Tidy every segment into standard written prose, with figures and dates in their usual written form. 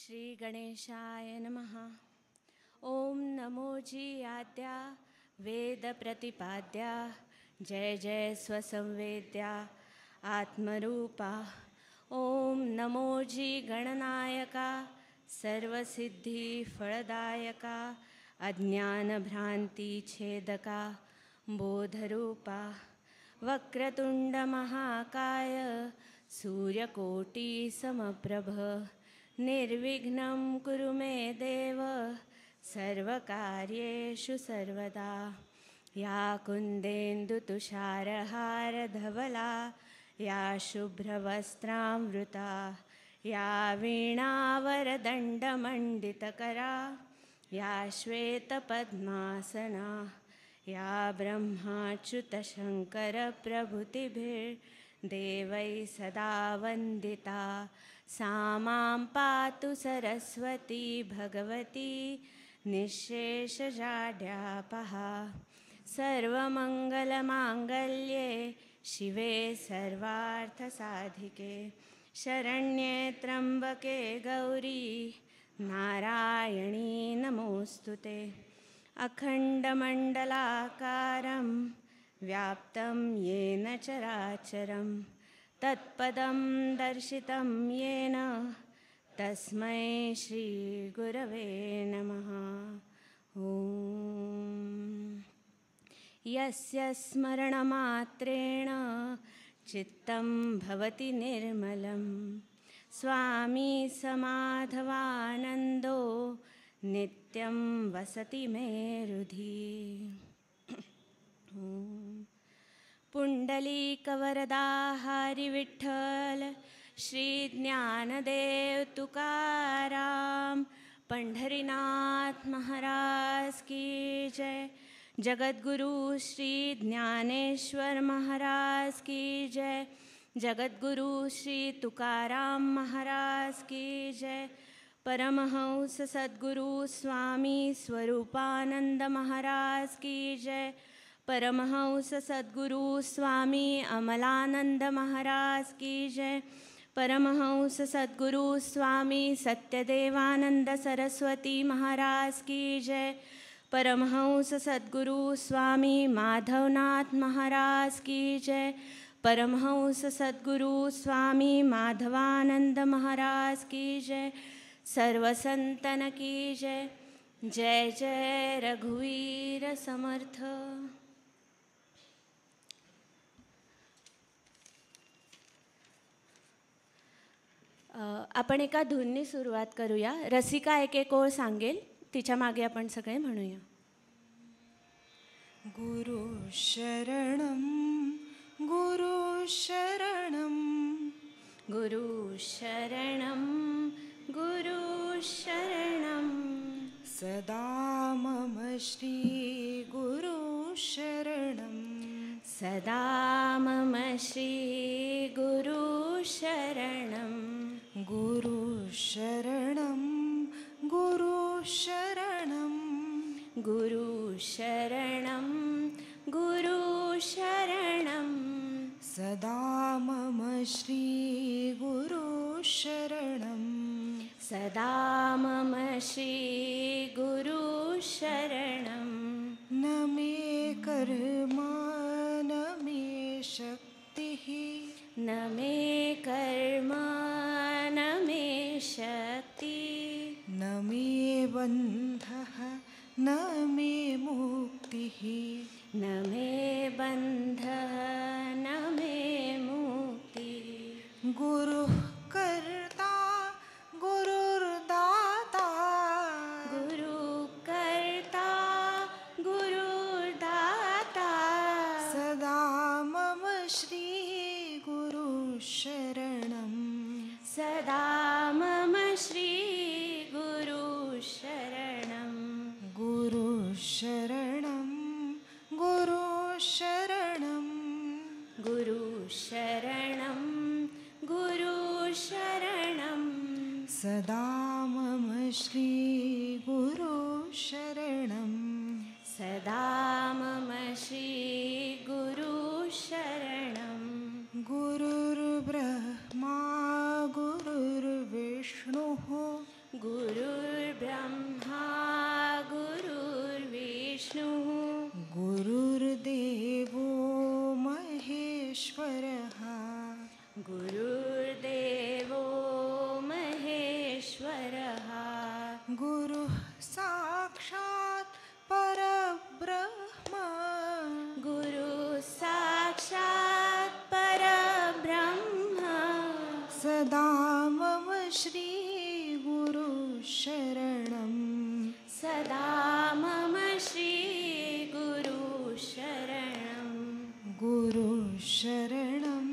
श्री गणेशाय नमः। ओम नमोजी आद्या वेद प्रतिपाद्या जय जय स्वसंवेद्या आत्मरूपा। ओम नमोजी गणनायका सर्वसिद्धि फलदायका अज्ञानभ्रांति छेदका बोधरूपा। वक्रतुंड महाकाय सूर्यकोटि समप्रभ निर्विघ्नं कुरु मे देव सर्वकार्येषु सर्वदा। या कुन्देन्दुतुषारहारधवला या शुभ्रवस्त्रामृता या वीणावरदण्डमण्डितकरा या श्वेतपद्मासना या ब्रह्माच्युतशङ्करप्रभृतिभिर्देवैः सदा वन्दिता सा मां पातु सरस्वती भगवती निःशेषजाड्यापहा। सर्वमङ्गलमाङ्गल्ये शिवे सर्वार्थसाधिके शरण्ये त्र्यम्बके गौरी नारायणी नमोऽस्तुते। अखण्डमण्डलाकारं व्याप्तं येन चराचरं तत्पदं दर्शितं येन तस्मै श्रीगुरवे नमः। ॐ यस्य स्मरणमात्रेण चित्तं भवति निर्मलं स्वामी समाधवानन्दो नित्यं वसति मे हृदि। पुंडलीकवरदा हरि विठ्ठल श्री ज्ञानदेव तुकाराम पंढरीनाथ महाराज की जय। जगद्गुरु श्री ज्ञानेश्वर महाराज की जय। जगद्गुरु श्री तुकाराम महाराज की जय। परमहंस सद्गुरु स्वामी स्वरूपानंद महाराज की जय। परमहंस सद्गुरु स्वामी अमलानंद महाराज की जय। परमहंस सद्गुरु स्वामी सत्यदेवानंद सरस्वती महाराज की जय। परमहंस सद्गुरु स्वामी माधवनाथ महाराज की जय। परमहंस सद्गुरु स्वामी माधवानंद महाराज की जय। सर्वसंतन की जय। जय जय रघुवीर समर्थ। आपण एका धूननी सुरुवात करूया। रसिका एक एक ओळ सांगेल, तिच्या मागे आपण सगळे म्हणूया। गुरु शरणं गुरु शरणं गुरु शरणं गुरु शरणं सदा मम श्री गुरु शरणं सदा मम श्री गुरु शरणं गुरु शरणं गुरु शरणं गुरु शरणं गुरु शरणं सदा मम श्री गुरु शरणं सदा मम श्री गुरु शरणं। न मे कर्मा न मे शक्तिः न मे कर्म न मे शक्ति न मे बन्धः न मे मुक्तिः न मे बन्धः न मे मुक्तिः। गुरुः कर्ता गुरुर्दाता गुरुकर्ता गुरुदाता सदा मम श्री गुरु शरणं सदा मम श्री गुरु शरणं गुरु शरणं गुरु शरणं गुरु शरणं गुरु शरणं सदा मम श्री गुरु शरणं सदा मम श्री गुरु शरणं गुरुर्ब्रह्मा गुरुर्विष्णुः गुरुर्ब्रह्मा गुरुर्विष्णुः गुरुर्देवो महेश्वरः गुरुर्देवो महेश्वरः गुरुः साक्षात् परब्रह्म गुरुः साक्षात् परब्रह्म सदा मम श्री गुरु शरणं सदा मम श्री गुरु शरणं गुरु शरणं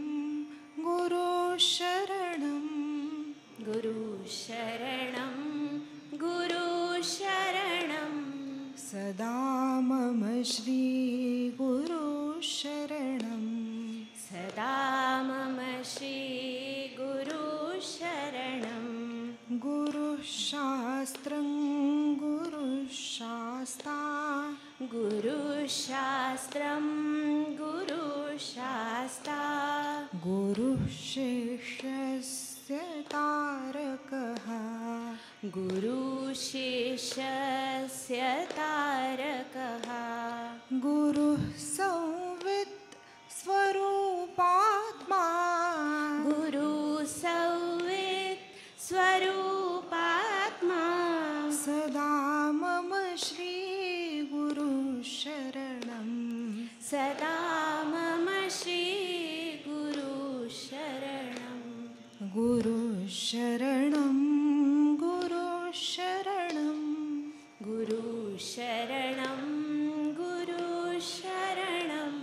गुरु शरणं गुरु शरणं गुरु शरणं सदा मम श्री गुरु शरणं सदा मम श्री गुरु शरणं गुरुशास्त्रं गुरुशास्ता गुरुशास्त्रं गुरुशास्ता गुरुशिष्यस्य तारकः गुरुशिष्यस्य तारकः गुरुः संवित् स्वरूपात्मा गुरुसंवित् स्वरूपात्मा सदा मम श्री गुरु शरणं सदा मम श्री गुरु शरणं गुरु शरणं गुरु शरणं गुरु शरणं गुरु शरणं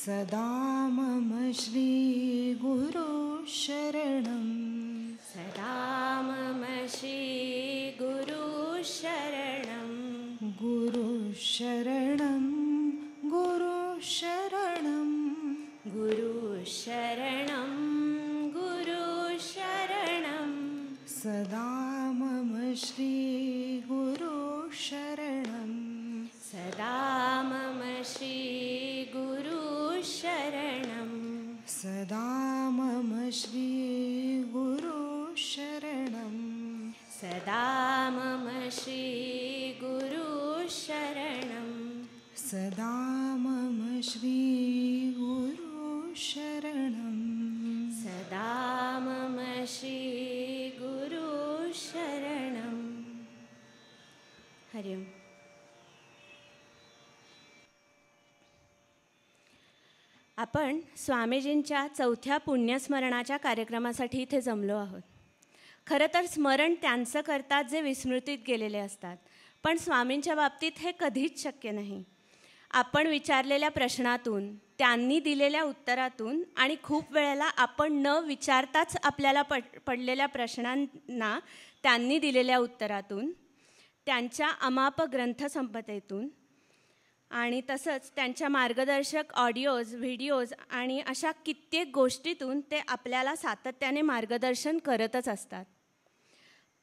सदा मम श्री गुरु शरणं सदा मम श्री गुरु शरणं गुरु शरणं गुरु शरणं गुरु शरणं गुरु शरणं सदा मम श्री गुरु शरणं सदा मम श्री गुरु शरणं सदा मम श्री गुरु शरणं सदा मम श्री गुरु शरणं सदा मम श्री गुरु शरणं सदा मम श्री गुरु शरणं हरिओम. आपण स्वामीजींच्या चौथ्या पुण्यस्मरणाच्या कार्यक्रमासाठी इथे जमलो आहोत. खरं तर स्मरण त्यांचं करतात जे विस्मृतीत गेलेले असतात, पण स्वामींच्या बाबतीत हे कधीच शक्य नाही. आपण विचारलेल्या प्रश्नातून, त्यांनी दिलेल्या उत्तरातून आणि खूप वेळेला आपण न विचारताच आपल्याला पडलेल्या प्रश्नांना त्यांनी दिलेल्या उत्तरातून, त्यांच्या अमाप ग्रंथसंपदेतून आणि तसंच त्यांच्या मार्गदर्शक ऑडिओज, व्हिडिओज आणि अशा कित्येक गोष्टीतून ते आपल्याला सातत्याने मार्गदर्शन करतच असतात.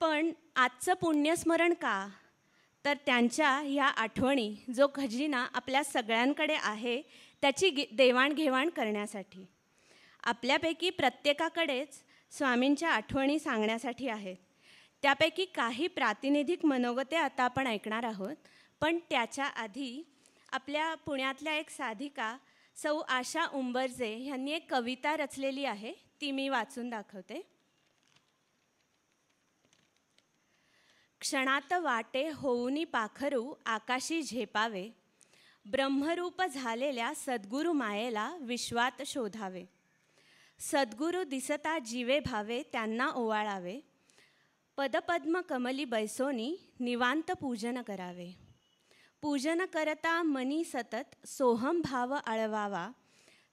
पण आजचं पुण्यस्मरण का? तर त्यांच्या ह्या आठवणी, जो खजिना आपल्या सगळ्यांकडे आहे, त्याची देवाणघेवाण करण्यासाठी. आपल्यापैकी प्रत्येकाकडेच स्वामींच्या आठवणी सांगण्यासाठी आहेत. त्यापैकी काही प्रातिनिधिक मनोगते आता आपण ऐकणार आहोत. पण त्याच्या आधी आपल्या पुण्यातल्या एक साधिका सौ आशा उंबरजे यांनी एक कविता रचलेली आहे, ती मी वाचून दाखवते. क्षणात वाटे होऊनी पाखरू आकाशी झेपावे, ब्रह्मरूप झालेल्या सद्गुरु मायेला विश्वात शोधावे. सद्गुरु दिसता जीवे भावे त्यांना ओवाळावे, पदपद्म कमली बैसोनी निवांत पूजन करावे. पूजन करता मनी सतत सोहम भाव आळवावा,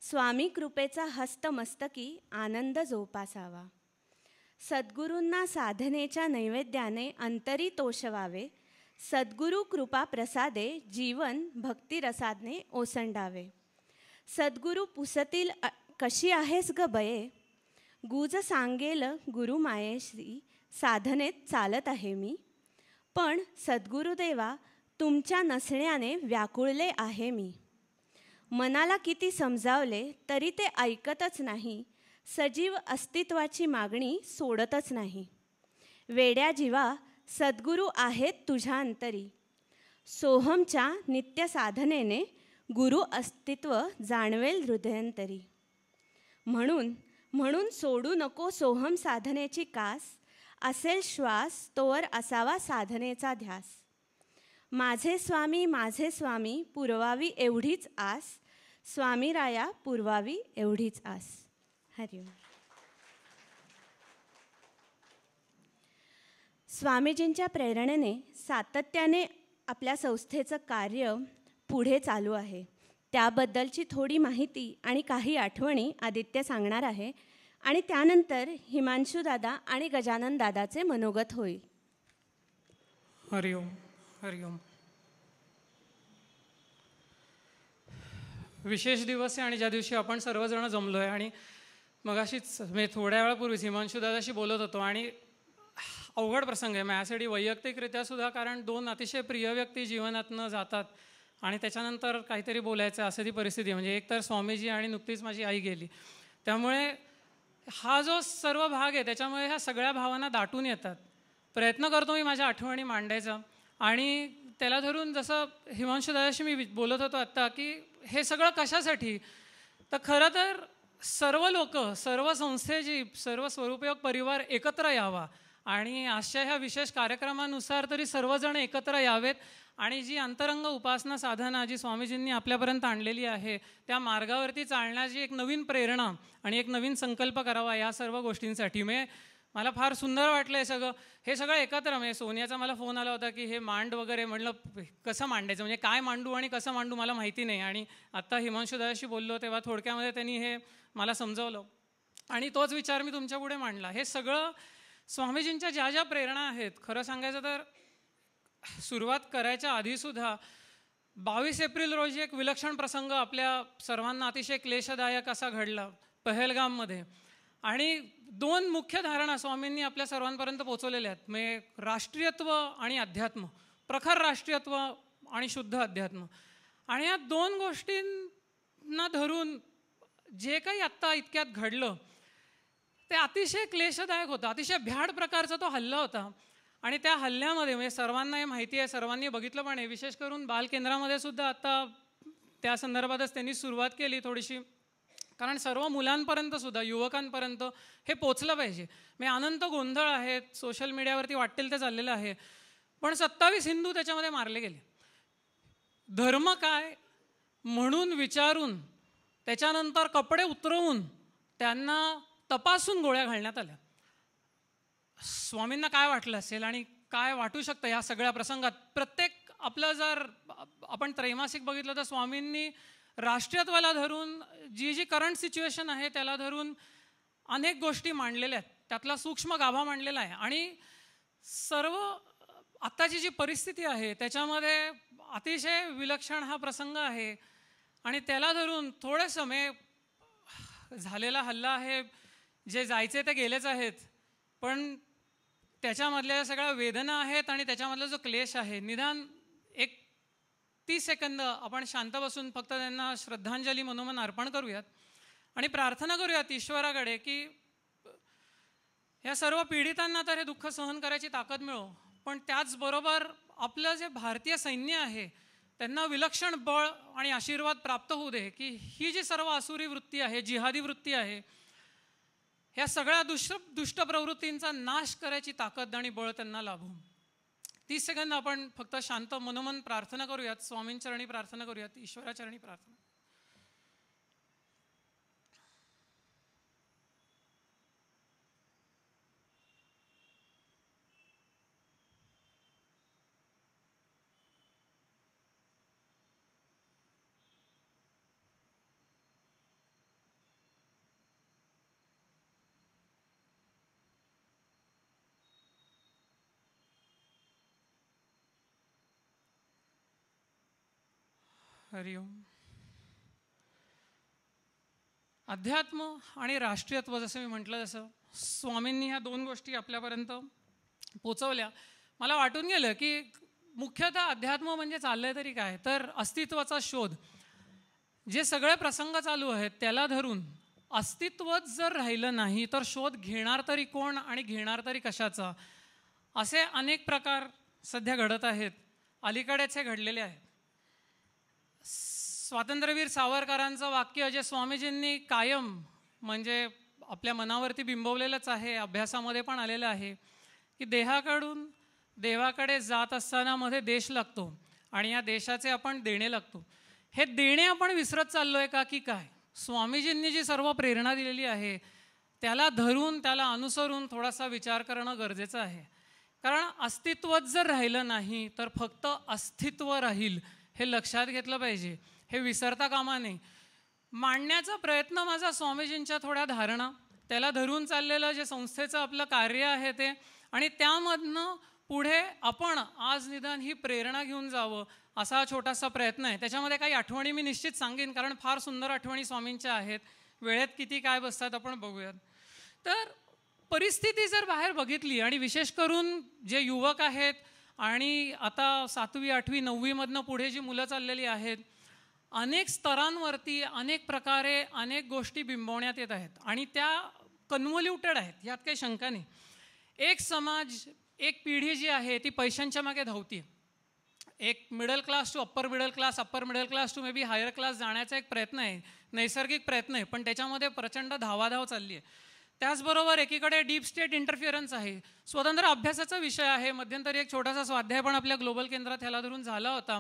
स्वामी कृपेचा हस्तमस्तकी आनंद जोपासावा. सद्गुरूंना साधनेच्या नैवेद्याने अंतरी तोषवावे, सद्गुरु कृपा प्रसादे जीवन भक्तिरसादने ओसंडावे. सद्गुरु पुसतील कशी आहेस ग बये, गुज सांगेल गुरुमायेशी साधनेत चालत आहे मी. पण सद्गुरुदेवा तुमच्या नसण्याने व्याकुळले आहे मी. मनाला किती समजावले तरी ते ऐकतच नाही, सजीव अस्तित्वाची मागणी सोडतच नाही. वेड्या जीवा सद्गुरू आहेत तुझ्या अंतरी. सोहमच्या नित्य साधनेने गुरु अस्तित्व जाणवेल हृदयंतरी. म्हणून सोडू नको सोहम साधनेची कास. असेल श्वास तोवर असावा साधनेचा ध्यास. माझे स्वामी पुरवावी एवढीच आस. स्वामी राया पुरवावी एवढीच आस. हरिओम. स्वामीजींच्या प्रेरणेने सातत्याने आपल्या संस्थेचं कार्य पुढे चालू आहे. त्याबद्दलची थोडी माहिती आणि काही आठवणी आदित्य सांगणार आहे आणि त्यानंतर हिमांशू दादा आणि गजानन दादाचे मनोगत होईल. हरिओम. हरिओम. विशेष दिवस आहे आणि ज्या दिवशी आपण सर्वजण जमलो आहे. आणि मगाशीच मी थोड्या वेळापूर्वीच हिमांशू दादाशी बोलत होतो आणि अवघड प्रसंग आहे माझ्यासाठी वैयक्तिकरित्या सुद्धा, कारण दोन अतिशय प्रिय व्यक्ती जीवनातनं जातात आणि त्याच्यानंतर काहीतरी बोलायचं असं ती परिस्थिती. म्हणजे एक तर स्वामीजी आणि नुकतीच माझी आई गेली. त्यामुळे हा जो सर्व भाग आहे त्याच्यामुळे ह्या सगळ्या भावना दाटून येतात. प्रयत्न करतो मी माझ्या आठवणी मांडायचा आणि त्याला धरून जसं हिमांशू दादाशी मी बोलत होतो आत्ता की हे सगळं कशासाठी, तर खरं तर सर्व लोक, सर्व संस्थेची, सर्व स्वरूपयोग परिवार एकत्र यावा आणि अशा ह्या विशेष कार्यक्रमानुसार तरी सर्वजण एकत्र यावेत आणि जी अंतरंग उपासना साधना जी स्वामीजींनी आपल्यापर्यंत आणलेली आहे त्या मार्गावरती चालण्याची एक नवीन प्रेरणा आणि एक नवीन संकल्प करावा या सर्व गोष्टींसाठी. मला फार सुंदर वाटलं हे सगळं एकत्र. म्हणजे सोनियाचा मला फोन आला होता की हे मांड वगैरे, म्हटलं कसं मांडायचं, म्हणजे काय मांडू आणि कसं मांडू मला माहिती नाही. आणि आत्ता हिमांशू दादाशी बोललो तेव्हा थोडक्यामध्ये त्यांनी हे मला समजवलं आणि तोच विचार मी तुमच्यापुढे मांडला. हे सगळं स्वामीजींच्या ज्या ज्या प्रेरणा आहेत, खरं सांगायचं तर सुरुवात करायच्या आधीसुद्धा 22 एप्रिल रोजी एक विलक्षण प्रसंग आपल्या सर्वांना अतिशय क्लेशदायक असा घडला पहलगाममध्ये. आणि दोन मुख्य धारणा स्वामींनी आपल्या सर्वांपर्यंत पोचवलेल्या आहेत. म्हणजे राष्ट्रीयत्व आणि अध्यात्म, प्रखर राष्ट्रीयत्व आणि शुद्ध अध्यात्म. आणि या दोन गोष्टींना धरून जे काही आत्ता इतक्यात घडलं ते अतिशय क्लेशदायक होतं. अतिशय भ्याड प्रकारचा तो हल्ला होता. आणि त्या हल्ल्यामध्ये म्हणजे सर्वांना हे माहिती आहे, सर्वांनी बघितलं पण आहे, विशेष करून बालकेंद्रामध्ये सुद्धा आता त्या संदर्भातच त्यांनी सुरुवात केली थोडीशी, कारण सर्व मुलांपर्यंत सुद्धा युवकांपर्यंत हे पोचलं पाहिजे. म्हणजे अनंत गोंधळ आहेत, सोशल मीडियावरती वाटेल ते चाललेलं आहे. पण 27 हिंदू त्याच्यामध्ये मारले गेले. धर्म काय म्हणून विचारून त्याच्यानंतर कपडे उतरवून त्यांना तपासून गोळ्या घालण्यात आल्या. स्वामींना काय वाटलं असेल आणि काय वाटू शकतं या सगळ्या प्रसंगात. प्रत्येक आपलं जर आपण त्रैमासिक बघितलं तर स्वामींनी राष्ट्रीयत्वाला धरून जी करंट सिच्युएशन आहे त्याला धरून अनेक गोष्टी मांडलेल्या आहेत. त्यातला सूक्ष्म गाभा मांडलेला आहे आणि सर्व आत्ताची जी परिस्थिती आहे त्याच्यामध्ये अतिशय विलक्षण हा प्रसंग आहे. आणि त्याला धरून थोडे समय झालेला हल्ला आहे, जे जायचे ते गेलेच आहेत, पण त्याच्यामधल्या सगळ्या वेदना आहेत आणि त्याच्यामधला जो क्लेश आहे, निदान एक 30 सेकंद आपण शांत बसून फक्त त्यांना श्रद्धांजली मनोमन अर्पण करूयात आणि प्रार्थना करूयात ईश्वराकडे की या सर्व पीडितांना तर हे दुःख सहन करायची ताकद मिळो, पण त्याचबरोबर आपलं जे भारतीय सैन्य आहे त्यांना विलक्षण बळ आणि आशीर्वाद प्राप्त होऊ दे की ही जी सर्व आसुरी वृत्ती आहे, जिहादी वृत्ती आहे, ह्या सगळ्या दुष्ट प्रवृत्तींचा नाश करायची ताकद आणि बळ त्यांना लाभो. 30 सेकंद आपण फक्त शांत मनोमन प्रार्थना करूयात, स्वामींचरणी प्रार्थना करूयात, ईश्वराचरणी प्रार्थना. हरिओम. अध्यात्म आणि राष्ट्रीयत्व, जसं मी म्हटलं तसं स्वामींनी ह्या दोन गोष्टी आपल्यापर्यंत पोचवल्या. मला वाटून गेलं की मुख्यतः अध्यात्म म्हणजे चाललंय तरी काय, तर अस्तित्वाचा शोध. जे सगळे प्रसंग चालू आहेत त्याला धरून अस्तित्वच जर राहिलं नाही तर शोध घेणार तरी कोण आणि घेणार तरी कशाचा, असे अनेक प्रकार सध्या घडत आहेत, अलीकडेच हे घडलेले आहेत. स्वातंत्र्यवीर सावरकरांचं वाक्य जे स्वामीजींनी कायम म्हणजे आपल्या मनावरती बिंबवलेलंच आहे, अभ्यासामध्ये पण आलेलं आहे की देहाकडून देवाकडे जात असताना मध्ये देश लागतो आणि या देशाचे आपण देणे लागतो. हे देणे आपण विसरत चाललो आहे का की काय? स्वामीजींनी जी सर्व प्रेरणा दिलेली आहे त्याला धरून त्याला अनुसरून थोडासा विचार करणं गरजेचं आहे. कारण अस्तित्वच जर राहिलं नाही तर फक्त अस्तित्व राहील, हे लक्षात घेतलं पाहिजे, हे विसरता कामा नये. मांडण्याचा प्रयत्न माझा स्वामीजींच्या थोड्या धारणा, त्याला धरून चाललेलं जे संस्थेचं आपलं कार्य आहे ते, आणि त्यामधनं पुढे आपण आज निदान ही प्रेरणा घेऊन जावं असा हा छोटासा प्रयत्न आहे. त्याच्यामध्ये काही आठवणी मी निश्चित सांगेन, कारण फार सुंदर आठवणी स्वामींच्या आहेत. वेळेत किती काय बसतात आपण बघूयात. तर परिस्थिती जर बाहेर बघितली आणि विशेष करून जे युवक आहेत आणि आता 7वी 8वी 9वीमधनं पुढे जी मुलं चाललेली आहेत, अनेक स्तरांवरती अनेक प्रकारे अनेक गोष्टी बिंबवण्यात येत आहेत आणि त्या कन्व्होल्युटेड आहेत, यात काही शंका नाही. एक समाज, एक पिढी जी आहे ती पैशांच्या मागे धावती. एक middle class to upper middle class, upper middle class to may be higher class जाण्याचा एक प्रयत्न आहे, नैसर्गिक प्रयत्न आहे, पण त्याच्यामध्ये प्रचंड धावाधाव चालली आहे. त्याचबरोबर एकीकडे डीप स्टेट इंटरफिअरन्स आहे, स्वतंत्र अभ्यासाचा विषय आहे. मध्यंतरी एक छोटासा स्वाध्याय पण आपल्या ग्लोबल केंद्रात ह्याला धरून झाला होता.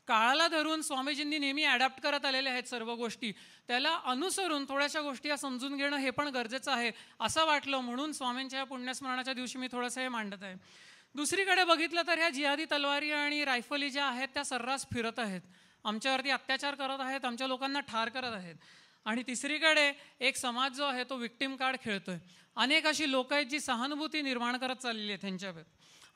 काळाला धरून स्वामीजींनी नेहमी ॲडॅप्ट करत आलेले आहेत सर्व गोष्टी, त्याला अनुसरून थोड्याशा गोष्टी समजून घेणं हे पण गरजेचं आहे असं वाटलं, म्हणून स्वामींच्या पुण्यस्मरणाच्या दिवशी मी थोडंसं हे मांडत आहे. दुसरीकडे बघितलं तर ह्या जिहादी तलवारी आणि रायफली ज्या आहेत त्या सर्रास फिरत आहेत, आमच्यावरती अत्याचार करत आहेत, आमच्या लोकांना ठार करत आहेत. आणि तिसरीकडे एक समाज जो आहे तो विक्टिम कार्ड खेळतोय. अनेक अशी लोक आहेत जी सहानुभूती निर्माण करत चाललेली आहे त्यांच्यावर.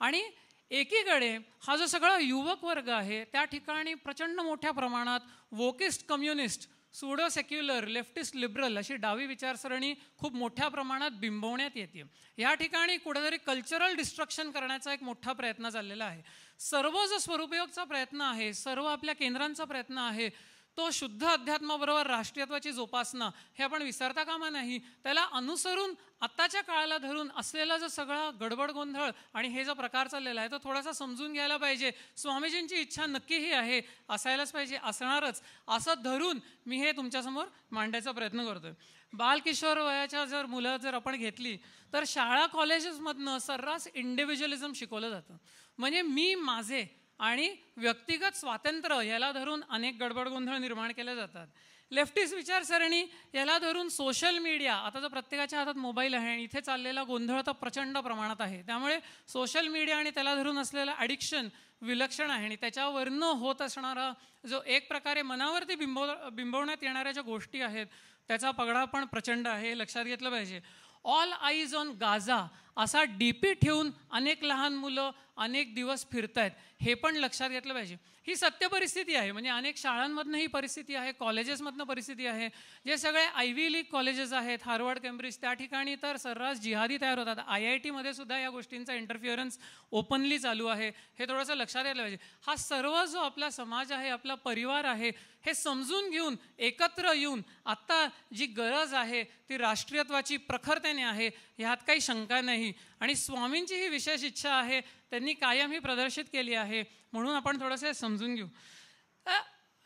आणि एकीकडे हा जो सगळा युवक वर्ग आहे त्या ठिकाणी प्रचंड मोठ्या प्रमाणात wokist, communist, pseudo secular, leftist, liberal अशी डावी विचारसरणी खूप मोठ्या प्रमाणात बिंबवण्यात येते. या ठिकाणी कुठेतरी कल्चरल डिस्ट्रक्शन करण्याचा एक मोठा प्रयत्न चाललेला आहे. सर्व जो स्वरूपयोगचा प्रयत्न आहे, सर्व आपल्या केंद्रांचा प्रयत्न आहे, तो शुद्ध अध्यात्माबरोबर राष्ट्रीयत्वाची जोपासना हे आपण विसरता कामा नाही. त्याला अनुसरून आत्ताच्या काळाला धरून असलेला जो सगळा गडबड गोंधळ आणि हे जो प्रकार चाललेला आहे तो थोडासा समजून घ्यायला पाहिजे. स्वामीजींची इच्छा नक्कीही आहे, असायलाच पाहिजे, असणारच, असं धरून मी हे तुमच्यासमोर मांडायचा प्रयत्न करतोय. बालकिशोर वयाच्या जर मुलं जर आपण घेतली तर शाळा कॉलेजेसमधनं सर्रास इंडिव्हिज्युअलिझम शिकवलं जातं. म्हणजे मी माझे आणि व्यक्तिगत स्वातंत्र्य याला धरून अनेक गडबड गोंधळ निर्माण केले जातात. लेफ्टिस्ट विचारसरणी याला धरून सोशल मीडिया, आता तर प्रत्येकाच्या हातात मोबाईल आहे आणि इथे चाललेला गोंधळ तर प्रचंड प्रमाणात आहे. त्यामुळे सोशल मीडिया आणि त्याला धरून असलेलं ॲडिक्शन विलक्षण आहे आणि त्याच्यावरनं होत असणारा जो एक प्रकारे मनावरती बिंबवण्यात येणाऱ्या ज्या गोष्टी आहेत त्याचा पगडा पण प्रचंड आहे, हे लक्षात घेतलं पाहिजे. ऑल आईज ऑन गाझा असा डीपी ठेवून अनेक लहान मुलं अनेक दिवस फिरत आहेत, हे पण लक्षात घेतलं पाहिजे. ही सत्य परिस्थिती आहे. म्हणजे अनेक शाळांमधनं ही परिस्थिती आहे, कॉलेजेसमधनं परिस्थिती आहे. जे सगळे आयव्ही लीग कॉलेजेस आहेत, हार्वर्ड, केम्ब्रिज, त्या ठिकाणी तर सर्रास जिहादी तयार होतात. IIT सुद्धा या गोष्टींचा इंटरफिअरन्स ओपनली चालू आहे, हे थोडंसं लक्षात घ्यायला पाहिजे. हा सर्व जो आपला समाज आहे, आपला परिवार आहे, हे समजून घेऊन एकत्र येऊन आत्ता जी गरज आहे ती राष्ट्रीयत्वाची प्रखरतेने आहे, ह्यात काही शंका नाही. आणि स्वामींची ही विशेष इच्छा आहे, त्यांनी कायम ही प्रदर्शित केली आहे, म्हणून आपण थोडंसं समजून घेऊ.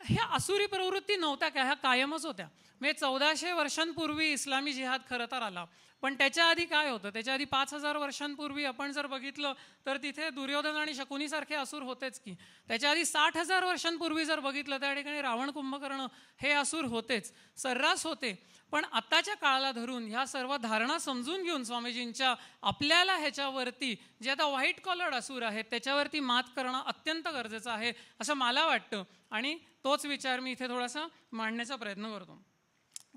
ह्या असुरी प्रवृत्ती नव्हत्या का, ह्या कायमच होत्या. म्हणजे 1400 वर्षांपूर्वी इस्लामी जिहाद खरं तर आला, पण त्याच्या आधी काय होतं? त्याच्या आधी 5000 वर्षांपूर्वी आपण जर बघितलं तर तिथे दुर्योधन आणि शकुनीसारखे असुर होतेच की. त्याच्या आधी 60,000 वर्षांपूर्वी जर बघितलं त्या ठिकाणी रावण, कुंभकर्ण हे असुर होतेच, सर्रास होते. पण आत्ताच्या काळाला धरून ह्या सर्व धारणा समजून घेऊन स्वामीजींच्या आपल्याला ह्याच्यावरती जे आता व्हाईट कॉलर्ड असुर आहेत त्याच्यावरती मात करणं अत्यंत गरजेचं आहे असं मला वाटतं. आणि तोच विचार मी इथे थोडासा मांडण्याचा प्रयत्न करतो.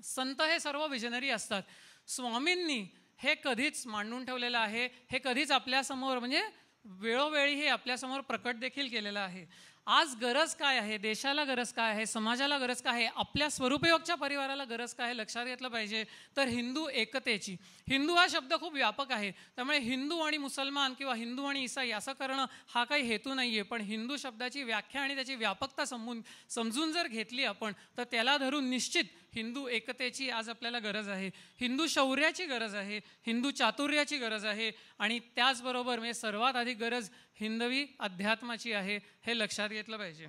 संत हे सर्व विजनरी असतात. स्वामींनी हे कधीच मांडून ठेवलेलं आहे, हे कधीच आपल्यासमोर म्हणजे वेळोवेळी हे आपल्यासमोर प्रकट देखील केलेलं आहे. आज गरज काय आहे, देशाला गरज काय आहे, समाजाला गरज काय आहे, आपल्या स्वरूपयोगच्या परिवाराला गरज काय आहे, लक्षात घेतलं पाहिजे. तर हिंदू एकतेची. हिंदू हा शब्द खूप व्यापक आहे, त्यामुळे हिंदू आणि मुसलमान किंवा हिंदू आणि ईसाई असं करणं हा काही हेतू नाही आहे. पण हिंदू शब्दाची व्याख्या आणि त्याची व्यापकता समजून जर घेतली आपण तर त्याला धरून निश्चित हिंदू एकतेची आज आपल्याला गरज आहे, हिंदू शौर्याची गरज आहे, हिंदू चातुर्याची गरज आहे आणि त्याचबरोबर म्हणजे सर्वात अधिक गरज हिंदवी अध्यात्माची आहे, हे लक्षात घेतलं पाहिजे.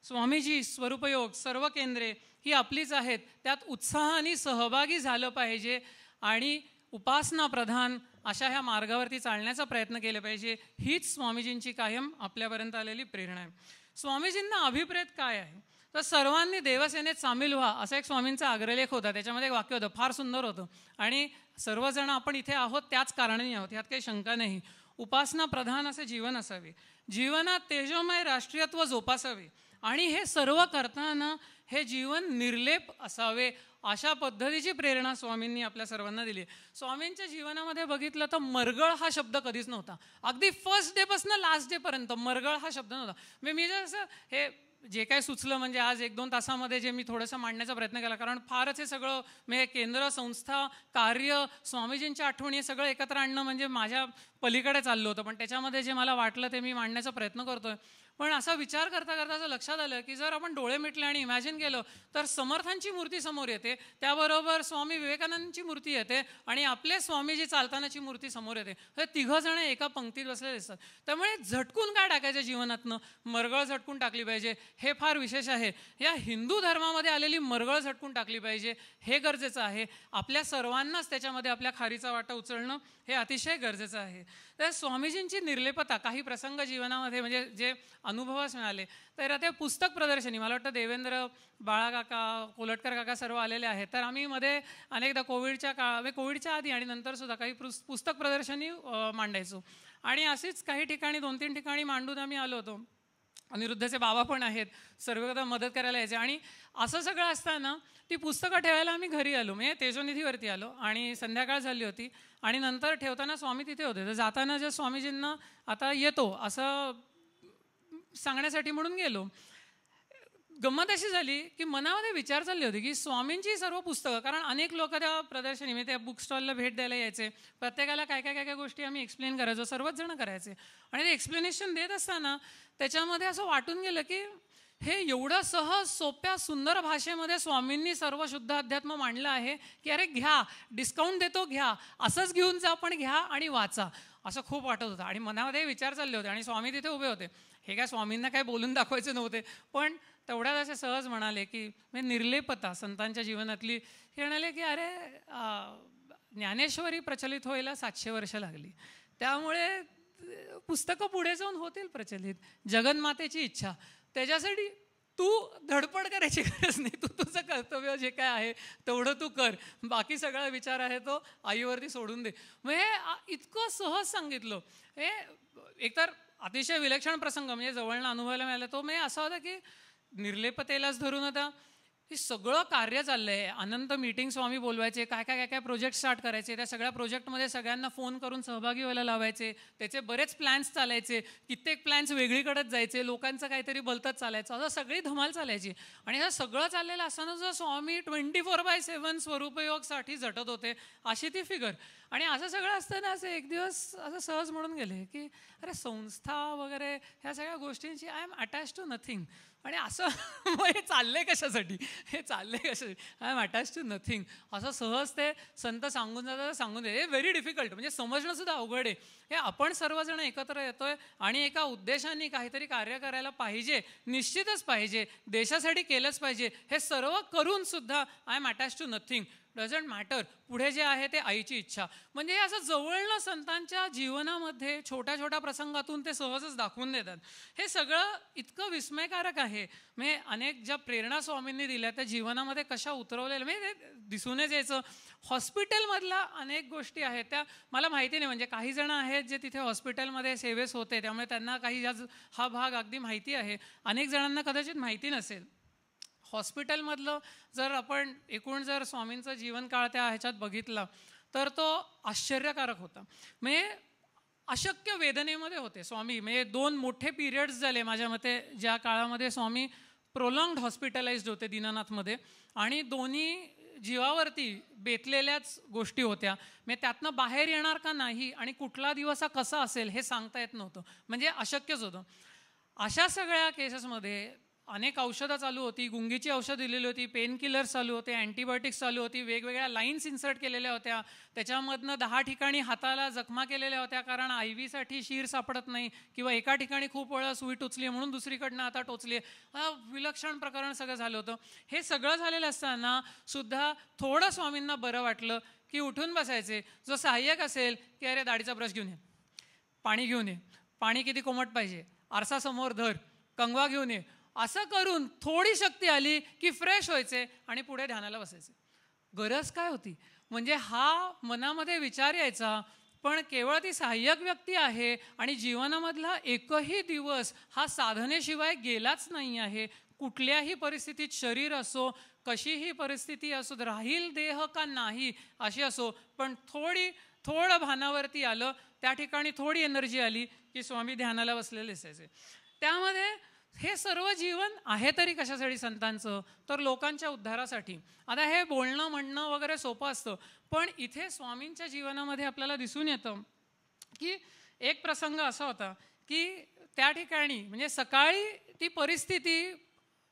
स्वामीजी स्वरूपयोग सर्व केंद्रे ही आपलीच आहेत, त्यात उत्साहाने सहभागी झालं पाहिजे आणि उपासना प्रधान अशा ह्या मार्गावरती चालण्याचा प्रयत्न केला पाहिजे. हीच स्वामीजींची कायम आपल्यापर्यंत आलेली प्रेरणा आहे. स्वामीजींना अभिप्रेत काय आहे तर सर्वांनी देवसेनेत सामील व्हा असा एक स्वामींचा आग्रहलेख होता. त्याच्यामध्ये एक वाक्य होतं, फार सुंदर होतं आणि सर्वजण आपण इथे आहोत त्याच कारणाने आहोत, ह्यात काही शंका नाही. उपासना प्रधान असे जीवन असावे, जीवनात तेजोमय राष्ट्रीयत्व जोपासावे आणि हे सर्व करताना हे जीवन निर्लेप असावे, अशा पद्धतीची प्रेरणा स्वामींनी आपल्या सर्वांना दिली. स्वामींच्या जीवनामध्ये बघितलं तर मरगळ हा शब्द कधीच नव्हता. अगदी फर्स्ट डेपासून लास्ट डेपर्यंत मरगळ हा शब्द नव्हता. मी जसं हे जे काय सुचलं म्हणजे आज 1-2 तासामध्ये जे मी थोडंसं मांडण्याचा प्रयत्न केला, कारण फारच हे सगळं म्हणजे केंद्र, संस्था, कार्य, स्वामीजींच्या आठवणी हे सगळं एकत्र आणणं म्हणजे माझ्या पलीकडे चाललं होतं. पण त्याच्यामध्ये जे मला वाटलं ते मी मांडण्याचा प्रयत्न करतोय. पण असा विचार करता करता असं लक्षात आलं की जर आपण डोळे मिटले आणि इमॅजिन केलं तर समर्थांची मूर्ती समोर येते, त्याबरोबर स्वामी विवेकानंदांची मूर्ती येते आणि आपले स्वामीजी चालतानाची मूर्ती समोर येते. हे तिघंजण एका पंक्तीत बसलेले दिसतात. त्यामुळे झटकून काय टाकायचं जीवनातनं, मरगळ झटकून टाकली पाहिजे, हे फार विशेष आहे. या हिंदू धर्मामध्ये आलेली मरगळ झटकून टाकली पाहिजे, हे गरजेचं आहे. आपल्या सर्वांनाच त्याच्यामध्ये आपल्या खारीचा वाटा उचलणं हे अतिशय गरजेचं आहे. तर स्वामीजींची निर्लेपता काही प्रसंग जीवनामध्ये म्हणजे जे अनुभवास मिळाले तर ते पुस्तक प्रदर्शनी, मला वाटतं देवेंद्र बाळाकाका, कोलटकर काका सर्व आलेले आहेत. तर आम्ही मध्ये अनेकदा कोविडच्या आधी आणि नंतरसुद्धा काही पुस्तक प्रदर्शनी मांडायचो आणि अशीच काही ठिकाणी 2-3 ठिकाणी मांडून आम्ही आलो होतो. अनिरुद्धचे बाबा पण आहेत, सर्वदा मदत करायला यायचे आणि असं सगळं असताना ती पुस्तकं ठेवायला आम्ही घरी आलो, म्हणजे तेजोनिधीवरती आलो आणि संध्याकाळ झाली होती आणि नंतर ठेवताना स्वामी तिथे होते. तर जाताना जे स्वामीजींना आता येतो असं सांगण्यासाठी म्हणून गेलो. गंमत अशी झाली की मनामध्ये विचार चालले होते की स्वामींची सर्व पुस्तकं, कारण अनेक लोक त्या प्रदर्शनी म्हणजे त्या बुक स्टॉलला भेट द्यायला यायचे, प्रत्येकाला काय काय काय काय गोष्टी आम्ही एक्सप्लेन करायचो, सर्वच जण करायचे आणि ते एक्सप्लेनेशन देत असताना त्याच्यामध्ये असं वाटून गेलं की हे एवढं सहज सोप्या सुंदर भाषेमध्ये स्वामींनी सर्व शुद्ध अध्यात्म मांडलं आहे की अरे घ्या, डिस्काउंट देतो, घ्या, असंच घेऊन जा, पण घ्या आणि वाचा, असं खूप वाटत होतं. आणि मनामध्ये विचार चालले होते आणि स्वामी तिथे उभे होते. हे काय स्वामींना काय बोलून दाखवायचे नव्हते, पण तेवढ्यात असे सहज म्हणाले की म्हणजे निर्लेपता संतांच्या जीवनातली, हे म्हणाले की अरे ज्ञानेश्वरी प्रचलित व्हायला 700 वर्ष लागली, त्यामुळे पुस्तकं पुढे जाऊन होतील प्रचलित, जगन्मातेची इच्छा, त्याच्यासाठी तू धडपड करायची गरज नाही, तू तुझं कर्तव्य जे काय आहे तेवढं तू कर, बाकी सगळा विचार आहे तो आईवरती सोडून दे. मग हे इतकं सहज सांगितलं. हे एकतर अतिशय विलक्षण प्रसंग म्हणजे जवळनं अनुभवायला मिळाला तो म्हणजे असा होता की निर्लेपतेलाच धरून आता हे सगळं कार्य चाललं आहे. अनंत मीटिंग स्वामी बोलवायचे, काय काय काय काय प्रोजेक्ट स्टार्ट करायचे, त्या सगळ्या प्रोजेक्टमध्ये सगळ्यांना फोन करून सहभागी व्हायला लावायचे, त्याचे बरेच प्लॅन्स चालायचे, कित्येक प्लॅन्स वेगळीकडेच जायचे, लोकांचं काहीतरी भलतंच चालायचं, असं सगळी धमाल चालायची. आणि हे सगळं चाललेलं असताना जर स्वामी 24/7 स्वरूपयोगसाठी झटत होते, अशी ती फिगर. आणि असं सगळं असताना असं एक दिवस असं सहज म्हणून गेले की अरे संस्था वगैरे ह्या सगळ्या गोष्टींची I am attach to nothing. आणि असं हे चाललंय कशासाठी, हे चाललंय कशासाठी, I am attach to nothing, असं सहज ते संत सांगून जातात, सांगून दे. हे व्हेरी डिफिकल्ट, म्हणजे समजणं सुद्धा अवघड आहे. हे आपण सर्वजण एकत्र येतोय आणि एका उद्देशाने काहीतरी कार्य करायला पाहिजे, निश्चितच पाहिजे, देशासाठी केलंच पाहिजे, हे सर्व करून सुद्धा I am attach to nothing, doesn't matter, पुढे जे आहे ते आईची इच्छा. म्हणजे हे असं जवळनं संतांच्या जीवनामध्ये छोट्या छोट्या प्रसंगातून ते सहजच दाखवून देतात. हे सगळं इतकं विस्मयकारक आहे. म्हणजे अनेक ज्या प्रेरणा स्वामींनी दिल्या त्या जीवनामध्ये कशा उतरवलेल्या म्हणजे ते दिसूनच यायचं. हॉस्पिटलमधल्या अनेक गोष्टी आहेत त्या मला माहिती नाही, म्हणजे काही जण आहेत जे तिथे हॉस्पिटलमध्ये सेवेस होते, त्यामुळे त्यांना काही हा भाग अगदी माहिती आहे, अनेक जणांना कदाचित माहिती नसेल. हॉस्पिटलमधलं जर आपण एकूण जर स्वामींचं जीवनकाळ त्या ह्याच्यात बघितला तर तो आश्चर्यकारक होता. म्हणजे अशक्य वेदनेमध्ये होते स्वामी. म्हणजे 2 मोठे पिरियड्स झाले माझ्या मते ज्या काळामध्ये स्वामी प्रोलॉंग्ड हॉस्पिटलाइज्ड होते दीनानाथमध्ये, आणि दोन्ही जीवावरती बेतलेल्याच गोष्टी होत्या. म्हणजे त्यातनं बाहेर येणार का नाही आणि कुठला दिवस हा कसा असेल हे सांगता येत नव्हतं, म्हणजे अशक्यच होतं. अशा सगळ्या केसेसमध्ये अनेक औषधं चालू होती, गुंगीची औषधं दिलेली होती, पेन किलर्स चालू होते, अँटीबायोटिक्स चालू होती, वेगवेगळ्या लाईन्स इन्सर्ट केलेल्या होत्या, त्याच्यामधनं 10 ठिकाणी हाताला जखमा केलेल्या होत्या कारण IV साठी शीर सापडत नाही किंवा एका ठिकाणी खूप वेळा सुई टोचली म्हणून दुसरीकडनं आता टोचली. विलक्षण प्रकरण सगळं झालं होतं. हे सगळं झालेलं असताना सुद्धा थोडं स्वामींना बरं वाटलं की उठून बसायचे. जो सहाय्यक असेल की अरे दाढीचा ब्रश घेऊन ये, पाणी घेऊन ये, पाणी किती कोमट पाहिजे, आरसा समोर धर, कंगवा घेऊन ये, असं करून थोडी शक्ती आली की फ्रेश व्हायचे आणि पुढे ध्यानाला बसायचे. गरज काय होती? म्हणजे हा मनामध्ये विचार यायचा, पण केवळ ती सहाय्यक व्यक्ती आहे आणि जीवनामधला एकही दिवस हा साधनेशिवाय गेलाच नाही आहे. कुठल्याही परिस्थितीत शरीर असो, कशीही परिस्थिती असो, राहील देह का नाही अशी असो, पण थोडं भानावरती आलं, त्या ठिकाणी थोडी एनर्जी आली की स्वामी ध्यानाला बसलेले असायचे. त्यामध्ये हे सर्व जीवन आहे तरी कशासाठी संतांचं? तर लोकांच्या उद्धारासाठी. आता हे बोलणं म्हणणं वगैरे सोपं असतं, पण इथे स्वामींच्या जीवनामध्ये आपल्याला दिसून येतं की एक प्रसंग असा होता की त्या ठिकाणी म्हणजे सकाळी ती परिस्थिती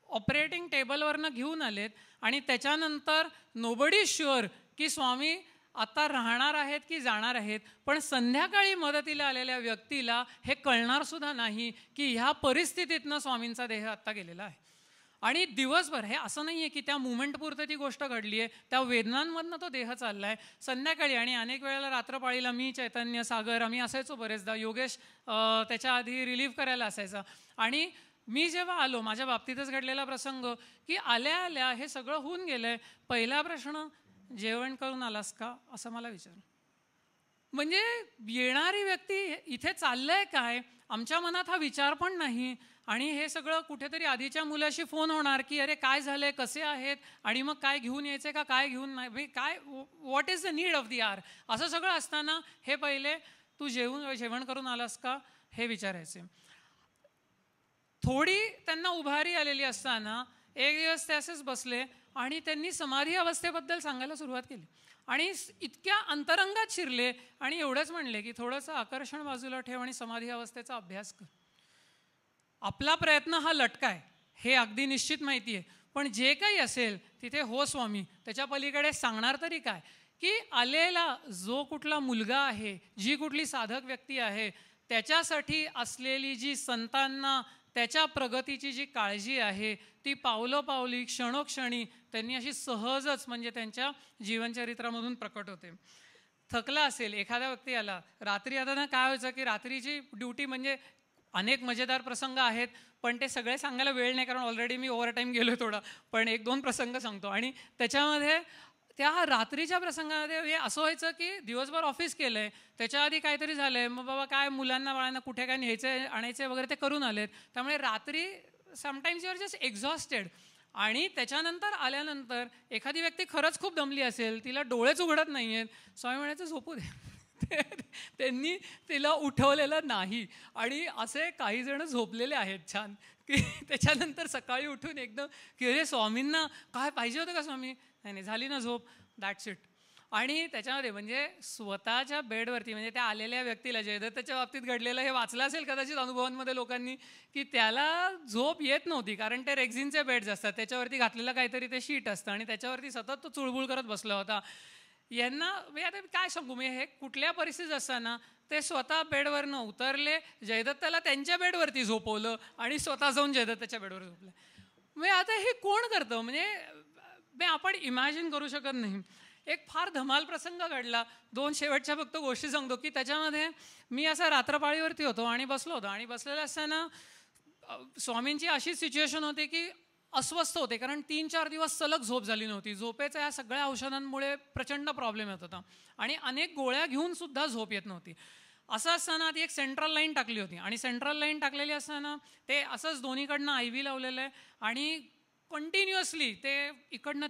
ऑपरेटिंग टेबलवरनं घेऊन आलेत आणि त्याच्यानंतर नोबडी शुअर की स्वामी आता राहणार आहेत की जाणार आहेत, पण संध्याकाळी मदतीला आलेल्या व्यक्तीला हे कळणार सुद्धा नाही की ह्या परिस्थितीतनं स्वामींचा देह आत्ता गेलेला आहे. आणि दिवसभर हे असं नाही आहे की त्या मुवमेंटपुरतं ती गोष्ट घडली आहे, त्या वेदनांमधनं तो देह चालला आहे. संध्याकाळी आणि अनेक वेळेला रात्रपाळीला मी, चैतन्य, सागर आम्ही असायचो बरेचदा. योगेश त्याच्या आधी रिलीव्ह करायला असायचा. आणि मी जेव्हा आलो, माझ्या बाबतीतच घडलेला प्रसंग की आल्या आल्या हे सगळं होऊन गेलं आहे, पहिला प्रश्न, जेवण करून आलास का, असं मला विचारलं. म्हणजे येणारी व्यक्ती इथे चाललंय काय, आमच्या मनात हा विचार पण नाही. आणि हे सगळं कुठेतरी आधीच्या मुलाशी फोन होणार की अरे काय झालंय, कसे आहेत, आणि मग काय घेऊन यायचे का काय घेऊन नाही, काय what is the need of the hour, असं सगळं असताना हे पहिले तू जेवण करून आलास का हे विचारायचे. थोडी त्यांना उभारी आलेली असताना एक दिवस ते असेच बसले आणि त्यांनी समाधी अवस्थेबद्दल सांगायला सुरुवात केली आणि इतक्या अंतरंगात शिरले आणि एवढंच म्हणले की थोडंसं आकर्षण बाजूला ठेव आणि समाधी अवस्थेचा अभ्यास कर. आपला प्रयत्न हा लटका आहे हे अगदी निश्चित माहिती आहे, पण जे काही असेल तिथे हो स्वामी, त्याच्या पलीकडे सांगणार तरी काय की आलेला जो कुठला मुलगा आहे, जी कुठली साधक व्यक्ती आहे, त्याच्यासाठी असलेली जी संतांना त्याच्या प्रगतीची जी काळजी आहे ती पावलोपावली क्षणोक्षणी त्यांनी अशी सहजच म्हणजे त्यांच्या जीवनचरित्रामधून प्रकट होते. थकला असेल एखादा व्यक्ती आला रात्री, आता ना काय व्हायचं की रात्रीची ड्युटी म्हणजे अनेक मजेदार प्रसंग आहेत, पण ते सगळे सांगायला वेळ नाही कारण ऑलरेडी मी ओव्हरटाईम गेलो थोडा, पण 1-2 प्रसंग सांगतो. आणि त्याच्यामध्ये त्या रात्रीच्या प्रसंगामध्ये हे असं व्हायचं की दिवसभर ऑफिस केलं आहे, त्याच्या आधी काहीतरी झालं आहे, मग बाबा काय मुलांना बाळांना कुठे काय न्यायचं आणायचे वगैरे ते करून आलेत, त्यामुळे रात्री sometimes you are just exhausted. आणि त्याच्यानंतर आल्यानंतर एखादी व्यक्ती खरंच खूप दमली असेल, तिला डोळेच उघडत नाही आहेत, स्वामी म्हणायचं झोपू दे. त्यांनी तिला उठवलेलं नाही आणि असे काही जण झोपलेले आहेत छान की त्याच्यानंतर सकाळी उठून एकदम की अरे स्वामींना काय पाहिजे होतं का स्वामी, नाही झाली ना झोप, दॅट्स इट. आणि त्याच्यामध्ये म्हणजे स्वतःच्या बेडवरती म्हणजे त्या आलेल्या व्यक्तीला जयदत्तच्या बाबतीत घडलेलं हे वाचलं असेल कदाचित अनुभवांमध्ये लोकांनी की त्याला झोप येत नव्हती कारण ते रेक्झिनचे बेड्स असतात, त्याच्यावरती घातलेलं काहीतरी ते शीट असतं आणि त्याच्यावरती सतत तो चुळबुळ करत बसला होता. यांना म्हणजे आता काय सांगू मी, हे कुठल्या परिस्थितीत असताना ते स्वतः बेडवरनं उतरले, जयदत्ताला त्यांच्या बेडवरती झोपवलं आणि स्वतः जाऊन जयदत्ताच्या बेडवर झोपलं. म्हणजे आता हे कोण करतं, म्हणजे आपण इमॅजिन करू शकत नाही. एक फार धमाल प्रसंग घडला, 2 शेवटच्या फक्त गोष्टी सांगतो की त्याच्यामध्ये मी असा रात्रपाळीवरती होतो आणि बसलो होतो आणि बसलेलं असताना स्वामींची अशी सिच्युएशन होती की अस्वस्थ होते कारण 3-4 दिवस सलग झोप झाली नव्हती. झोपेच्या या सगळ्या औषधांमुळे प्रचंड प्रॉब्लेम येत होता आणि अनेक गोळ्या घेऊन सुद्धा झोप येत नव्हती. असं असताना ती एक सेंट्रल लाईन टाकली होती आणि सेंट्रल लाईन टाकलेली असताना ते असंच दोन्हीकडनं IV लावलेलं आहे आणि कंटिन्युअसली ते इकडनं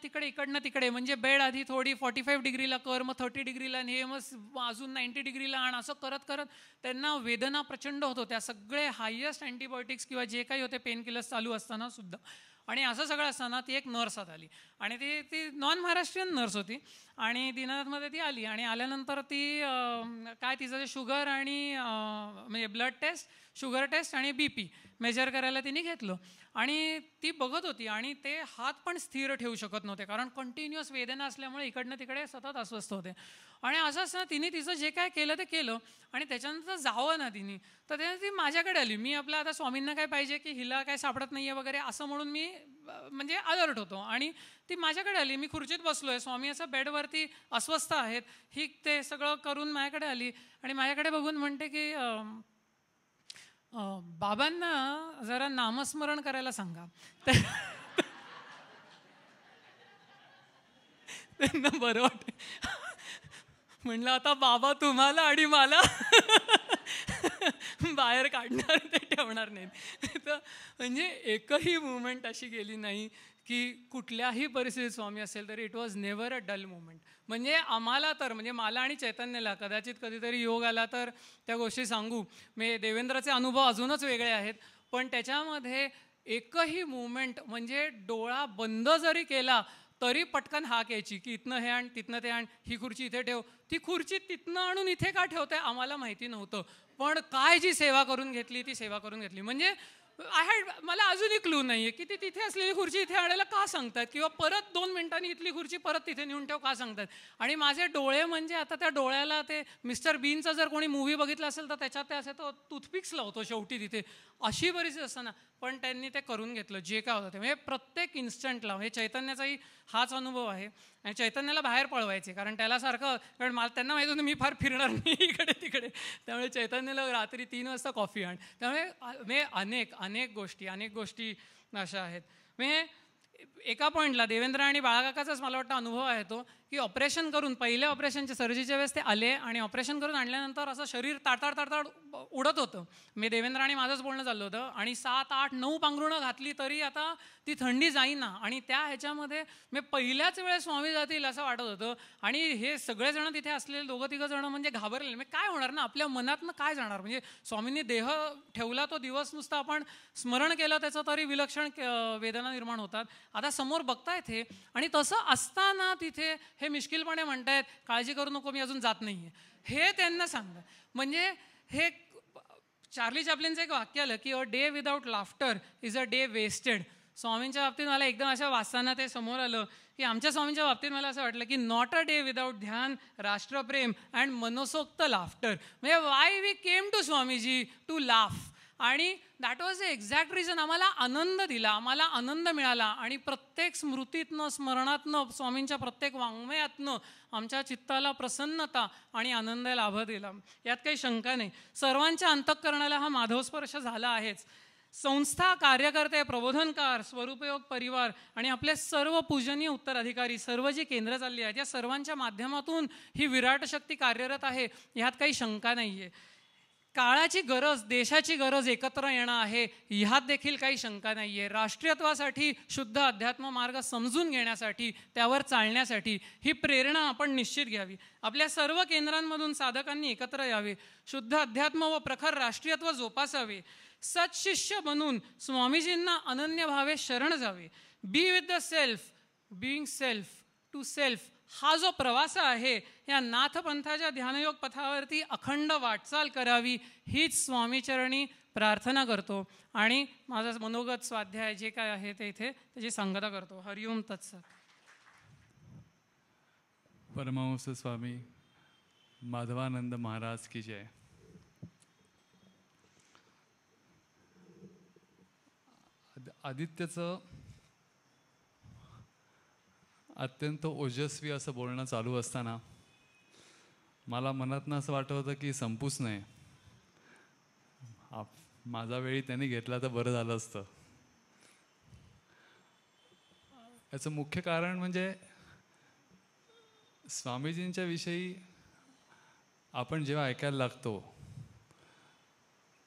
तिकडे म्हणजे बेड आधी थोडी 45 डिग्रीला कर, मग 30 डिग्रीला ने, मग अजून 90 डिग्रीला आण, असं करत करत त्यांना वेदना प्रचंड होत होत्या. सगळे हायेस्ट अँटीबायोटिक्स किंवा जे काही होते पेन किलर्स चालू असताना सुद्धा. आणि असं सगळं असताना ती एक नर्स आत आली आणि ती नॉन महाराष्ट्रीयन नर्स होती आणि दीनानाथमध्ये ती आली आणि आल्यानंतर ती काय तिचं जे शुगर आणि म्हणजे ब्लड टेस्ट, शुगर टेस्ट आणि BP मेजर करायला तिने घेतलं आणि ती बघत होती आणि ते हात पण स्थिर ठेवू शकत नव्हते कारण कंटिन्युअस वेदना असल्यामुळे इकडनं तिकडे सतत अस्वस्थ होते. आणि असं असं तिने तिचं जे काय केलं ते केलं आणि त्याच्यानंतर जावं ना तिने तर ती माझ्याकडे आली. मी आपलं आता स्वामींना काय पाहिजे की हिला काय सापडत नाही आहे वगैरे असं म्हणून मी म्हणजे अलर्ट होतो आणि ती माझ्याकडे आली. मी खुर्चीत बसलो आहे, स्वामी असं बेडवरती अस्वस्थ आहेत, ही ते सगळं करून माझ्याकडे आली आणि माझ्याकडे बघून म्हणते की बाबांना जरा नामस्मरण करायला सांगा. त्यांना बरं वाटतं. म्हणलं आता बाबा तुम्हाला आणि मला बाहेर काढणार ते ठेवणार नाहीत. तर म्हणजे एकही मुवमेंट अशी गेली नाही की कुठल्याही परिस्थितीत स्वामी असेल तरी it was never a dull moment. म्हणजे आम्हाला तर म्हणजे मला आणि चैतन्याला कदाचित कधीतरी योग आला तर त्या गोष्टी सांगू. म्हणजे देवेंद्रचे अनुभव अजूनच वेगळे आहेत पण त्याच्यामध्ये एकही मुवमेंट म्हणजे डोळा बंद जरी केला तरी पटकन हाक यायची की इथनं हे आण, तिथनं ते आण, ही खुर्ची इथे ठेव. ती खुर्ची तिथनं आणून इथे का ठेवते आम्हाला माहिती नव्हतं पण काय जी सेवा करून घेतली ती सेवा करून घेतली. म्हणजे मला अजूनही क्लू नाही आहे की ती तिथे असलेली खुर्ची इथे आणायला का सांगतात किंवा परत 2 मिनिटांनी इथली खुर्ची परत तिथे नेऊन ठेव का सांगतात. आणि माझे डोळे म्हणजे आता त्या डोळ्याला ते मिस्टर बीनचा जर कोणी मूव्ही बघितला असेल तर त्याच्यात ते असे तो टूथपिक्स लावतो शेवटी तिथे, अशी परिस्थिती असताना पण त्यांनी ते करून घेतलं जे काय होतं ते. म्हणजे प्रत्येक इन्स्टंटला म्हणजे चैतन्याचाही हाच अनुभव आहे आणि चैतन्याला बाहेर पळवायचे कारण त्याला सारखं कारण मला त्यांना माहिती होतं मी फार फिरणार नाही इकडे तिकडे, त्यामुळे चैतन्याला रात्री 3 वाजता कॉफी आण. त्यामुळे अनेक गोष्टी अशा आहेत. म्हणजे एका पॉईंटला देवेंद्र आणि बाळाकाकाचाच मला वाटतं अनुभव आहे तो की ऑपरेशन करून पहिल्या ऑपरेशनच्या सर्जरीच्या वेळेस ते आले आणि ऑपरेशन करून आणल्यानंतर असं शरीर ताडताड उडत होतं. मी देवेंद्र आणि माझंच बोलणं चाललं होतं आणि 7, 8, 9 पांघरुणं घातली तरी आता ती थंडी जाईना आणि त्या ह्याच्यामध्ये मी पहिल्याच वेळेस स्वामी जातील असं वाटत होतं आणि हे सगळेजण तिथे असलेले 2-3 जण म्हणजे घाबरलेले. म्हणजे काय होणार ना आपल्या मनातनं काय जाणार. म्हणजे स्वामींनी देह ठेवला तो दिवस नुसता आपण स्मरण केलं त्याचं तरी विलक्षण वेदना निर्माण होतात. आता समोर बघतायत हे आणि तसं असताना तिथे हे मिश्किलपणे म्हणतायत काळजी करू नको मी अजून जात नाहीये हे त्यांना सांगा. म्हणजे हे चार्ली चॅप्लिनचं एक वाक्य आलं की a day without laughter is a day wasted. स्वामींच्या बाबतीत मला एकदम अशा वाचताना ते समोर आलं की आमच्या स्वामींच्या बाबतीत मला असं वाटलं की not a day without dhyan, rashtraprem and मनसोक्त लाफ्टर. म्हणजे why we came to Swamiji to laugh आणि that was the exact reason. आम्हाला आनंद दिला, आम्हाला आनंद मिळाला आणि प्रत्येक स्मृतीतनं स्मरणातनं स्वामींच्या प्रत्येक वाङ्मयातनं आमच्या चित्ताला प्रसन्नता आणि आनंद लाभ दिला, यात काही शंका नाही. सर्वांच्या अंतःकरणाला हा माधवस्पर्श झाला आहेच. संस्था, कार्यकर्ते, प्रबोधनकार, स्वरूपयोग परिवार आणि आपले सर्व पूजनीय उत्तराधिकारी, सर्व जी केंद्र चालली आहेत या सर्वांच्या माध्यमातून ही विराट शक्ती कार्यरत आहे, ह्यात काही शंका नाही आहे. काळाची गरज, देशाची गरज एकत्र येणं आहे, ह्यात देखील काही शंका नाही आहे. राष्ट्रीयत्वासाठी, शुद्ध अध्यात्म मार्ग समजून घेण्यासाठी, त्यावर चालण्यासाठी ही प्रेरणा आपण निश्चित घ्यावी. आपल्या सर्व केंद्रांमधून साधकांनी एकत्र यावे, शुद्ध अध्यात्म व प्रखर राष्ट्रीयत्व जोपासावे, सत्शिष्य बनून स्वामीजींना अनन्य भावे शरण जावे. Be with the self, being self to self हा जो प्रवास आहे या नाथपंथाच्या ध्यानयोग पथावरती अखंड वाटचाल करावी हीच स्वामीचरणी प्रार्थना करतो आणि माझा मनोगत स्वाध्याय जे काय आहे ते इथे त्याची सांगता करतो. हरिओम तत्सत. परमहंस स्वामी माधवानंद महाराज की जय. आदित्यचं अत्यंत ओजस्वी असं बोलणं चालू असताना मला मनातनं असं वाटत होतं की संपूच नाही. माझा वेळी त्यांनी घेतला तर बरं झालं असतं. याचं मुख्य कारण म्हणजे स्वामीजींच्या विषयी आपण जेव्हा ऐकायला लागतो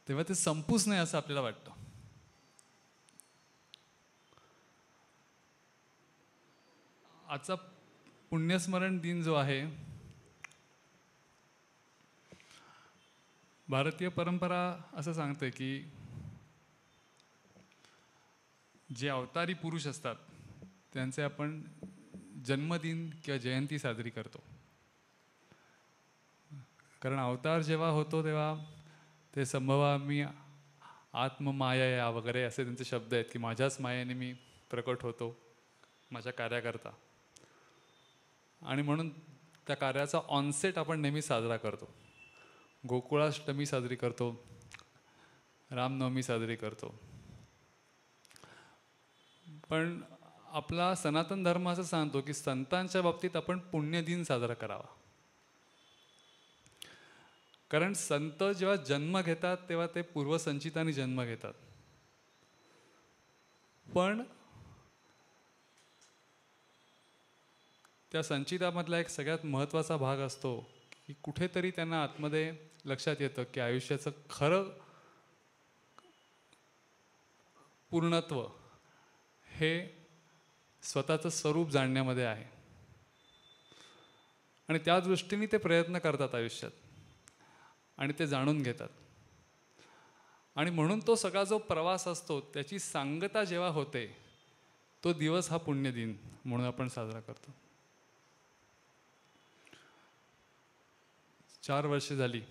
तेव्हा ते संपूच नाही असं आपल्याला वाटतं. आजचा पुण्यस्मरण दिन जो आहे, भारतीय परंपरा असं सांगते की जे अवतारी पुरुष असतात त्यांचे आपण जन्मदिन किंवा जयंती साजरी करतो. कारण अवतार जेव्हा होतो तेव्हा ते संभवा मी आत्ममाया वगैरे असे त्यांचे शब्द आहेत की माझ्याच मायेने मी प्रकट होतो माझ्या कार्याकरता. आणि म्हणून त्या कार्याचा ऑनसेट आपण नेहमी साजरा करतो. गोकुळाष्टमी साजरी करतो, रामनवमी साजरी करतो. पण आपला सनातन धर्म असं सांगतो की संतांच्या बाबतीत आपण पुण्यदिन साजरा करावा. कारण संत जेव्हा जन्म घेतात तेव्हा ते पूर्वसंचितांनी जन्म घेतात. पण त्या संचितामधला एक सगळ्यात महत्त्वाचा भाग असतो की कुठेतरी त्यांना आतमध्ये लक्षात येतं की आयुष्याचं खरं पूर्णत्व हे स्वतःचं स्वरूप जाणण्यामध्ये आहे. आणि त्या दृष्टीने ते प्रयत्न करतात आयुष्यात आणि ते जाणून घेतात. आणि म्हणून तो सगळा जो प्रवास असतो त्याची सांगता जेव्हा होते तो दिवस हा पुण्यदिन म्हणून आपण साजरा करतो. 4 वर्षे झाली,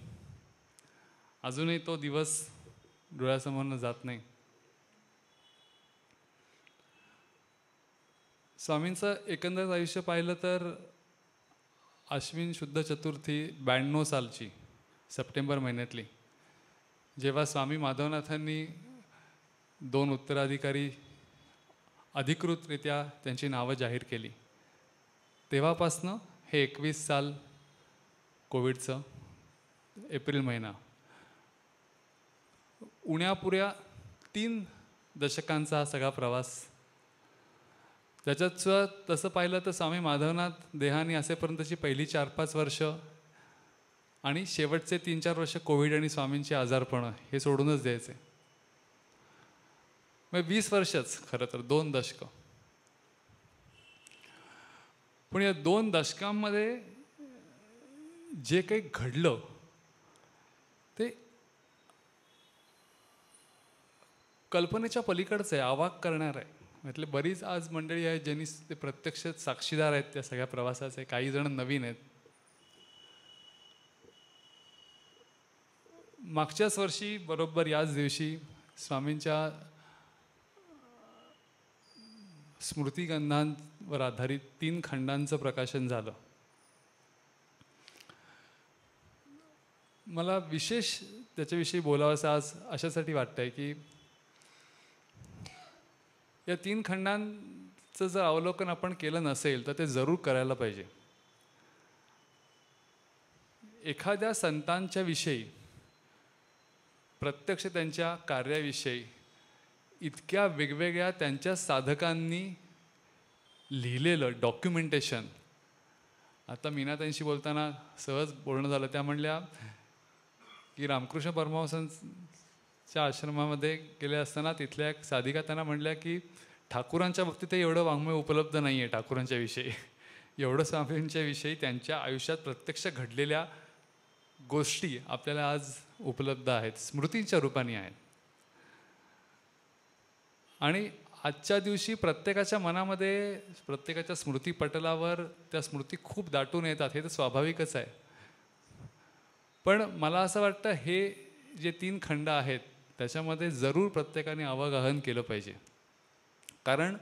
अजूनही तो दिवस डोळ्यासमोरनं जात नाही. स्वामींचं एकंदर आयुष्य पाहिलं तर आश्विन शुद्ध चतुर्थी 92 सालची सप्टेंबर महिन्यातली, जेव्हा स्वामी माधवनाथांनी 2 उत्तराधिकारी अधिकृतरित्या त्यांची नावं जाहीर केली, तेव्हापासनं हे 21 साल कोविडचं एप्रिल महिना, उण्यापुऱ्या 3 दशकांचा हा सगळा प्रवास. त्याच्यात तसं पाहिलं तर स्वामी माधवनाथ देहानी असेपर्यंतची पहिली 4-5 वर्ष आणि शेवटचे 3-4 वर्ष कोविड आणि स्वामींची आजारपणं हे सोडूनच द्यायचे. मग 20 वर्षच खरं तर 2 दशकं. पण या 2 दशकांमध्ये जे काही घडलं ते कल्पनेच्या पलीकडचं आहे, अवाक करणार आहे. म्हटले बरीच आज मंडळी आहेत ज्यांनी ते प्रत्यक्ष साक्षीदार आहेत त्या सगळ्या प्रवासाचे. काही जण नवीन आहेत. मागच्याच वर्षी बरोबर याच दिवशी स्वामींच्या स्मृतिगंधांवर आधारित 3 खंडांचं प्रकाशन झालं. मला विशेष त्याच्याविषयी बोलावंसं आज अशासाठी वाटतंय की या 3 खंडांचं जर अवलोकन आपण केलं नसेल तर ते जरूर करायला पाहिजे. एखाद्या संतांच्या विषयी, प्रत्यक्ष त्यांच्या कार्याविषयी इतक्या वेगवेगळ्या त्यांच्या साधकांनी लिहिलेलं डॉक्युमेंटेशन. आता मीनाताईंशी बोलताना सहज बोलणं झालं, त्या म्हणल्या की रामकृष्ण परमहंसांच्या आश्रमामध्ये गेले असताना तिथल्या एक साधिका त्यांना म्हणल्या की ठाकूरांच्या बाबतीत एवढं वाङ्मय उपलब्ध नाही आहे ठाकूरांच्या विषयी, एवढं स्वामींच्या विषयी त्यांच्या आयुष्यात प्रत्यक्ष घडलेल्या गोष्टी आपल्याला आज उपलब्ध आहेत, स्मृतींच्या रूपाने आहेत. आणि आजच्या दिवशी प्रत्येकाच्या मनामध्ये, प्रत्येकाच्या स्मृतीपटलावर त्या स्मृती खूप दाटून येतात, हे तर स्वाभाविकच आहे. पण मला असं वाटतं हे जे 3 खंड आहेत त्याच्यामध्ये जरूर प्रत्येकाने अवगाहन केलं पाहिजे. कारण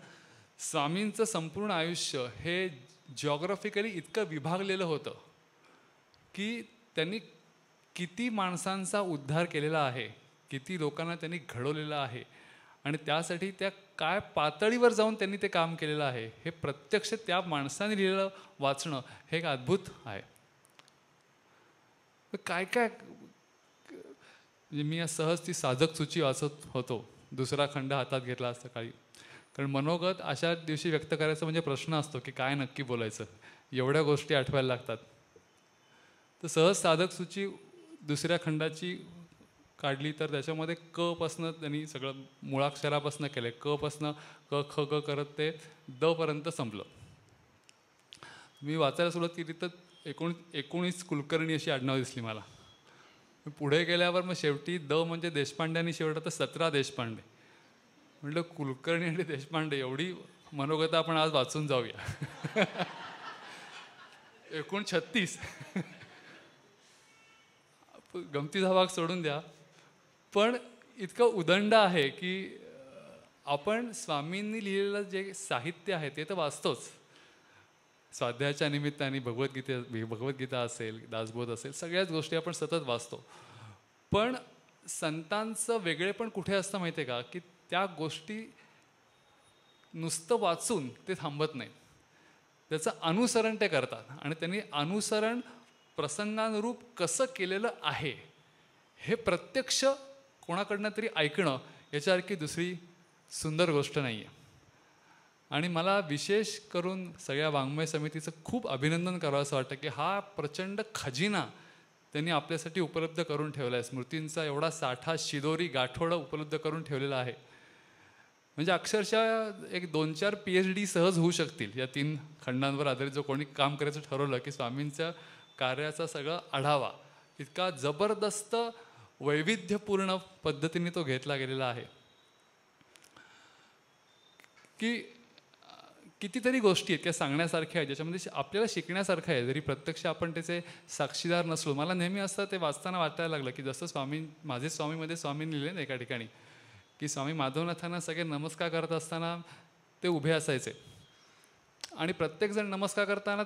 स्वामींचं संपूर्ण आयुष्य हे जॉग्राफिकली इतकं विभागलेलं होतं की त्यांनी किती माणसांचा उद्धार केलेला आहे, किती लोकांना त्यांनी घडवलेलं आहे आणि त्यासाठी त्या काय पातळीवर जाऊन त्यांनी ते काम केलेलं आहे हे प्रत्यक्ष त्या माणसाने लिहिलेलं वाचणं हे एक अद्भुत आहे. काय काय म्हणजे मी सहज ती साधक सूची वाचत होतो, 2रा खंड हातात घेतला सकाळी. कारण मनोगत अशा दिवशी व्यक्त करायचं म्हणजे प्रश्न असतो की काय नक्की बोलायचं, एवढ्या गोष्टी आठवायला लागतात. तर सहज साधक सूची 2ऱ्या खंडाची काढली तर त्याच्यामध्ये क पासनं त्यांनी सगळं मुळाक्षरापासनं केलं, क पासनं क ख ग करत ते द पर्यंत संपलं. मी वाचायला सुरुवात केली तर 19 कुलकर्णी अशी आडनाव दिसली मला. पुढे गेल्यावर मग शेवटी द म्हणजे देशपांडे आणि शेवट आता 17 देशपांडे. म्हटलं कुलकर्णी आणि देशपांडे एवढी मनोगता आपण आज वाचून जाऊया. एकूण 36. गमतीचा भाग सोडून द्या, पण इतकं उदंड आहे की आपण स्वामींनी लिहिलेलं जे साहित्य आहे ते तर वाचतोच. स्वाध्यायाच्या निमित्ताने भगवद्गीता असेल, दासबोध असेल, सगळ्याच गोष्टी आपण सतत वाचतो. पण संतांचं वेगळेपण कुठे असतं माहिती आहे का, की त्या गोष्टी नुसतं वाचून ते थांबत नाहीत, त्याचं अनुसरण ते करतात. आणि त्यांनी अनुसरण प्रसंगानुरूप कसं केलेलं आहे हे प्रत्यक्ष कोणाकडनं तरी ऐकणं याच्यासारखी दुसरी सुंदर गोष्ट नाही आहे. आणि मला विशेष करून सगळ्या वाङ्मय समितीचं खूप अभिनंदन करावं असं वाटतं की हा प्रचंड खजिना त्यांनी आपल्यासाठी उपलब्ध करून ठेवला आहे. स्मृतींचा एवढा साठा, शिदोरी, गाठोडं उपलब्ध करून ठेवलेला आहे. म्हणजे अक्षरशः एक 2-4 PhD सहज होऊ शकतील या 3 खंडांवर आधारित. जो कोणी काम करायचं ठरवलं की स्वामींच्या कार्याचा सगळा आढावा इतका जबरदस्त वैविध्यपूर्ण पद्धतीने तो घेतला गेलेला आहे की कितीतरी गोष्टी आहेत त्या सांगण्यासारख्या आहेत, ज्याच्यामध्ये आपल्याला शिकण्यासारखं आहे, जरी प्रत्यक्ष आपण त्याचे साक्षीदार नसलो. मला नेहमी असं ते वाचताना वाटायला लागलं की जसं माझे स्वामीमध्ये स्वामींनी लिहिले ना एका ठिकाणी की स्वामी माधवनाथांना सगळे नमस्कार करत असताना ते उभे असायचे आणि प्रत्येकजण नमस्कार करताना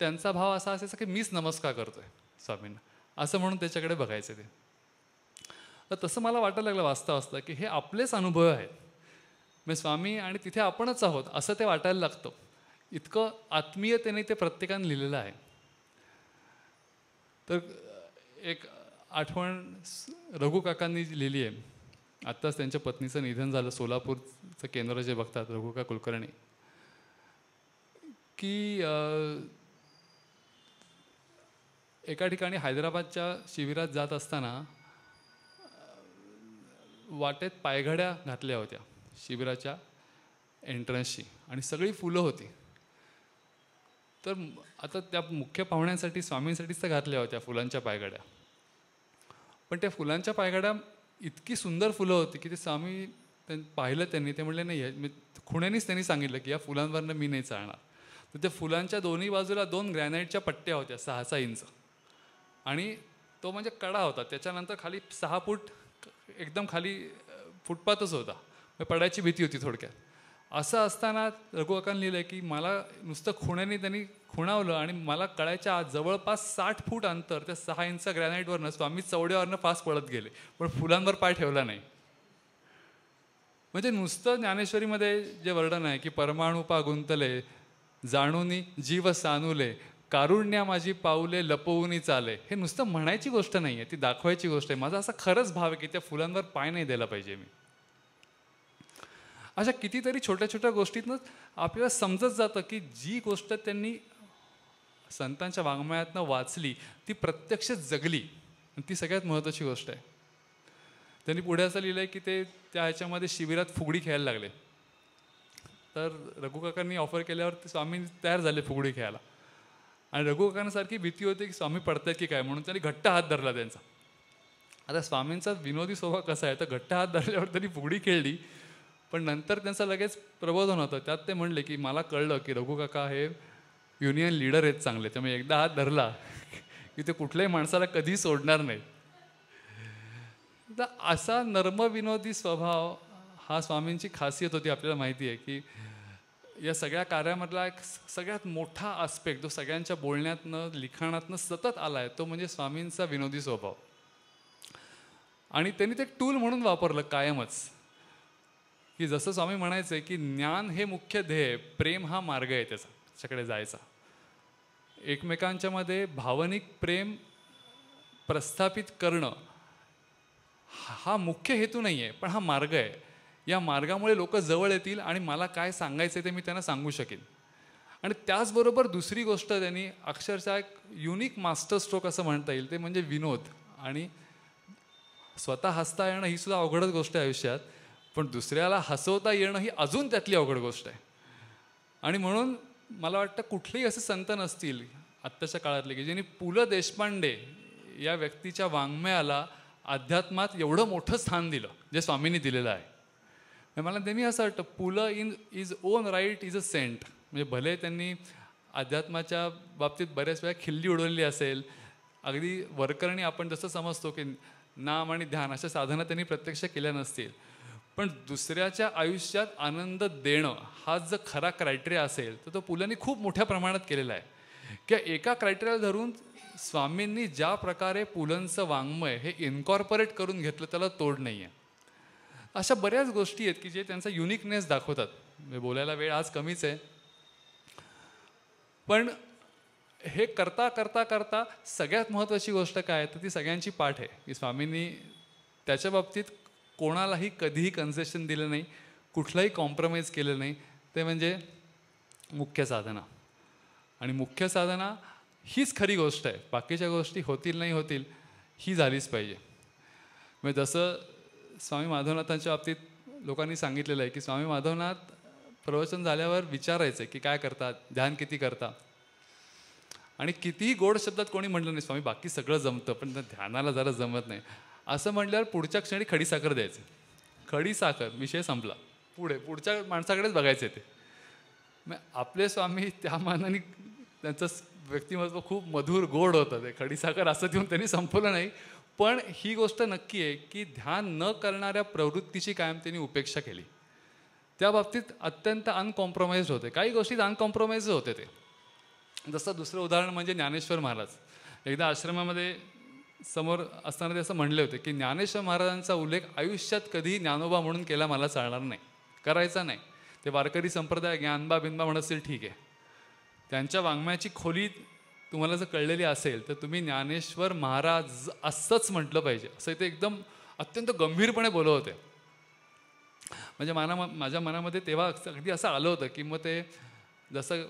त्यांचा भाव असा असायचा की मीच नमस्कार करतोय स्वामींना, असं म्हणून त्याच्याकडे बघायचे ते. तर तसं मला वाटायला लागलं वाचता की हे आपलेच अनुभव आहेत, म्हणजे स्वामी आणि तिथे आपणच आहोत असं ते वाटायला लागतं. इतकं आत्मीयतेने ते प्रत्येकाने लिहिलेलं आहे. तर एक आठवण रघु काकांनी लिहिली आहे. आत्ताच त्यांच्या पत्नीचं निधन झालं. सोलापूरचं केंद्र जे बघतात रघुका कुलकर्णी, की एका ठिकाणी हैदराबादच्या शिबिरात जात असताना वाटेत पायघड्या घातल्या होत्या शिबिराच्या एंट्रन्सची आणि सगळी फुलं होती. तर आता त्या मुख्य पाहुण्यांसाठी स्वामींसाठीच त्या घातल्या होत्या फुलांच्या पायघड्या. पण त्या फुलांच्या पायघड्या इतकी सुंदर फुलं होती की ते स्वामी पाहिलं त्यांनी, ते म्हणले नाही, खुण्यानीच त्यांनी सांगितलं की या फुलांवरनं मी नाही चालणार. तर त्या फुलांच्या दोन्ही बाजूला 2 ग्रॅनाईटच्या पट्ट्या होत्या 6-6 इंच आणि तो म्हणजे कडा होता. त्याच्यानंतर खाली 6 फूट एकदम खाली फुटपाथच होता, पडायची भीती होती थोडक्यात. असं असताना रघुकाकांनी लिहिलं की मला नुसतं खुण्याने त्यांनी खुणावलं आणि मला कळायच्या आज जवळपास 60 फूट अंतर त्या 6 इंच ग्रॅनाईटवरनं स्वामी चवड्यावरनं फास्ट पळत गेले, पण फुलांवर पाय ठेवला नाही. म्हणजे नुसतं ज्ञानेश्वरीमध्ये जे वर्णन आहे की परमाणुपा गुंतले जाणूनी जीव सानुले कारुण्या माझी पाऊले लपवूनी चाले, हे नुसतं म्हणायची गोष्ट नाही आहे, ती दाखवायची गोष्ट आहे. माझा असा खरंच भाव आहे की त्या फुलांवर पाय नाही द्यायला पाहिजे मी. अशा कितीतरी छोट्या छोट्या गोष्टीतनं आपल्याला समजत जातं की जी गोष्ट त्यांनी संतांच्या वाङ्मयातनं वाचली ती प्रत्यक्ष जगली, ती सगळ्यात महत्त्वाची गोष्ट आहे. त्यांनी पुढे असं लिहिलं आहे की ते त्या ह्याच्यामध्ये शिबिरात फुगडी खेळायला लागले. तर रघुकाकांनी ऑफर केल्यावर ते स्वामी तयार झाले फुगडी खेळायला आणि रघुकाकांसारखी भीती होती की स्वामी पडतायत की काय, म्हणून त्यांनी घट्ट हात धरला त्यांचा. आता स्वामींचा विनोदी स्वभाव कसा आहे, तर घट्ट हात धरल्यावर त्यांनी फुगडी खेळली, पण नंतर त्यांचं लगेच प्रबोधन होतं. त्यात ते म्हणले की मला कळलं की रघुकाका हे युनियन लीडर आहेत चांगले, त्यामुळे एकदा हात धरला की ते कुठल्याही माणसाला कधी सोडणार नाही. तर असा नर्मविनोदी स्वभाव हा स्वामींची खासियत होती. आपल्याला माहिती आहे की या सगळ्या कार्यामधला एक सगळ्यात मोठा आस्पेक्ट जो सगळ्यांच्या बोलण्यातनं लिखाणातनं सतत आला आहे तो म्हणजे स्वामींचा विनोदी स्वभाव. आणि त्यांनी ते टूल म्हणून वापरलं कायमच, की जसं स्वामी म्हणायचं की ज्ञान हे मुख्य ध्येय, प्रेम हा मार्ग आहे त्याच्याकडे जायचा. एकमेकांच्या मध्ये भावनिक प्रेम प्रस्थापित करणं हा मुख्य हेतू नाही आहे, पण हा मार्ग आहे. या मार्गामुळे लोक जवळ येतील आणि मला काय सांगायचं ते मी त्यांना सांगू शकेन. आणि त्याचबरोबर दुसरी गोष्ट त्यांनी अक्षरशः एक युनिक मास्टर स्ट्रोक असं म्हणता येईल ते म्हणजे विनोद. आणि स्वतः हसता येणं ही सुद्धा अवघडच गोष्ट आहे आयुष्यात, पण दुसऱ्याला हसवता येणं ही अजून त्यातली अवघड गोष्ट आहे. आणि म्हणून मला वाटतं कुठलेही असे संत नसतील आत्ताच्या काळातले की ज्यांनी पु ल देशपांडे या व्यक्तीच्या वाङ्मयाला अध्यात्मात एवढं मोठं स्थान दिलं जे स्वामींनी दिलेलं आहे. मला नेहमी असं वाटतं Pu La in his own right is a saint. म्हणजे भले त्यांनी अध्यात्माच्या बाबतीत बऱ्याच वेळा खिल्ली उडवली असेल, अगदी वरकरणी आपण जसं समजतो की नाम आणि ध्यान अशा साधना त्यांनी प्रत्यक्ष केल्या नसतील, पण दुसऱ्याच्या आयुष्यात आनंद देणं हा जर खरा क्रायटेरिया असेल तर तो पुलांनी खूप मोठ्या प्रमाणात केलेला आहे. किंवा एका क्रायटेरियाला धरून स्वामींनी ज्या प्रकारे पुलंचं वाङ्मय हे इन्कॉर्पोरेट करून घेतलं त्याला तोड नाही आहे. अशा बऱ्याच गोष्टी आहेत की जे त्यांचा युनिकनेस दाखवतात. बोलायला वेळ आज कमीच आहे, पण हे करता करता करता सगळ्यात महत्त्वाची गोष्ट काय आहे तर ती सगळ्यांची पाठ आहे की स्वामींनी त्याच्या बाबतीत कोणालाही कधीही कन्सेशन दिलं नाही, कुठलाही कॉम्प्रोमाइज केलं नाही. ते म्हणजे मुख्य साधना. आणि मुख्य साधना हीच खरी गोष्ट आहे. बाकीच्या गोष्टी होतील नाही होतील ही झालीच पाहिजे. म्हणजे जसं स्वामी माधवनाथांच्या बाबतीत लोकांनी सांगितलेलं आहे की स्वामी माधवनाथ प्रवचन झाल्यावर विचारायचे की काय करतात, ध्यान किती करता, आणि कितीही गोड शब्दात कोणी म्हटलं नाही स्वामी बाकी सगळं जमतं पण ध्यानाला जरा जमत नाही असं म्हटल्यावर पुढच्या क्षणी खडीसाखर द्यायचे. खडीसाखर, विषय संपला. पुढच्या माणसाकडेच बघायचे ते. मग आपले स्वामी त्या मानाने त्यांचं व्यक्तिमत्व खूप मधुर गोड होतं. ते खडीसाखर असं देऊन त्यांनी संपवलं नाही, पण ही गोष्ट नक्की आहे की ध्यान न करणाऱ्या प्रवृत्तीची कायम त्यांनी उपेक्षा केली. त्या बाबतीत अत्यंत अनकॉम्प्रोमाइज होते. काही गोष्टीत अनकॉम्प्रोमाइज होते ते. जसं दुसरं उदाहरण म्हणजे ज्ञानेश्वर महाराज. एकदा आश्रमामध्ये समोर असताना ते असं म्हणले होते की ज्ञानेश्वर महाराजांचा उल्लेख आयुष्यात कधीही ज्ञानोबा म्हणून केला मला चालणार नाही, करायचा नाही. ते वारकरी संप्रदाय ज्ञानबा बिनबा म्हणत असेल ठीक आहे, त्यांच्या वाङ्मयाची खोली तुम्हाला जर कळलेली असेल तर तुम्ही ज्ञानेश्वर महाराज असंच म्हटलं पाहिजे, असं ते एकदम अत्यंत गंभीरपणे बोलत होते. म्हणजे माझ्या मनामध्ये तेव्हा अगदी असं आलं होतं की मग ते जसं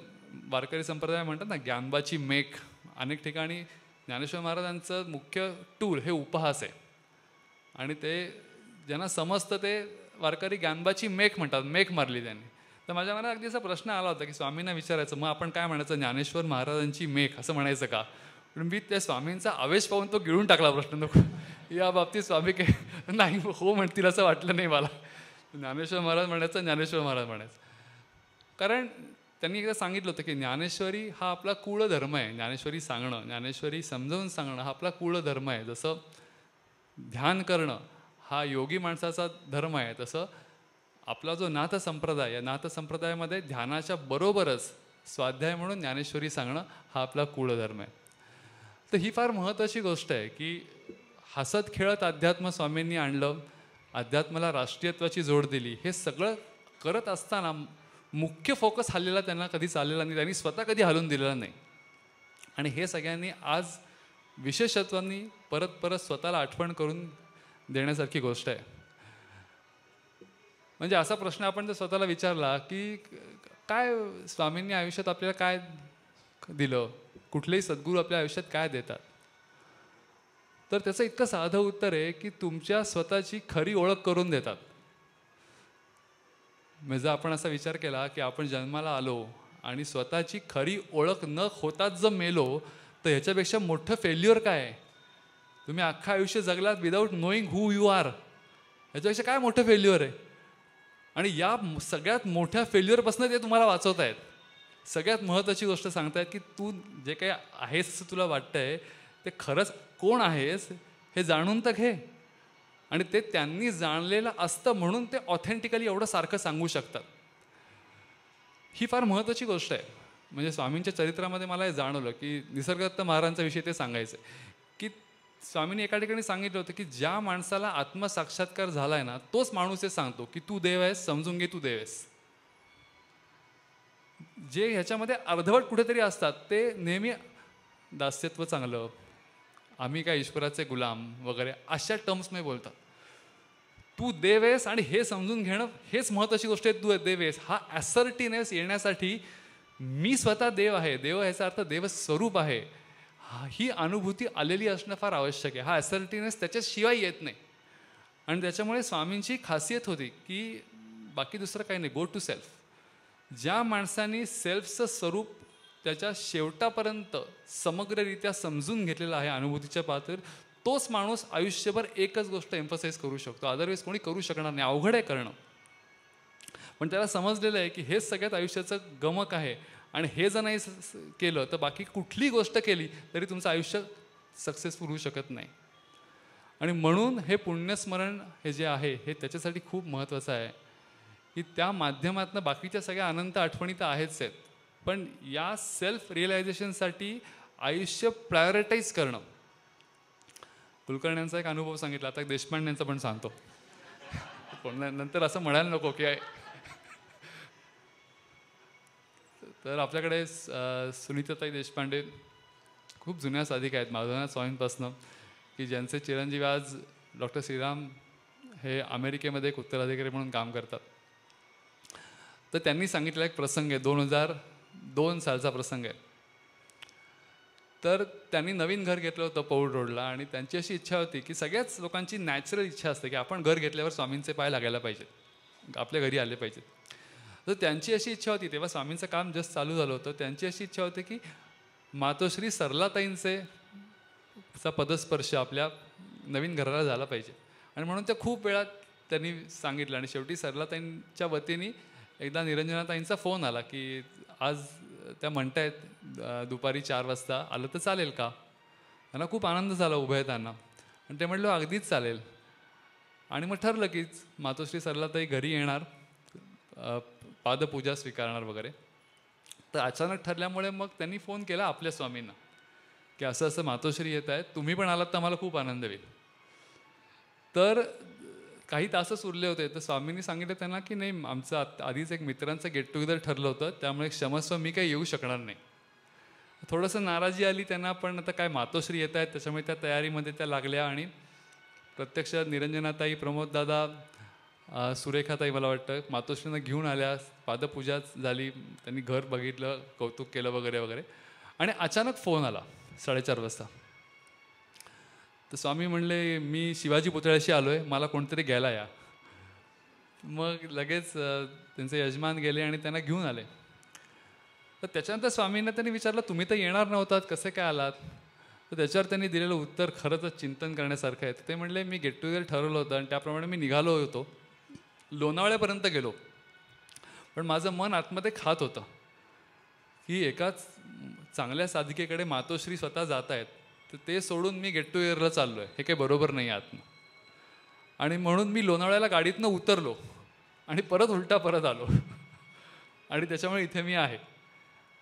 वारकरी संप्रदाय म्हणतात ना ज्ञानबाची मेख, अनेक ठिकाणी ज्ञानेश्वर महाराजांचं मुख्य टूल हे उपहास आहे. आणि ते ज्यांना समजतं ते वारकरी ज्ञानबाची मेख म्हणतात, मेख मारली त्यांनी. तर माझ्या मनात अगदी असा प्रश्न आला होता की स्वामींना विचारायचं मग आपण काय म्हणायचं, ज्ञानेश्वर महाराजांची मेख असं म्हणायचं का. पण मी त्या स्वामींचा आवेश पाहून तो गिळून टाकला प्रश्न. नको या बाबतीत स्वामी काही नाही हो म्हणतील असं वाटलं नाही मला. ज्ञानेश्वर महाराज म्हणायचं, ज्ञानेश्वर महाराज म्हणायचं. कारण त्यांनी एकदा सांगितलं होतं की ज्ञानेश्वरी हा आपला कुळधर्म आहे. ज्ञानेश्वरी सांगणं, ज्ञानेश्वरी समजावून सांगणं हा आपला कुळधर्म आहे. जसं ध्यान करणं हा योगी माणसाचा धर्म आहे, तसं आपला जो नाथ संप्रदाय, या नाथ संप्रदायामध्ये ध्यानाच्या बरोबरच स्वाध्याय म्हणून ज्ञानेश्वरी सांगणं हा आपला कुळधर्म आहे. तर ही फार महत्त्वाची गोष्ट आहे की हसत खेळत अध्यात्म स्वामींनी आणलं, अध्यात्माला राष्ट्रीयत्वाची जोड दिली. हे सगळं करत असताना मुख्य फोकस हल्लेला त्यांना कधी चाललेला नाही, त्यांनी स्वतः कधी हलवून दिलेला नाही. आणि हे सगळ्यांनी आज विशेषत्वांनी परत परत स्वतःला आठवण करून देण्यासारखी गोष्ट आहे. म्हणजे असा प्रश्न आपण जर स्वतःला विचारला की काय स्वामींनी आयुष्यात आपल्याला काय दिलं, कुठलेही सद्गुरू आपल्या आयुष्यात काय देतात, तर त्याचं इतकं साधं उत्तर आहे की तुमच्या स्वतःची खरी ओळख करून देतात. म्हणजे जर आपण असा विचार केला की आपण जन्माला आलो आणि स्वतःची खरी ओळख न होताच जर मेलो तर ह्याच्यापेक्षा मोठं फेल्युअर काय आहे. तुम्ही अख्खं आयुष्य जगलात without knowing who you are, ह्याच्यापेक्षा काय मोठं फेल्युअर आहे. आणि या सगळ्यात मोठ्या फेल्युअरपासून ते तुम्हाला वाचवत आहेत. सगळ्यात महत्त्वाची गोष्ट सांगतायत की तू जे काही आहेस असं तुला वाटतंय ते खरंच कोण आहेस हे जाणून तर घे. आणि ते त्यांनी जाणलेलं असतं म्हणून ते ऑथेंटिकली एवढं सारखं सांगू शकतात. ही फार महत्त्वाची गोष्ट आहे. म्हणजे स्वामींच्या चरित्रामध्ये मला हे जाणवलं की निसर्गदत्त महाराजांचा विषय ते सांगायचं की स्वामींनी एका ठिकाणी सांगितलं होतं की ज्या माणसाला आत्मसाक्षात्कार झालाय ना तोच माणूस हे सांगतो की तू देव आहेस, समजून घे तू देव आहेस. जे ह्याच्यामध्ये अर्धवट कुठेतरी असतात ते नेहमी दास्यत्व चांगलं, आम्ही काय ईश्वराचे गुलाम वगैरे अशा टर्म्समध्ये बोलतात. तू देव आहेस आणि हे समजून घेणं हेच महत्त्वाची गोष्ट आहे. तू देव आहेस हा ॲसर्टिनेस येण्यासाठी मी स्वतः देव आहे, देव ह्याचा अर्थ देवस्वरूप आहे, ही अनुभूती आलेली असणं फार आवश्यक आहे. हा ॲसर्टिनेस त्याच्याशिवाय येत नाही. आणि त्याच्यामुळे स्वामींची खासियत होती की बाकी दुसरं काही नाही, गो टू सेल्फ. ज्या माणसाने सेल्फचं स्वरूप त्याच्या शेवटापर्यंत समग्ररित्या समजून घेतलेला आहे अनुभूतीच्या पातळीवर, तोच माणूस आयुष्यभर एकच गोष्ट एम्फसाइज करू शकतो. अदरवाईज कोणी करू शकणार नाही, अवघड आहे करणं. पण त्याला समजलेलं आहे की हेच सगळ्यात आयुष्याचं गमक आहे आणि हे जर नाही केलं तर बाकी कुठली गोष्ट केली तरी तुमचं आयुष्य सक्सेसफुल होऊ शकत नाही. आणि म्हणून हे पुण्यस्मरण हे जे आहे हे त्याच्यासाठी खूप महत्त्वाचं आहे की त्या माध्यमातून बाकीच्या सगळ्या अनंत आठवणी तर आहेच आहेत, पण या सेल्फ रिअलायझेशनसाठी आयुष्य प्रायोरिटाईज करणं. कुलकर्ण्यांचा एक अनुभव सांगितला, आता देशपांडेंचा पण सांगतो. नंतर असं म्हणायला नको की तर आपल्याकडे सुनीताताई देशपांडे खूप जुन्या साधिका आहेत माधवनाथ स्वामींपासनं, की ज्यांचे चिरंजीवी आज डॉक्टर श्रीराम हे अमेरिकेमध्ये एक उत्तराधिकारी म्हणून काम करतात. तर त्यांनी सांगितलेला एक प्रसंग आहे, 2002 सालचा प्रसंग आहे. तर त्यांनी नवीन घर घेतलं होतं पौड रोडला आणि त्यांची अशी इच्छा होती की सगळ्याच लोकांची नॅचरल इच्छा असते की आपण घर घेतल्यावर स्वामींचे पाय लागायला पाहिजेत, आपल्या घरी आले पाहिजेत. तर त्यांची अशी इच्छा होती, तेव्हा स्वामींचं काम जस्ट चालू झालं होतं, त्यांची अशी इच्छा होती की मातोश्री सरलाताईंचे पदस्पर्श आपल्या नवीन घराला झाला पाहिजे. आणि म्हणून त्या खूप वेळा त्यांनी सांगितलं आणि शेवटी सरलाताईंच्या वतीने एकदा निरंजनाताईंचा फोन आला की आज त्या म्हणतायत दुपारी 4 वाजता आलं तर चालेल का. त्यांना खूप आनंद झाला उभं येताना आणि ते म्हटलं अगदीच चालेल. आणि मग ठरलं की मातोश्री सरलाताई घरी येणार, पादपूजा स्वीकारणार वगैरे. तर अचानक ठरल्यामुळे मग त्यांनी फोन केला आपल्या स्वामींना की असं असं मातोश्री येत आहेत, तुम्ही पण आलात तर मला खूप आनंद होईल. तर काही तासच उरले होते, तर स्वामींनी सांगितलं त्यांना की नाही, आमचं आधीच एक मित्रांचं गेट टुगेदर ठरलं होतं, त्यामुळे क्षमस्व मी काही येऊ शकणार नाही. थोडंसं नाराजी आली त्यांना, पण आता काय मातोश्री येत आहेत त्याच्यामुळे त्या तयारीमध्ये त्या लागल्या आणि प्रत्यक्ष निरंजनाताई, प्रमोददादा, सुरेखाताई मला वाटतं मातोश्रीनं घेऊन आल्या, पादपूजा झाली, त्यांनी घर बघितलं, कौतुक केलं वगैरे वगैरे. आणि अचानक फोन आला 4:30 वाजता. तर स्वामी म्हणले मी शिवाजी पुतळ्याशी आलो आहे, मला कोणतरी घ्यायला या. मग लगेच त्यांचे यजमान गेले आणि त्यांना घेऊन आले. तर त्याच्यानंतर स्वामींना त्यांनी विचारलं तुम्ही तर येणार नव्हतात, कसे काय आलात. तर त्याच्यावर त्यांनी दिलेलं उत्तर खरंच चिंतन करण्यासारखं आहे. ते म्हणले मी गेट टुगेदर ठरवलं होतं आणि त्याप्रमाणे मी निघालो होतो, लोणावळ्यापर्यंत गेलो, पण माझं मन आतमध्ये खात होतं की एकाच चांगल्या साधिकेकडे मातोश्री स्वतः जात आहेत, तर ते सोडून मी गेट टुगेदरला चाललो आहे, हे काही बरोबर नाही आतनं. आणि म्हणून मी लोणावळ्याला गाडीतनं उतरलो आणि उलटा परत आलो आणि त्याच्यामुळे इथे मी आहे.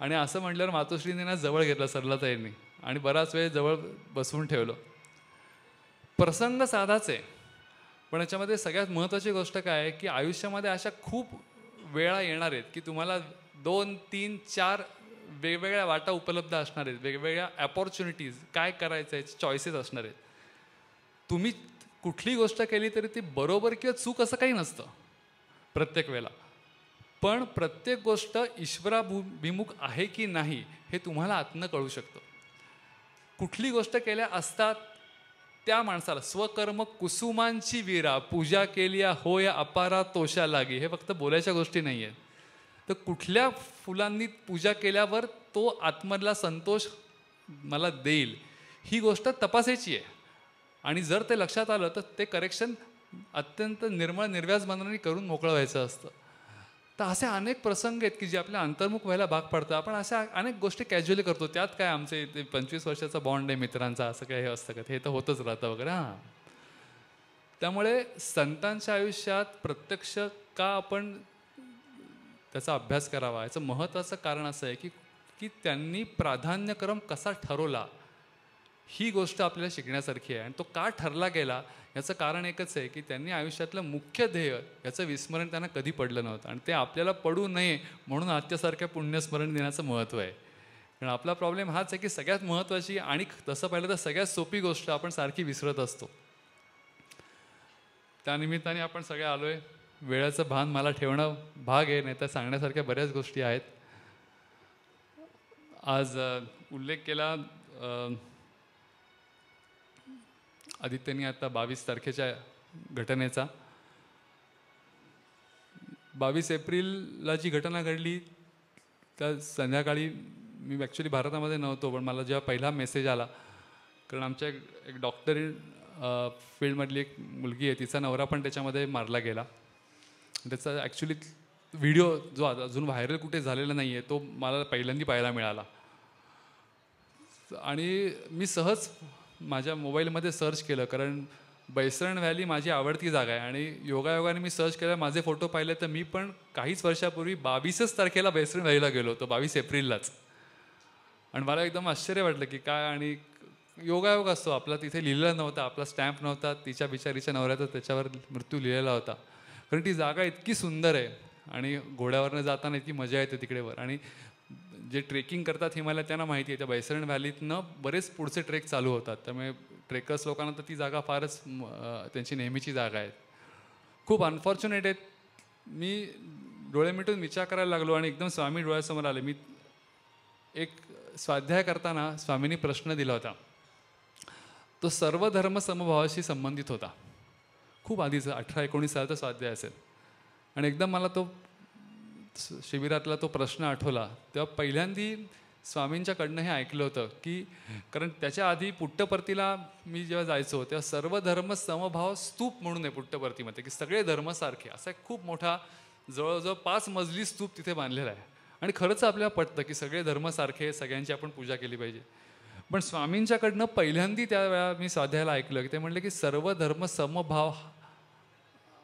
आणि असं म्हटल्यावर मातोश्रीने ना जवळ घेतलं सरलाताईंनी आणि बराच वेळ जवळ बसवून ठेवलं. प्रसंग साधाच आहे, पण याच्यामध्ये सगळ्यात महत्त्वाची गोष्ट काय आहे की आयुष्यामध्ये अशा खूप वेळा येणार आहेत की तुम्हाला 2, 3, 4 वेगवेगळ्या वाटा उपलब्ध असणार आहेत, वेगवेगळ्या अपॉर्च्युनिटीज, काय करायचं आहे चॉईसेस असणार आहेत. तुम्ही कुठली गोष्ट केली तरी ती बरोबर किंवा चूक असं काही नसतं प्रत्येक वेळेला, पण प्रत्येक गोष्ट ईश्वराभिमुख आहे की नाही हे तुम्हाला आतनं कळू शकतं. कुठली गोष्ट केल्या असतात त्या माणसाला स्वकर्म कुसुमांची वीरा पूजा केलिया होय अपारा तोषा लागी, हे फक्त बोलायच्या गोष्टी नाही आहेत. तर कुठल्या फुलांनी पूजा केल्यावर तो आत्मधला संतोष मला देईल ही गोष्ट तपासायची आहे. आणि जर ते लक्षात आलं तर ते करेक्शन अत्यंत निर्मळ निर्व्याज मनाने करून मोकळं व्हायचं असतं. तर असे अनेक प्रसंग आहेत की जे आपल्या अंतर्मुख व्हायला भाग पडतं. आपण अशा अनेक गोष्टी कॅज्युअली करतो, त्यात काय आमचे ते 25 वर्षाचा बॉन्ड आहे मित्रांचा, असं काय हे असतं का, हे तर होतच राहतं वगैरे. हां, त्यामुळे संतांच्या आयुष्यात प्रत्यक्ष का आपण त्याचा अभ्यास करावा याचं महत्त्वाचं कारण असं आहे की त्यांनी प्राधान्यक्रम कसा ठरवला ही गोष्ट आपल्याला शिकण्यासारखी आहे. आणि तो का ठरला गेला याचं कारण एकच आहे की त्यांनी आयुष्यातलं मुख्य ध्येय याचं विस्मरण त्यांना कधी पडलं नव्हतं आणि ते आपल्याला पडू नये म्हणून आजच्यासारख्या पुण्यस्मरण दिनाचं महत्त्व आहे. कारण आपला प्रॉब्लेम हाच आहे की सगळ्यात महत्त्वाची आणि तसं पाहिलं तर सगळ्यात सोपी गोष्ट आपण सारखी विसरत असतो. त्यानिमित्ताने आपण सगळे आलो आहे. वेळेचं भान मला ठेवणं भाग आहे, नाही तर सांगण्यासारख्या बऱ्याच गोष्टी आहेत. आज उल्लेख केला आदित्यनी आता 22 तारखेच्या घटनेचा. 22 एप्रिलला जी घटना घडली त्या संध्याकाळी मी ॲक्च्युली भारतामध्ये नव्हतो, पण मला जेव्हा पहिला मेसेज आला, कारण आमच्या एक डॉक्टर फील्डमधली एक मुलगी आहे, तिचा नवरा पण त्याच्यामध्ये मारला गेला. त्याचा ॲक्च्युली व्हिडिओ जो अजून व्हायरल कुठे झालेला नाही आहे तो मला पहिल्यांदा पाहायला मिळाला. आणि मी सहज माझ्या मोबाईलमध्ये सर्च केलं, कारण बैसरण व्हॅली माझी आवडती जागा आहे आणि योगायोगाने मी सर्च केलं, माझे फोटो पाहिले तर मी पण काहीच वर्षापूर्वी 22 तारखेला बैसरण व्हॅलीला गेलो होतो, 22 एप्रिललाच. आणि मला एकदम आश्चर्य वाटलं की काय, आणि योगायोग असतो आपला, तिथे लिहिलेला नव्हता, आपला स्टॅम्प नव्हता, तिच्या बिचारीच्या नवऱ्याचा त्याच्यावर मृत्यू लिहिलेला होता. कारण ती जागा इतकी सुंदर आहे आणि घोड्यावरनं जाताना इतकी मजा येते तिकडेवर. आणि जे ट्रेकिंग करतात हिमालयात त्यांना माहिती आहे त्या बैसरण व्हॅलीतनं बरेच पुढचे ट्रेक चालू होतात, त्यामुळे ट्रेकर्स लोकांना तर ती जागा फारच त्यांची नेहमीची जागा आहे. खूप अनफॉर्च्युनेट आहेत. मी डोळे मिटून विचार करायला लागलो आणि एकदम स्वामी डोळ्यासमोर आले. मी एक स्वाध्याय करताना स्वामींनी प्रश्न दिला होता, तो सर्व धर्म समभावाशी संबंधित होता. खूप आधीचं 18-19 सालाचा स्वाध्याय असेल. आणि एकदम मला तो शिबिरातला तो प्रश्न आठवला. तेव्हा पहिल्यांदी स्वामींच्याकडनं हे ऐकलं होतं की, कारण त्याच्या आधी पुट्टपर्तीला मी जेव्हा जायचो तेव्हा सर्व धर्म समभाव स्तूप म्हणून आहे पुट्टपर्तीमध्ये, की सगळे धर्म सारखे, असा एक खूप मोठा जवळजवळ 5 मजली स्तूप तिथे बांधलेला आहे. आणि खरंच आपल्याला पटतं की सगळे धर्म सारखे, सगळ्यांची आपण पूजा केली पाहिजे. पण स्वामींच्याकडनं पहिल्यांदी त्यावेळा मी स्वाध्यायाला ऐकलं की ते म्हणले की सर्व धर्म समभाव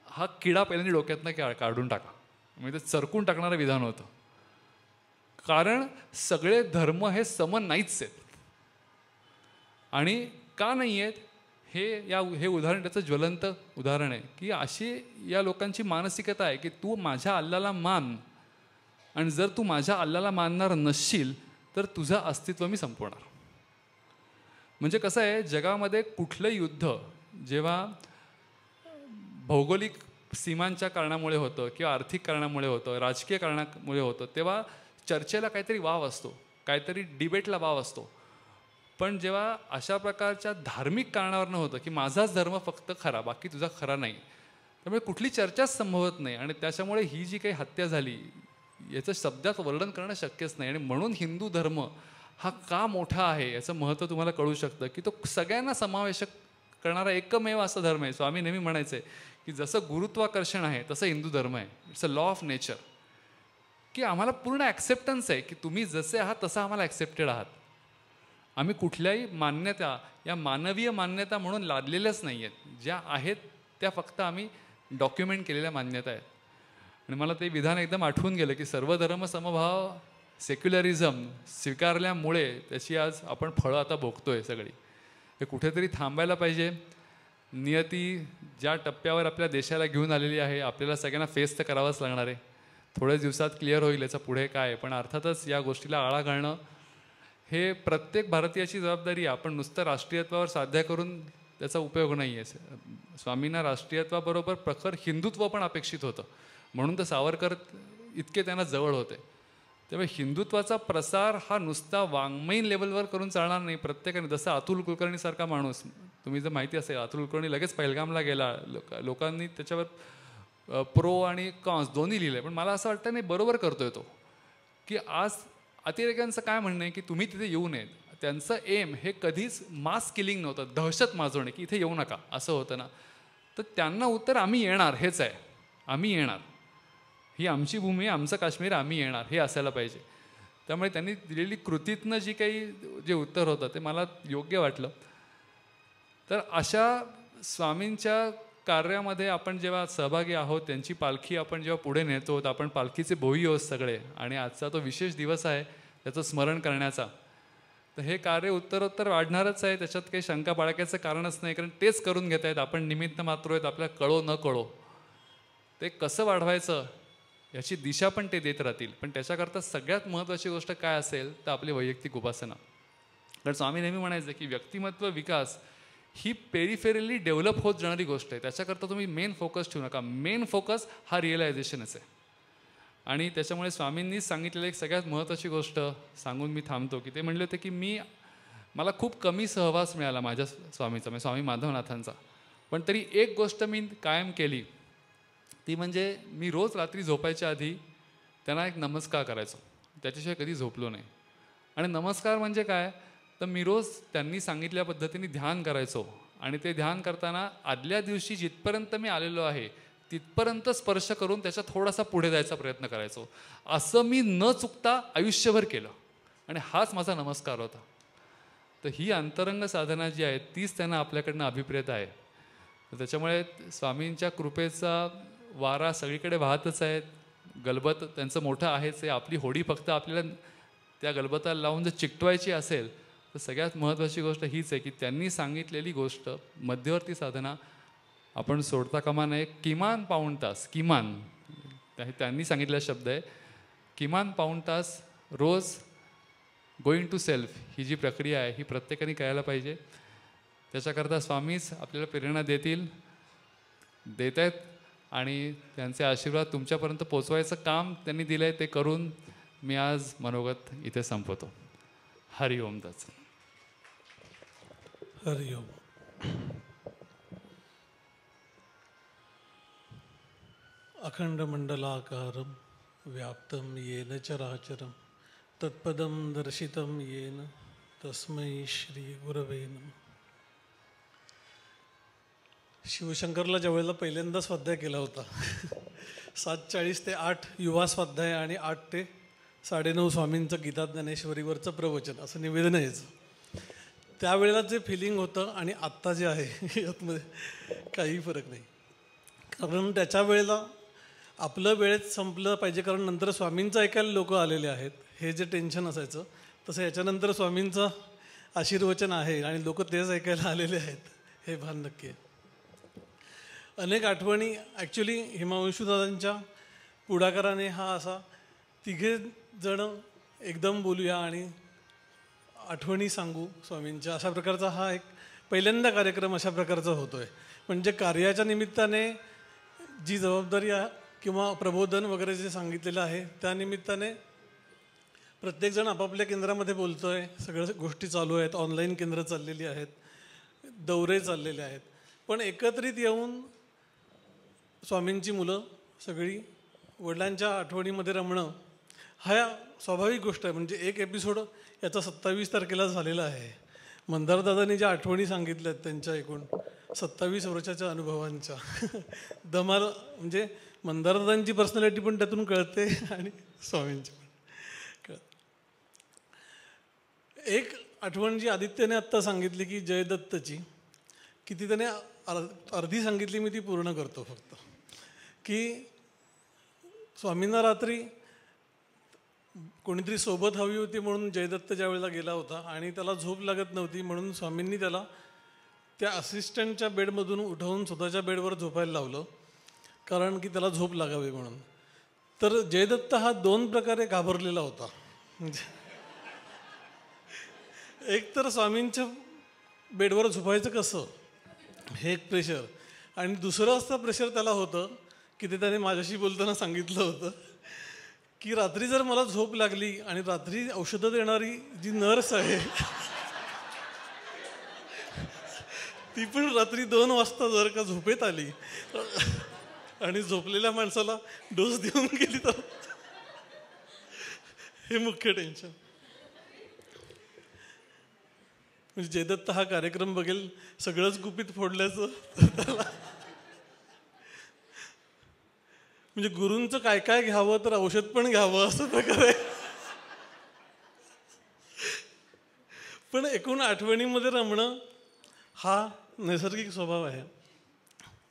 हा किडा पहिल्यांदा डोक्यातनं काढून टाका. म्हणजे ते चरकून टाकणारं विधान होतं. कारण सगळे धर्म हे सम नाहीच आहेत. आणि का नाही आहेत हे उदाहरण त्याचं ज्वलंत उदाहरण आहे की अशी या लोकांची मानसिकता आहे की तू माझ्या अल्लाला मान, आणि जर तू माझ्या अल्लाला मानणार नसशील तर तुझं अस्तित्व मी संपवणार. म्हणजे कसं आहे, जगामध्ये कुठलं युद्ध जेव्हा भौगोलिक सीमांच्या कारणामुळे होतं किंवा आर्थिक कारणामुळे होतं, राजकीय कारणामुळे होतं, तेव्हा चर्चेला काहीतरी वाव असतो, काहीतरी डिबेटला वाव असतो. पण जेव्हा अशा प्रकारच्या धार्मिक कारणावरनं होतं की माझाच धर्म फक्त खरा, बाकी तुझा खरा नाही, त्यामुळे कुठली चर्चाच संभवत नाही. आणि त्याच्यामुळे ही जी काही हत्या झाली याचं शब्दात वर्णन करणं शक्यच नाही. आणि म्हणून हिंदू धर्म हा का मोठा आहे याचं महत्त्व तुम्हाला कळू शकतं की तो सगळ्यांना समावेशक करणारा एकमेव असा धर्म आहे. स्वामी नेहमी म्हणायचे की जसं गुरुत्वाकर्षण आहे तसं हिंदू धर्म आहे. It's a law of nature, की आम्हाला पूर्ण ॲक्सेप्टन्स आहे की तुम्ही जसे आहात तसं आम्हाला ॲक्सेप्टेड आहात. आम्ही कुठल्याही मान्यता या मानवीय मान्यता म्हणून लादलेल्याच नाही आहेत. ज्या आहेत त्या फक्त आम्ही डॉक्युमेंट केलेल्या मान्यता आहेत. आणि मला ते विधान एकदम आठवून गेलं की सर्व धर्म समभाव सेक्युलरिझम स्वीकारल्यामुळे त्याची आज आपण फळं आता भोगतोय सगळी. हे कुठेतरी थांबायला पाहिजे. नियती ज्या टप्प्यावर आपल्या देशाला घेऊन आलेली आहे आपल्याला सगळ्यांना फेस तर करावंच लागणार आहे. थोड्याच दिवसात क्लिअर होईल याचा पुढे काय. पण अर्थातच या गोष्टीला आळा घालणं हे प्रत्येक भारतीयाची जबाबदारी आहे. आपण नुसतं राष्ट्रीयत्वावर साध्य करून त्याचा उपयोग नाही आहे. स्वामींना राष्ट्रीयत्वाबरोबर प्रखर हिंदुत्व पण अपेक्षित होतं, म्हणून तर सावरकर इतके त्यांना जवळ होते. त्यामुळे हिंदुत्वाचा प्रसार हा नुसता वाङ्मयीन लेवलवर करून चालणार नाही. प्रत्येकाने, जसं अतुल कुलकर्णीसारखा माणूस, तुम्ही जर माहिती असेल अतुल कुलकर्णी लगेच पहिलगामला गेला, लोकांनी त्याच्यावर प्रो आणि कॉन्स दोन्ही लिहिले. पण मला असं वाटतं नाही बरोबर करतोय तो, की आज अतिरेक्यांचं काय म्हणणं आहे की तुम्ही तिथे येऊ नयेत. त्यांचं एम हे कधीच मास किलिंग नव्हतं, दहशत माजवणे, की इथे येऊ नका असं होतं ना. तर त्यांना उत्तर आम्ही येणार हेच आहे. आम्ही येणार, ही आमची भूमी आहे, आमचं काश्मीर, आम्ही येणार हे असायला पाहिजे. त्यामुळे त्यांनी दिलेली कृतीतनं जी काही जे उत्तर होतं ते मला योग्य वाटलं. तर अशा स्वामींच्या कार्यामध्ये आपण जेव्हा सहभागी आहोत, त्यांची पालखी आपण जेव्हा पुढे नेतो, आपण पालखीचे भोई आहोत सगळे, आणि आजचा तो विशेष दिवस आहे त्याचं स्मरण करण्याचा. तर हे कार्य उत्तरोत्तर वाढणारच आहे, त्याच्यात काही शंका बाळगायचं कारणच नाही. कारण तेच करून घेत आहेत, आपण निमित्त मात्र आहेत, आपल्याला कळो न कळो. ते कसं वाढवायचं याची दिशा पण ते देत राहतील. पण त्याच्याकरता सगळ्यात महत्त्वाची गोष्ट काय असेल तर आपली वैयक्तिक उपासना. कारण स्वामी नेहमी म्हणायचं की व्यक्तिमत्व विकास ही पेरिफेरली डेव्हलप होत जाणारी गोष्ट आहे. त्याच्याकरता तुम्ही मेन फोकस ठेवू नका. मेन फोकस हा रिअलायझेशनच आहे. आणि त्याच्यामुळे स्वामींनीच सांगितलेलं एक सगळ्यात महत्त्वाची गोष्ट सांगून मी थांबतो, की ते म्हणले होते की मला खूप कमी सहवास मिळाला माझ्या स्वामीचा, म्हणजे स्वामी माधवनाथांचा. पण तरी एक गोष्ट मी कायम केली, ती म्हणजे मी रोज रात्री झोपायच्या आधी त्यांना एक नमस्कार करायचो. त्याच्याशिवाय कधी झोपलो नाही. आणि नमस्कार म्हणजे काय, तर मी रोज त्यांनी सांगितल्या पद्धतीने ध्यान करायचो. आणि ते ध्यान करताना आदल्या दिवशी जिथपर्यंत मी आलेलो आहे तिथपर्यंत स्पर्श करून त्याच्या थोडासा पुढे जायचा प्रयत्न करायचो. असं मी न चुकता आयुष्यभर केलं आणि हाच माझा नमस्कार होता. तर ही अंतरंग साधना जी आहे तीच त्यांना आपल्याकडनं अभिप्रेत आहे. त्याच्यामुळे स्वामींच्या कृपेचा वारा सगळीकडे वाहतच आहे. गलबत त्यांचं मोठं आहेच आहे. आपली होडी फक्त आपल्याला त्या गलबताला लावून जर चिकटवायची असेल तर सगळ्यात महत्त्वाची गोष्ट हीच आहे की त्यांनी सांगितलेली गोष्ट मध्यवर्ती साधना आपण सोडता कामा नये. किमान पाऊण तास, किमान त्यांनी सांगितलेला शब्द आहे, किमान पाऊण तास रोज गोईंग टू सेल्फ ही जी प्रक्रिया आहे ही प्रत्येकाने करायला पाहिजे. त्याच्याकरता स्वामीच आपल्याला प्रेरणा देत आहेत आणि त्यांचे आशीर्वाद तुमच्यापर्यंत पोचवायचं काम त्यांनी दिलं आहे ते करून मी आज मनोगत इथे संपवतो. हरिओम दास. हरिओम. अखंड मंडलाकारं व्याप्तं येन चराचरं तत्पदं दर्शितं येन तस्मै श्री गुरवे नमः. शिवशंकरला ज्या वेळेला पहिल्यांदा स्वाध्याय केला होता 7:40 ते 8 युवा स्वाध्याय आणि 8 ते 9:30 स्वामींचं गीता ज्ञानेश्वरीवरचं प्रवचन असं निवेदन यायचं. त्यावेळेला जे फिलिंग होतं आणि आत्ता जे आहे यातमध्ये काही फरक नाही. कारण त्याच्या वेळेला आपलं वेळेत संपलं पाहिजे कारण नंतर स्वामींचं ऐकायला लोक आलेले आहेत हे जे टेन्शन असायचं तसं याच्यानंतर स्वामींचं आशीर्वचन आहे आणि लोक तेच ऐकायला आलेले आहेत हे भान नक्की आहे. अनेक आठवणी ॲक्च्युली हिमांशुदादांच्या पुढाकाराने हा असा तिघे जण एकदम बोलूया आणि आठवणी सांगू स्वामींच्या अशा प्रकारचा हा एक पहिल्यांदा कार्यक्रम अशा प्रकारचा होतो आहे. म्हणजे कार्याच्या निमित्ताने जी जबाबदारी किंवा प्रबोधन वगैरे जे सांगितलेलं आहे त्या निमित्ताने प्रत्येकजण आपापल्या केंद्रामध्ये बोलतो आहे. सगळ्या गोष्टी चालू आहेत. ऑनलाईन केंद्र चाललेली आहेत, दौरे चाललेले आहेत. पण एकत्रित येऊन स्वामींची मुलं सगळी वडिलांच्या आठवणीमध्ये रमणं हा स्वाभाविक गोष्ट आहे. म्हणजे एक एपिसोड याचा 27 तारखेला झालेला आहे. मंदारदादांनी ज्या आठवणी सांगितल्या आहेत त्यांच्या एकूण 27 वर्षाच्या अनुभवांच्या धमाल. म्हणजे मंदारदादांची पर्सनॅलिटी पण त्यातून कळते आणि स्वामींची पण कळते. एक आठवण जी आदित्यने आत्ता सांगितली की जयदत्तची की ती त्याने अर्धी सांगितली, मी ती पूर्ण करतो फक्त. की स्वामींना रात्री कोणीतरी सोबत हवी होती म्हणून जयदत्त ज्या वेळेला गेला होता आणि त्याला झोप लागत नव्हती म्हणून स्वामींनी त्याला त्या असिस्टंटच्या बेडमधून उठवून स्वतःच्या बेडवर झोपायला लावलं कारण की त्याला झोप लागावी म्हणून. तर जयदत्त हा 2 प्रकारे घाबरलेला होता. म्हणजे एक तर स्वामींच्या बेडवर झोपायचं कसं हे एक प्रेशर आणि दुसरं असं प्रेशर त्याला होतं की ते त्याने माझ्याशी बोलताना सांगितलं होतं की रात्री जर मला झोप लागली आणि रात्री औषधं देणारी जी नर्स आहे ती पण रात्री 2 वाजता जर का झोपेत आली आणि झोपलेल्या माणसाला डोस देऊन गेली तर हे मुख्य टेन्शन. म्हणजे जयदत्त हा कार्यक्रम बघेल सगळंच गुपित फोडल्याचं त्याला म्हणजे गुरूंचं काय काय घ्यावं तर औषध पण घ्यावं असं प्रकारे. पण एकूण आठवणीमध्ये रमणं हा नैसर्गिक स्वभाव आहे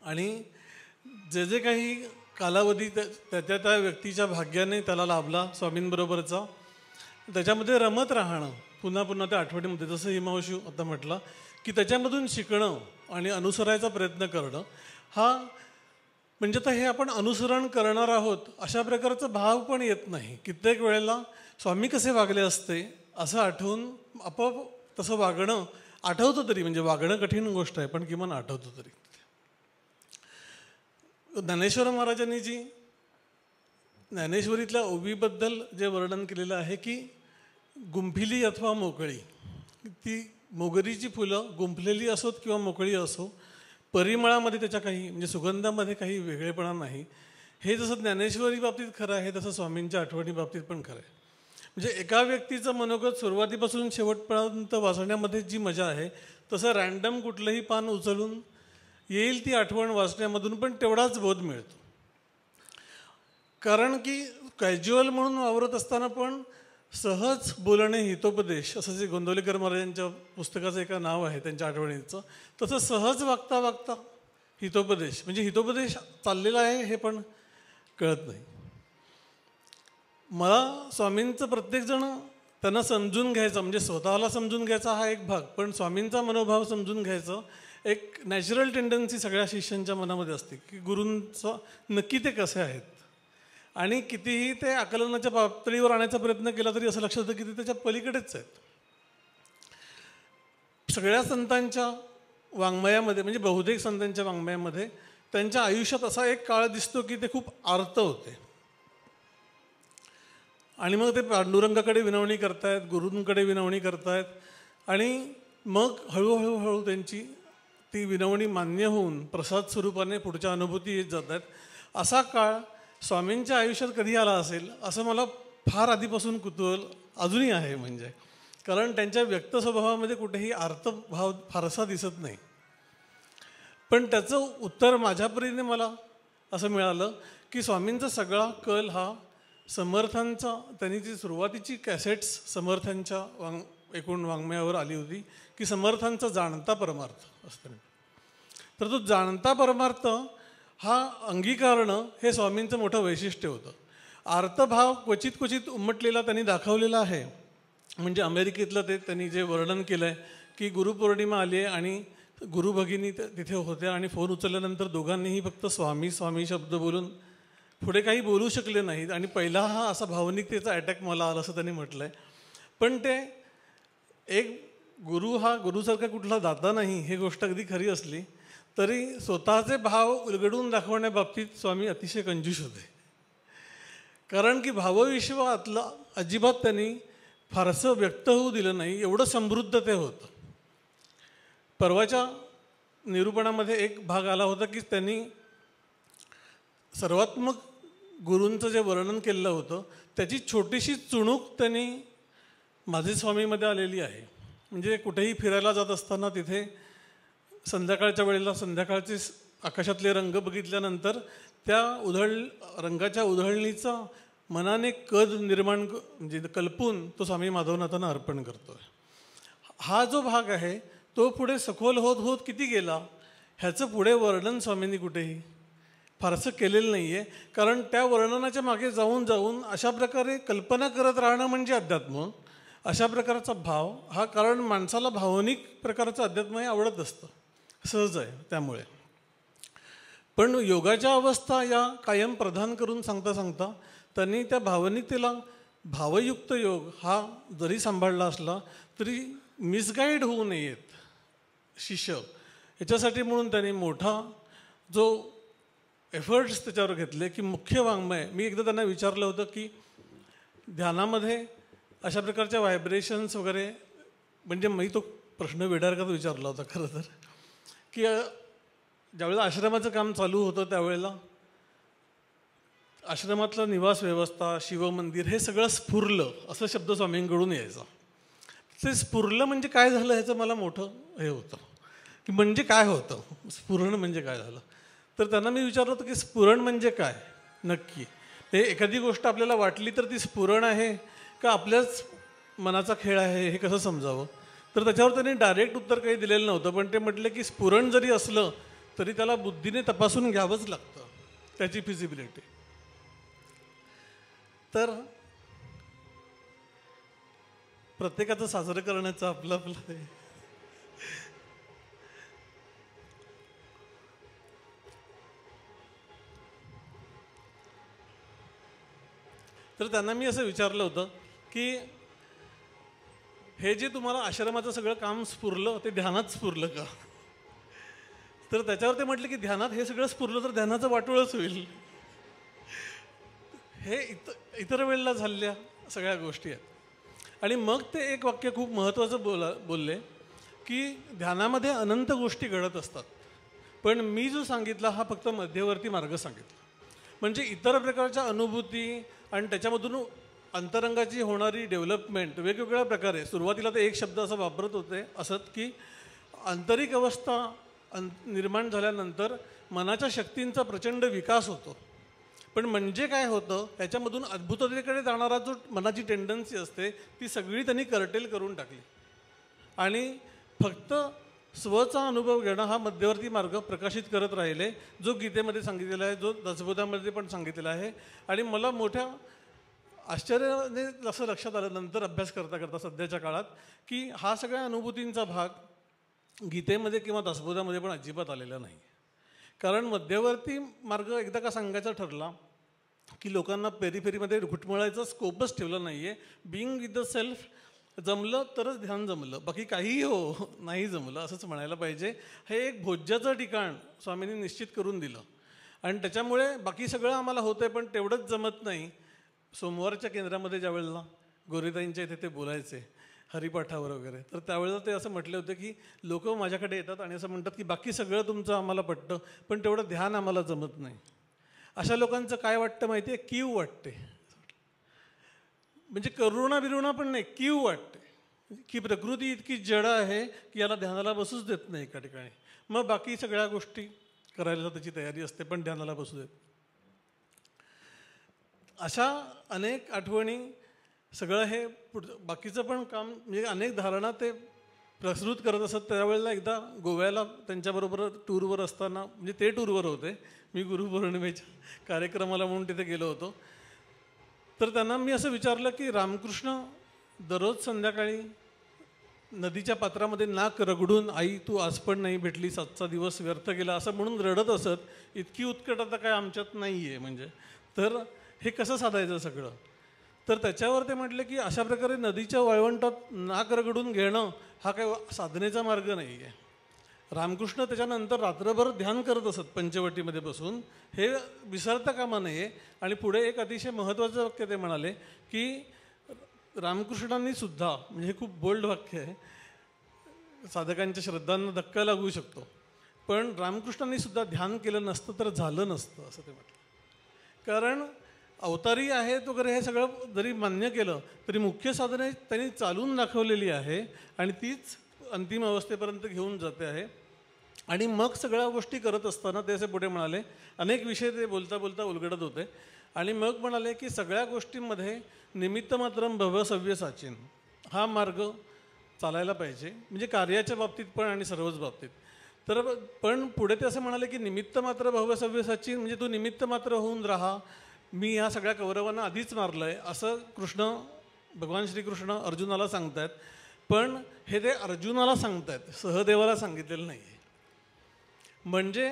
आणि जे जे काही कालावधी त्या व्यक्तीच्या भाग्याने त्याला लाभला स्वामींबरोबरचा त्याच्यामध्ये रमत राहणं पुन्हा पुन्हा त्या आठवणीमध्ये जसं हिमांशू आता म्हटलं की त्याच्यामधून शिकणं आणि अनुसरायचा प्रयत्न करणं हा म्हणजे तर हे आपण अनुसरण करणार आहोत अशा प्रकारचा भाव पण येत नाही. कित्येक वेळेला स्वामी कसे वागले असते असं आठवून आपोआप तसं वागणं आठवतं तरी. म्हणजे वागणं कठीण गोष्ट आहे पण किमान आठवतं तरी. ज्ञानेश्वर महाराजांनी जी ज्ञानेश्वरीतल्या ओवीबद्दल जे वर्णन केलेलं आहे की गुंफिली अथवा मोकळी, ती मोगरीची फुलं गुंफलेली असोत किंवा मोकळी असो परिमळामध्ये त्याच्या काही म्हणजे सुगंधामध्ये काही वेगळेपणा नाही. हे जसं ज्ञानेश्वरी बाबतीत खरं आहे तसं स्वामींच्या आठवणी बाबतीत पण खरं आहे. म्हणजे एका व्यक्तीचं मनोगत सुरुवातीपासून शेवटपर्यंत वाचण्यामध्ये जी मजा आहे तसं रँडम कुठलंही पान उचलून येईल ती आठवण वाचण्यामधून पण तेवढाच बोध मिळतो. कारण की कॅज्युअल म्हणून वावरत असताना पण सहज बोलणे हितोपदेश, असं जे गोंदवलेकर महाराजांच्या पुस्तकाचं एका नाव आहे त्यांच्या आठवणीचं, तसं सहज वागता वागता हितोपदेश, म्हणजे हितोपदेश चाललेला आहे हे पण कळत नाही. मला स्वामींचं प्रत्येकजण त्यांना समजून घ्यायचा, म्हणजे स्वतःला समजून घ्यायचा हा एक भाग, पण स्वामींचा मनोभाव समजून घ्यायचं एक नॅचरल टेंडन्सी सगळ्या शिष्यांच्या मनामध्ये असते की गुरूंचं नक्की ते कसे आहेत. आणि कितीही ते आकलनाच्या पातळीवर आणायचा प्रयत्न केला तरी असं लक्षात येतं की ते त्याच्या पलीकडेच आहेत. सगळ्या संतांच्या वाङ्मयामध्ये, म्हणजे बहुतेक संतांच्या वाङ्मयामध्ये त्यांच्या आयुष्यात असा एक काळ दिसतो की ते खूप आर्त होते आणि मग ते पांडुरंगाकडे विनवणी करतायत, गुरूंकडे विनवणी करतायत आणि मग हळूहळू त्यांची ती विनवणी मान्य होऊन प्रसाद स्वरूपाने पुढच्या अनुभूती येत जात आहेत. असा काळ स्वामींच्या आयुष्यात कधी आला असेल असं मला फार आधीपासून कुतूहल अजूनही आहे. म्हणजे कारण त्यांच्या व्यक्त स्वभावामध्ये कुठेही आर्तभाव फारसा दिसत नाही. पण त्याचं उत्तर माझ्या परीने मला असं मिळालं की स्वामींचा सगळा कल हा समर्थांचा, त्यांनी जी सुरुवातीची कॅसेट्स समर्थांच्या एकूण वाङ्मयावर आली होती की समर्थांचा जाणता परमार्थ असतं. तर तो जाणता परमार्थ हा अंगीकारणं हे स्वामींचं मोठं वैशिष्ट्य होतं. आर्तभाव क्वचित क्वचित उमटलेला त्यांनी दाखवलेला आहे. म्हणजे अमेरिकेतलं ते त्यांनी जे वर्णन केलं आहे की गुरुपौर्णिमा आली आहे आणि गुरु भगिनी तिथे होत्या आणि फोन उचलल्यानंतर दोघांनीही फक्त स्वामी स्वामी शब्द बोलून पुढे काही बोलू शकले नाहीत आणि पहिला हा असा भावनिकतेचा अटॅक मला आला असं त्यांनी म्हटलं आहे. पण ते एक गुरु हा गुरुसारखा कुठला दाता नाही हे गोष्ट अगदी खरी असली तरी स्वतःचे भाव उलगडून दाखवण्याबाबतीत स्वामी अतिशय कंजूस होते. कारण की भावविश्वातलं अजिबात त्यांनी फारसं व्यक्त होऊ दिलं नाही, एवढं समृद्ध ते होतं. परवाच्या निरूपणामध्ये एक भाग आला होता की त्यांनी सर्वात्मक गुरूंचं जे वर्णन केलेलं होतं त्याची छोटीशी चुणूक त्यांनी माझे स्वामीमध्ये आलेली आहे. म्हणजे कुठेही फिरायला जात असताना तिथे संध्याकाळच्या वेळेला संध्याकाळचे आकाशातले रंग बघितल्यानंतर त्या रंगाच्या उधळणीचा मनाने कद निर्माण म्हणजे कल्पून तो स्वामी माधवनाथांना अर्पण करतो. हा जो भाग आहे तो पुढे सखोल होत होत किती गेला ह्याचं पुढे वर्णन स्वामींनी कुठेही फारसं केलेलं नाही आहे. कारण त्या वर्णनाच्या मागे जाऊन जाऊन अशा प्रकारे कल्पना करत राहणं म्हणजे अध्यात्म, अशा प्रकारचा भाव हा, कारण माणसाला भावनिक प्रकारचं अध्यात्म हे आवडत असतं, सहज आहे. त्यामुळे पण योगाच्या अवस्था या कायम प्रधान करून सांगता सांगता त्यांनी त्या भावनिकतेला भावयुक्त योग हा जरी सांभाळला असला तरी मिसगाईड होऊ नयेत शिष्य, याच्यासाठी म्हणून त्यांनी मोठा जो एफर्ट्स त्याच्यावर घेतले की मुख्य वाङ्मय. मी एकदा त्यांना विचारलं होतं की ध्यानामध्ये अशा प्रकारच्या व्हायब्रेशन्स वगैरे, म्हणजे मी तो प्रश्न वेडारकाच विचारला होता खरं तर, की ज्यावेळेला आश्रमाचं काम चालू होतं त्यावेळेला आश्रमातलं निवास व्यवस्था, शिवमंदिर हे सगळं स्फुरलं असं शब्द स्वामींकडून यायचा. ते स्फुरलं म्हणजे काय झालं ह्याचं मला मोठं हे होतं की म्हणजे काय होतं स्फुरण म्हणजे काय झालं. तर त्यांना मी विचारलं होतं की स्फुरण म्हणजे काय नक्की. हे एखादी गोष्ट आपल्याला वाटली तर ती स्फुरण आहे का आपल्याच मनाचा खेळ आहे हे कसं समजावं. तर त्याच्यावर त्यांनी डायरेक्ट उत्तर काही दिलेलं नव्हतं. पण ते म्हटले की स्फुरण जरी असलं तरी त्याला बुद्धीने तपासून घ्यावंच लागतं त्याची फिजिबिलिटी. तर प्रत्येकाचं साजरं करण्याचं आपलं आपलं तर त्यांना मी असं विचारलं होतं की हे जे तुम्हाला आश्रमाचं सगळं काम स्फुरलं ते ध्यानात स्फुरलं का. तर त्याच्यावर ते म्हटलं की ध्यानात हे सगळं स्फुरलं तर ध्यानाचं वाटोळच होईल. हे इतर वेळेला झालेल्या सगळ्या गोष्टी आहेत. आणि मग ते एक वाक्य खूप महत्त्वाचं बोलले की ध्यानामध्ये अनंत गोष्टी घडत असतात, पण मी जो सांगितला हा फक्त मध्यवर्ती मार्ग सांगितला. म्हणजे इतर प्रकारच्या अनुभूती आणि त्याच्यामधून अंतरंगाची होणारी डेव्हलपमेंट वेगवेगळ्या प्रकारे. सुरुवातीला ते एक शब्द असं वापरत होते असत की आंतरिक अवस्था निर्माण झाल्यानंतर मनाच्या शक्तींचा प्रचंड विकास होतो. पण म्हणजे काय होतं, याच्यामधून अद्भुततेकडे जाणारा जो मनाची टेंडन्सी असते ती सगळी त्यांनी कर्टेल करून टाकली आणि फक्त स्वचा अनुभव घेणं हा मध्यवर्ती मार्ग प्रकाशित करत राहिले, जो गीतेमध्ये सांगितलेला आहे, जो दसबोधामध्ये पण सांगितलेला आहे. आणि मला मोठ्या आश्चर्याने असं लक्षात आलं नंतर अभ्यास करता करता सध्याच्या काळात, की हा सगळ्या अनुभूतींचा भाग गीतेमध्ये किंवा दसबोधामध्ये पण अजिबात आलेला नाही. कारण मध्यवर्ती मार्ग एकदा का सांगायचा ठरला की लोकांना पेरीफेरीमध्ये घुटमळायचा स्कोपच ठेवला नाही आहे. बिईंग विथ द सेल्फ जमलं तरच ध्यान जमलं, बाकी काहीही हो नाही जमलं असंच म्हणायला पाहिजे. हे एक भोज्याचं ठिकाण स्वामींनी निश्चित करून दिलं आणि त्याच्यामुळे बाकी सगळं आम्हाला होतं आहे, पण तेवढंच जमत नाही. सोमवारच्या केंद्रामध्ये ज्या वेळेला गोरेताईंच्या इथे ते बोलायचे हरिपाठावर वगैरे, तर त्यावेळेला ते असं म्हटले होते की लोक माझ्याकडे येतात आणि असं म्हणतात की बाकी सगळं तुमचं आम्हाला पटतं, पण तेवढं ध्यान आम्हाला जमत नाही. अशा लोकांचं काय वाटतं माहिती आहे, कीव वाटते. म्हणजे करुणा बिरुणा पण नाही, कीव वाटते की प्रकृती इतकी जड आहे की याला ध्यानाला बसूच देत नाही एका ठिकाणी. मग बाकी सगळ्या गोष्टी करायला त्याची तयारी असते, पण ध्यानाला बसू देत. अशा अनेक आठवणी, सगळं हे बाकीचं पण काम म्हणजे अनेक धारणा ते प्रसृत करत असत. त्यावेळेला एकदा गोव्याला त्यांच्याबरोबर टूरवर असताना, म्हणजे ते टूरवर होते, मी गुरुपौर्णिमेच्या कार्यक्रमाला म्हणून तिथे गेलो होतो. तर त्यांना मी असं विचारलं की रामकृष्ण दररोज संध्याकाळी नदीच्या पात्रामध्ये नाक रगडून आई तू आज पण नाही भेटली, 7चा दिवस व्यर्थ गेला असं म्हणून रडत असत. इतकी उत्कटता काय आमच्यात नाही आहे म्हणजे. तर हे कसं साधायचं सगळं. तर त्याच्यावर ते म्हटले की अशा प्रकारे नदीच्या वाळवंटात नाक रगडून घेणं हा काय साधनेचा मार्ग नाही आहे. रामकृष्ण त्याच्यानंतर रात्रभर ध्यान करत असत पंचवटीमध्ये बसून, हे विसरता कामा नये. आणि पुढे एक अतिशय महत्त्वाचं वाक्य ते म्हणाले की रामकृष्णांनी सुद्धा, म्हणजे हे खूप बोल्ड वाक्य आहे, साधकांच्या श्रद्धांना धक्का लागू शकतो, पण रामकृष्णांनी सुद्धा ध्यान केलं नसतं तर झालं नसतं असं ते म्हटलं. कारण अवतारी आहेत वगैरे हे सगळं जरी मान्य केलं तरी मुख्य साधने त्यांनी चालून दाखवलेली आहे आणि तीच अंतिम अवस्थेपर्यंत घेऊन जाते आहे. आणि मग सगळ्या गोष्टी करत असताना ते असे पुढे म्हणाले, अनेक विषय ते बोलता बोलता उलगडत होते आणि मग म्हणाले की सगळ्या गोष्टींमध्ये निमित्त मात्रम भव सव्य साचिन हा मार्ग चालायला पाहिजे, म्हणजे कार्याच्या बाबतीत पण आणि सर्वच बाबतीत. तर पण पुढे ते असं म्हणाले की निमित्त मात्र भव सव्य साचिन, म्हणजे तू निमित्त मात्र होऊन राहा, मी ह्या सगळ्या कौरवांना आधीच मारलं आहे असं भगवान श्रीकृष्ण अर्जुनाला सांगतायत. पण हे ते अर्जुनाला सांगतायत, सहदेवाला सांगितलेलं नाही आहे. म्हणजे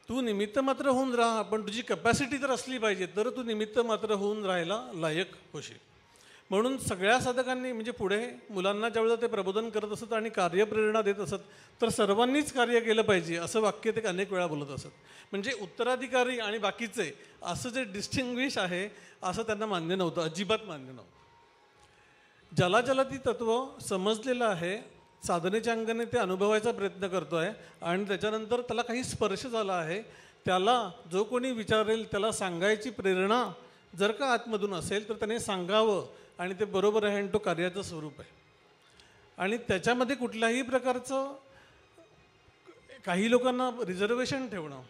तू निमित्त मात्र होऊन राहा, पण तुझी कपॅसिटी तर असली पाहिजे, तर तू निमित्त मात्र होऊन राहायला लायक होशील. म्हणून सगळ्या साधकांनी, म्हणजे पुढे मुलांना ज्यावेळेला ते प्रबोधन करत असत आणि कार्यप्रेरणा देत असत, तर सर्वांनीच कार्य केलं पाहिजे असं वाक्य ते अनेक वेळा बोलत असत. म्हणजे उत्तराधिकारी आणि बाकीचे असं जे डिस्टिंग्विश आहे असं त्यांना मान्य नव्हतं, अजिबात मान्य नव्हतं. ज्याला ज्याला ती तत्व समजलेलं आहे, साधनेच्या अंगाने ते अनुभवायचा प्रयत्न करतो आहे आणि त्याच्यानंतर त्याला काही स्पर्श झाला आहे, त्याला जो कोणी विचारेल त्याला सांगायची प्रेरणा जर का आतमधून असेल तर त्याने सांगावं आणि ते बरोबर आहे आणि तो कार्याचं स्वरूप आहे. आणि त्याच्यामध्ये कुठल्याही प्रकारचं काही लोकांना रिझर्वेशन ठेवणं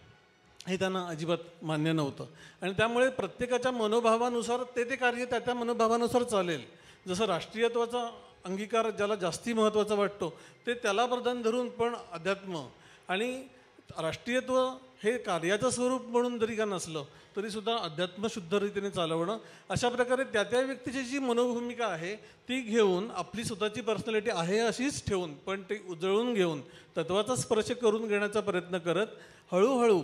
हे त्यांना अजिबात मान्य नव्हतं. आणि त्यामुळे प्रत्येकाच्या मनोभावानुसार ते कार्य त्या मनोभावानुसार चालेल. जसं राष्ट्रीयत्वाचा अंगीकार ज्याला जास्ती महत्त्वाचा वाटतो ते त्याला प्रधान धरून, पण अध्यात्म आणि राष्ट्रीयत्व हे कार्याचं स्वरूप म्हणून जरी का नसलं तरीसुद्धा अध्यात्म शुद्ध रीतीने चालवणं, अशा प्रकारे त्या त्या व्यक्तीची जी मनोभूमिका आहे ती घेऊन, आपली स्वतःची पर्सनॅलिटी आहे अशीच ठेवून पण ते उजळून घेऊन तत्वाचा स्पर्श करून घेण्याचा प्रयत्न करत हळूहळू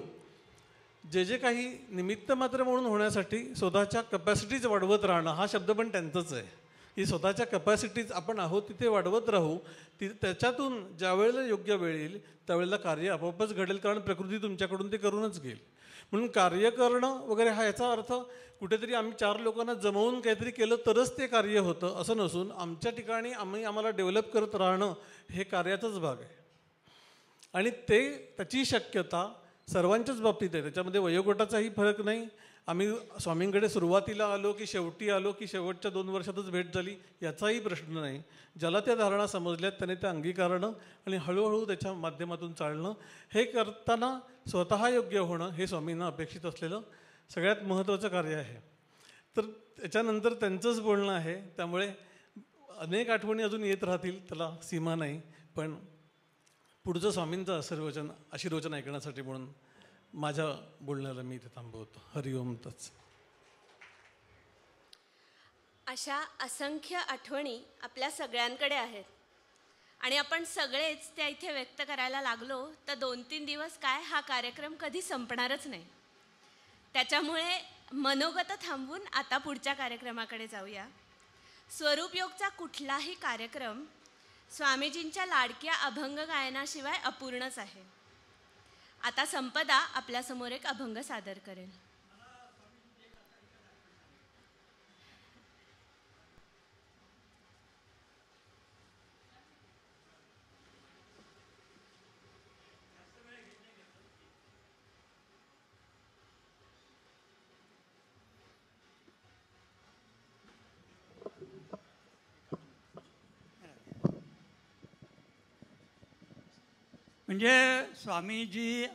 जे काही निमित्त मात्र म्हणून होण्यासाठी स्वतःच्या कपॅसिटीज वाढवत राहणं, हा शब्द पण त्यांचाच आहे की स्वतःच्या कपॅसिटीज आपण आहोत तिथे वाढवत राहू. त्याच्यातून ज्या वेळेला योग्य वेळ येईल त्यावेळेला कार्य आपोआपच घडेल, कारण प्रकृती तुमच्याकडून ते करूनच घेईल. म्हणून कार्य करणं वगैरे हा याचा अर्थ कुठेतरी आम्ही 4 लोकांना जमवून काहीतरी केलं तरच ते कार्य होतं असं नसून, आमच्या ठिकाणी आम्हाला डेव्हलप करत राहणं हे कार्याचाच भाग आहे. आणि त्याची शक्यता सर्वांच्याच बाबतीत आहे, त्याच्यामध्ये वयोगटाचाही फरक नाही आम्ही स्वामींकडे सुरुवातीला आलो की शेवटी आलो की शेवटच्या 2 वर्षातच भेट झाली याचाही प्रश्न नाही. ज्याला त्या धारणा समजल्यात त्याने त्या अंगीकारणं आणि हळूहळू त्याच्या माध्यमातून चालणं, हे करताना स्वतः योग्य होणं हे स्वामींना अपेक्षित असलेलं सगळ्यात महत्त्वाचं कार्य आहे. तर त्याच्यानंतर त्यांचंच बोलणं आहे, त्यामुळे अनेक आठवणी अजून येत राहतील, त्याला सीमा नाही. पण पुढचं स्वामींचं आशीर्वचन ऐकण्यासाठी म्हणून माझ्या बोलण्याला मी इथे थांबवतो. हरिओम तत्सत. अशा असंख्य आठवणी आपल्या सगळ्यांकडे आहेत आणि आपण सगळेच त्या इथे व्यक्त करायला लागलो तर 2-3 दिवस काय हा कार्यक्रम कधी संपणारच नाही. त्याच्यामुळे मनोगत थांबवून आता पुढच्या कार्यक्रमाकडे जाऊया. स्वरूपयोगचा कुठलाही कार्यक्रम स्वामीजींच्या लाडक्या अभंग गायनाशिवाय अपूर्णच आहे. आता संपदा आपल्यासमोर एक अभंग सादर करेल. म्हणजे स्वामीजी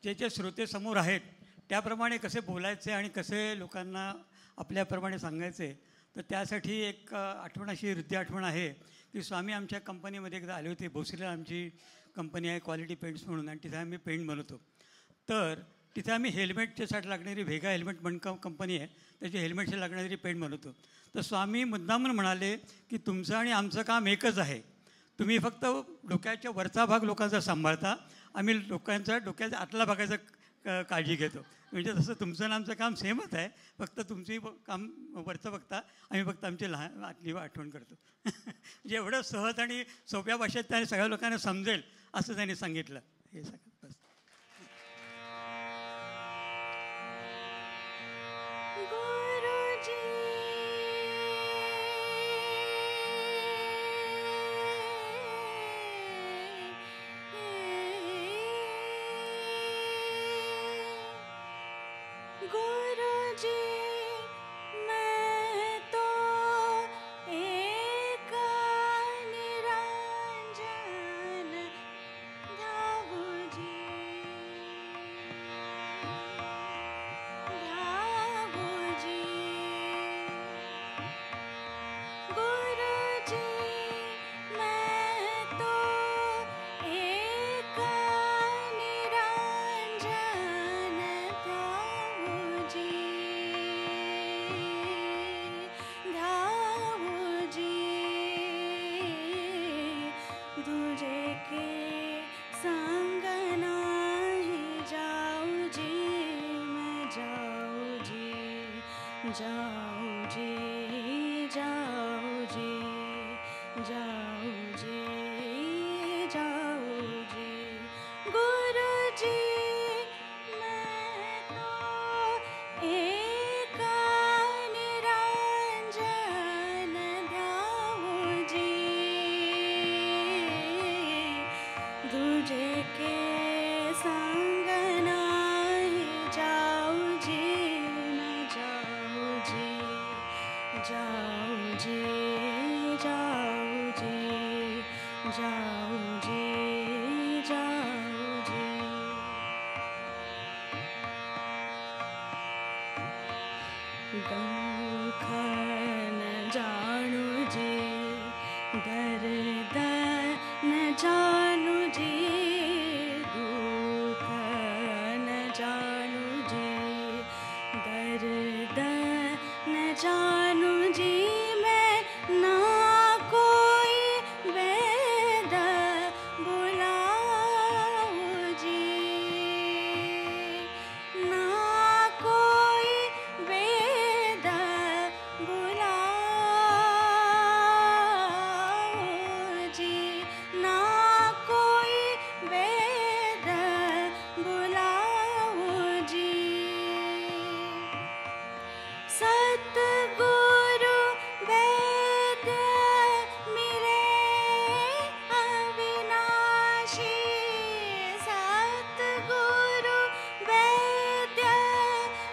जे श्रोतेसमोर आहेत त्याप्रमाणे कसे बोलायचे आणि कसे लोकांना आपल्याप्रमाणे सांगायचे, तर त्यासाठी एक आठवण, अशी हृदय आठवण आहे की स्वामी आमच्या कंपनीमध्ये एकदा आले होते. भोसरीला आमची कंपनी आहे क्वालिटी पेंट्स म्हणून, आणि तिथे आम्ही पेंट बनवतो. तर तिथे आम्ही हेल्मेटच्यासाठी लागणारी व्हेगा हेल्मेट म्हणून कंपनी आहे, त्याची हेल्मेटची लागणारी पेंट बनवतो. तर स्वामी मुद्दामून म्हणाले की तुमचं आणि आमचं काम एकच आहे, तुम्ही फक्त डोक्याच्या वरचा भाग लोकांचा सांभाळता, आम्ही लोकांचा डोक्याच्या आतला भागाचा काळजी घेतो. म्हणजे तसं तुमचं आणि आमचं काम सेमच आहे, फक्त तुमची काम वरचं बघता, आम्ही फक्त आमची लहान आतली आठवण करतो. म्हणजे एवढं सहज आणि सोप्या भाषेत त्याने सगळ्या लोकांना समजेल असं त्यांनी सांगितलं. हे सगळं बस.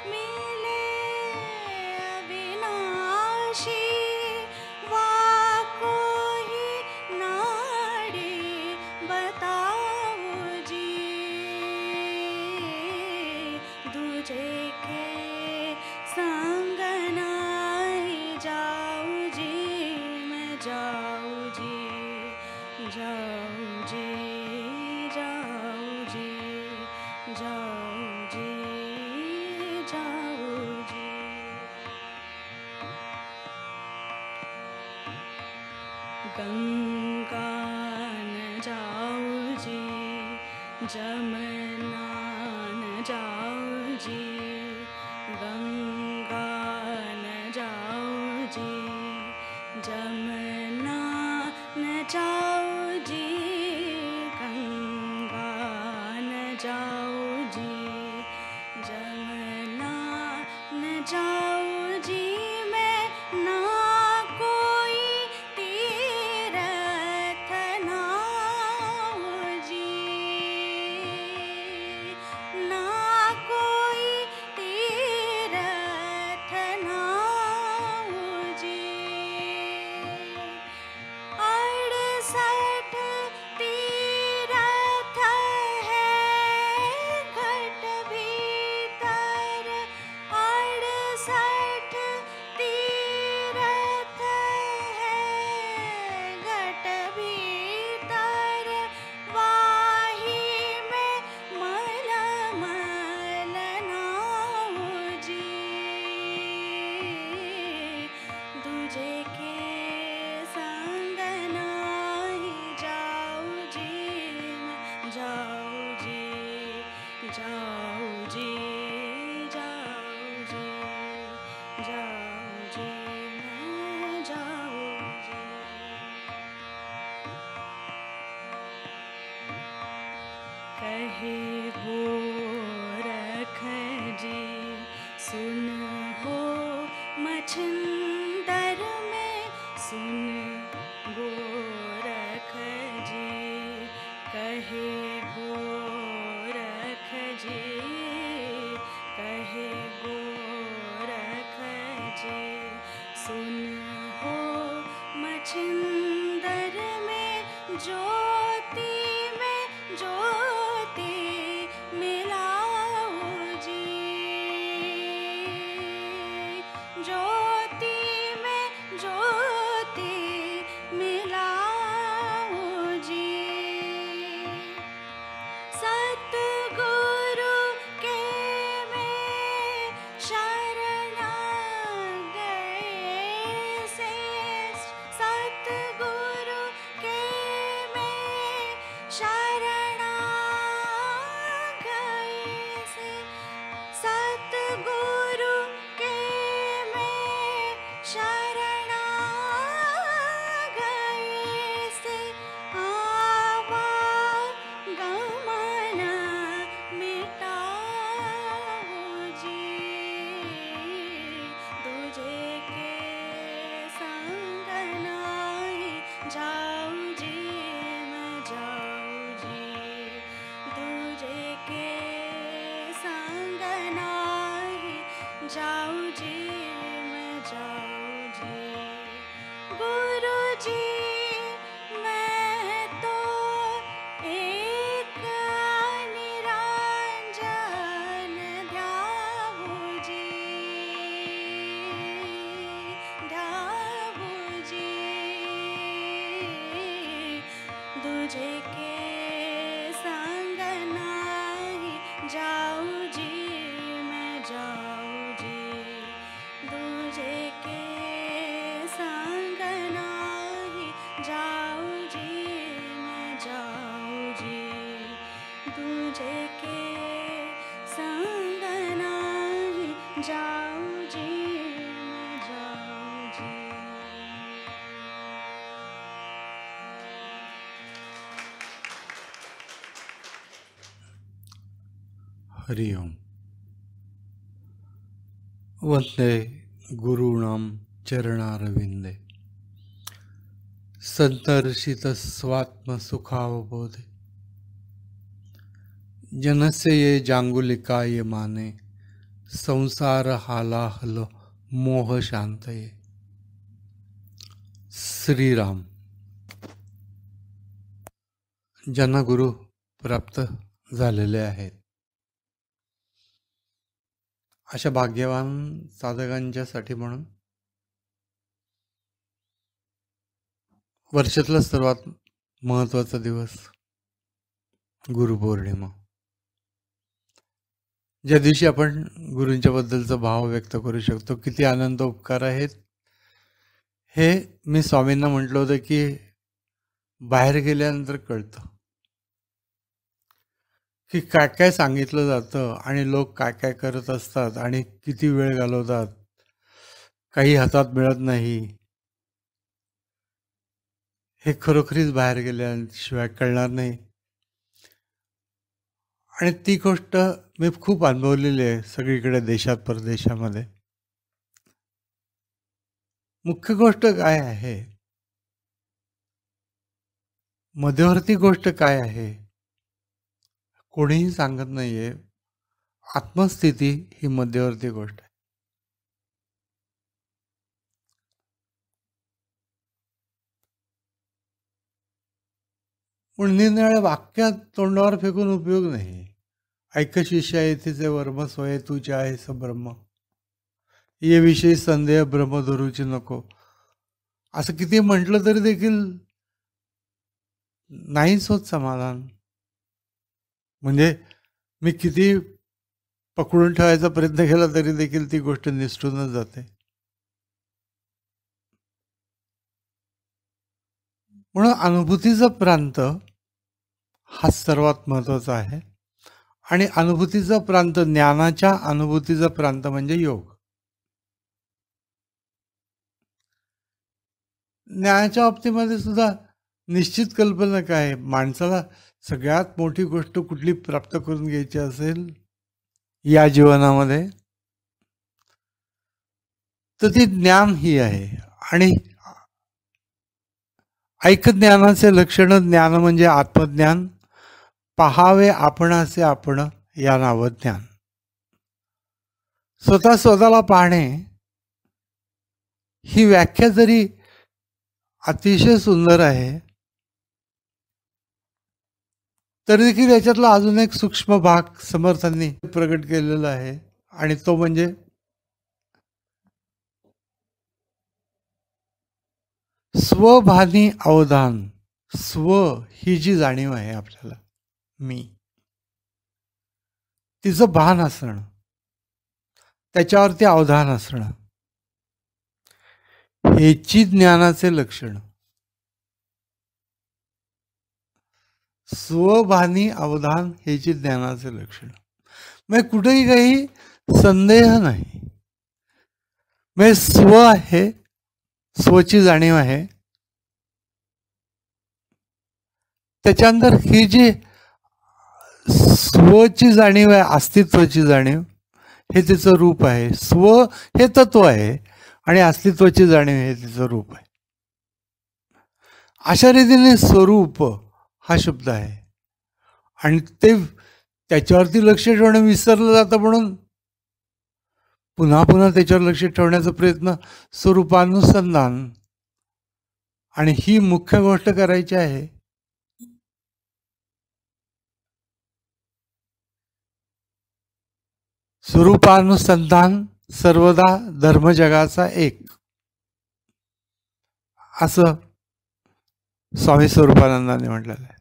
मिले गंगा न जाओ जी, जमुना न जाओ जी, गंगा न जाओ जी, जमुना न जाओ जी, गंगा न जाओ जी, जमुना न जाओ जी, मैं ना कोई तीरथ नाओ जी, ना कोई तीरथ नाओ जी। 68 तीरथ है घट भीतर, 68 तीरथ है घट भीतर, वाही में मल मल नाओ जी, दूजे के संग नाही जाओ जी, मैं जाओ जी, जाओ जी, जाओ जी, जाओ जी, मैं जाओ जी। कहे गोरख जी सुन हो मछंदर में, सुन गोरख जी, कहे गोरख जी, कहे गोरख जी, सुन हो मछंदर में, ज्योति में ज्योति मिलाओ जी, ज्योति में ज्योति मिलाओ जी। सतगुरु के में शरण गए से, सतगुरु के में शरण गए से, सतगुरु के में शरण गए से, आवा गमन मिटाओ जी, दूजे के संग नाही जाओ जी, मैं जाओ जी, दूजे के संग नाही जाओ जी, मैं जाओ जी। गुरु जी मैं तो एक निरंजन ध्याऊ जी, ध्याऊ जी, दूजे के संग नाही जाओ जी, मैं जाओ जी, दूजे के संग नाही जाओ जी, मैं जाओ जी, दूजे के संग नाही जाओ जी, मैं जाओ जी। हरि ओम। वंदे गुरूणां चरणारविंदे, संतर्षित स्वात्मसुखावबोधे, जनस्य ये जांगुलिकाय माने, संसार हालाहल मोह शांतये। श्रीराम. ज्यांना गुरु प्राप्त झालेले आहेत अशा भाग्यवान साधकांच्यासाठी म्हणून वर्षातला सर्वात महत्त्वाचा दिवस गुरुपौर्णिमा, ज्या दिवशी आपण गुरूंच्या बद्दलचा भाव व्यक्त करू शकतो. किती आनंद उपकार आहेत हे मी स्वामींना म्हटलं होतं की बाहेर गेल्यानंतर कळतं की काय काय सांगितलं जातं आणि लोक काय काय करत असतात आणि किती वेळ घालवतात, काही हातात मिळत नाही. हे खरोखरीच बाहेर गेल्याशिवाय कळणार नाही. आणि ती गोष्ट मी खूप अनुभवलेली आहे सगळीकडे, देशात परदेशामध्ये. मुख्य गोष्ट काय आहे, मध्यवर्ती गोष्ट काय आहे, कोणीही सांगत नाहीये. आत्मस्थिती ही मध्यवर्ती गोष्ट आहे. पण निरनिराळ्या वाक्यात तोंडावर फेकून उपयोग नाही. ऐक शिष्या येथेचे वर्म स्वये तुझ्या आहेस ब्रह्म, ये विषयी संदेह ब्रह्म धरूची नको. असं किती म्हटलं तरी देखील नाहीच होत समाधान. म्हणजे मी किती पकडून ठेवायचा प्रयत्न केला तरी देखील ती गोष्ट निसटूनच जाते. म्हणून अनुभूतीचा प्रांत हा सर्वात महत्त्वाचा आहे. आणि अनुभूतीचा प्रांत, ज्ञानाच्या अनुभूतीचा प्रांत म्हणजे योग. ज्ञानाच्या बाबतीमध्ये सुद्धा निश्चित कल्पना काय आहे, माणसाला सगळ्यात मोठी गोष्ट कुठली प्राप्त करून घ्यायची असेल या जीवनामध्ये तर ती ज्ञान ही आहे. आणि ऐक ज्ञानाचे लक्षण, ज्ञान म्हणजे आत्मज्ञान. पहावे आपणाचे आपण या नाव ज्ञान. स्वतःला पाहणे ही व्याख्या जरी अतिशय सुंदर आहे तरी देखील याच्यातला अजून एक सूक्ष्म भाग समर्थांनी प्रकट केलेला आहे. आणि तो म्हणजे स्वभानी अवधान. स्व ही जी जाणीव आहे आपल्याला, मी, तिचं भान असणं, त्याच्यावरती अवधान असणं, हेची ज्ञानाचे लक्षण. स्वभानी अवधान हेची ज्ञानाचे लक्षण. म्हणजे कुठेही काही संदेह नाही. म्हणजे स्व आहे, स्वची जाणीव आहे. त्याच्यानंतर ही जी स्वची जाणीव आहे, अस्तित्वाची जाणीव, हे तिचं रूप आहे. स्व हे तत्व आहे आणि अस्तित्वाची जाणीव हे तिचं रूप आहे. अशा रीतीने स्वरूप हा शब्द आहे. आणि ते त्याच्यावरती लक्ष ठेवणं विसरलं जातं, म्हणून पुन्हा पुन्हा त्याच्यावर लक्ष ठेवण्याचा प्रयत्न, स्वरूपानुसंधान. आणि ही मुख्य गोष्ट करायची आहे. स्वरूपानुसंधान सर्वदा धर्म जगाचा एक, असं स्वामी स्वरूपानंदांनी म्हटलेलं आहे.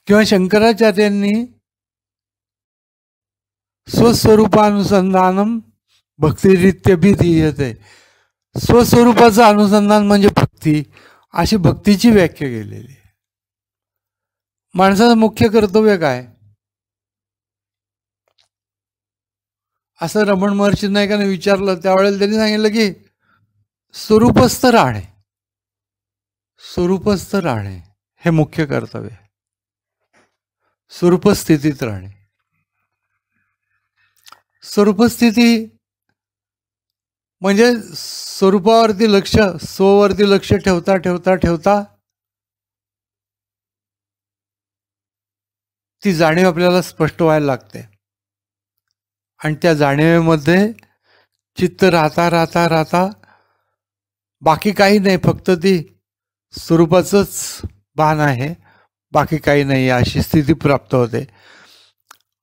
किंवा शंकराचार्यांनी स्वस्वरूपानुसंधानम भक्तिरित्यभिधीयते. स्वस्वरूपाचं अनुसंधान म्हणजे भक्ती, अशी भक्तीची व्याख्या केलेली आहे. माणसाचं मुख्य कर्तव्य काय, असं रमण महर्षी नायकाने विचारलं. त्यावेळेला त्यांनी सांगितलं की स्वरूपस्थ राहणे. स्वरूपस्थ राहणे हे मुख्य कर्तव्य आहे. स्वरूपस्थितीत राहणे. स्वरूपस्थिती म्हणजे स्वरूपावरती लक्ष, स्ववरती लक्ष ठेवता ठेवता ठेवता ती जाणीव आपल्याला स्पष्ट व्हायला लागते. आणि त्या जाणीवेमध्ये चित्त राहता राहता राहता बाकी काही नाही, फक्त ती स्वरूपाचंच भान आहे, बाकी काही नाही, अशी स्थिती प्राप्त होते.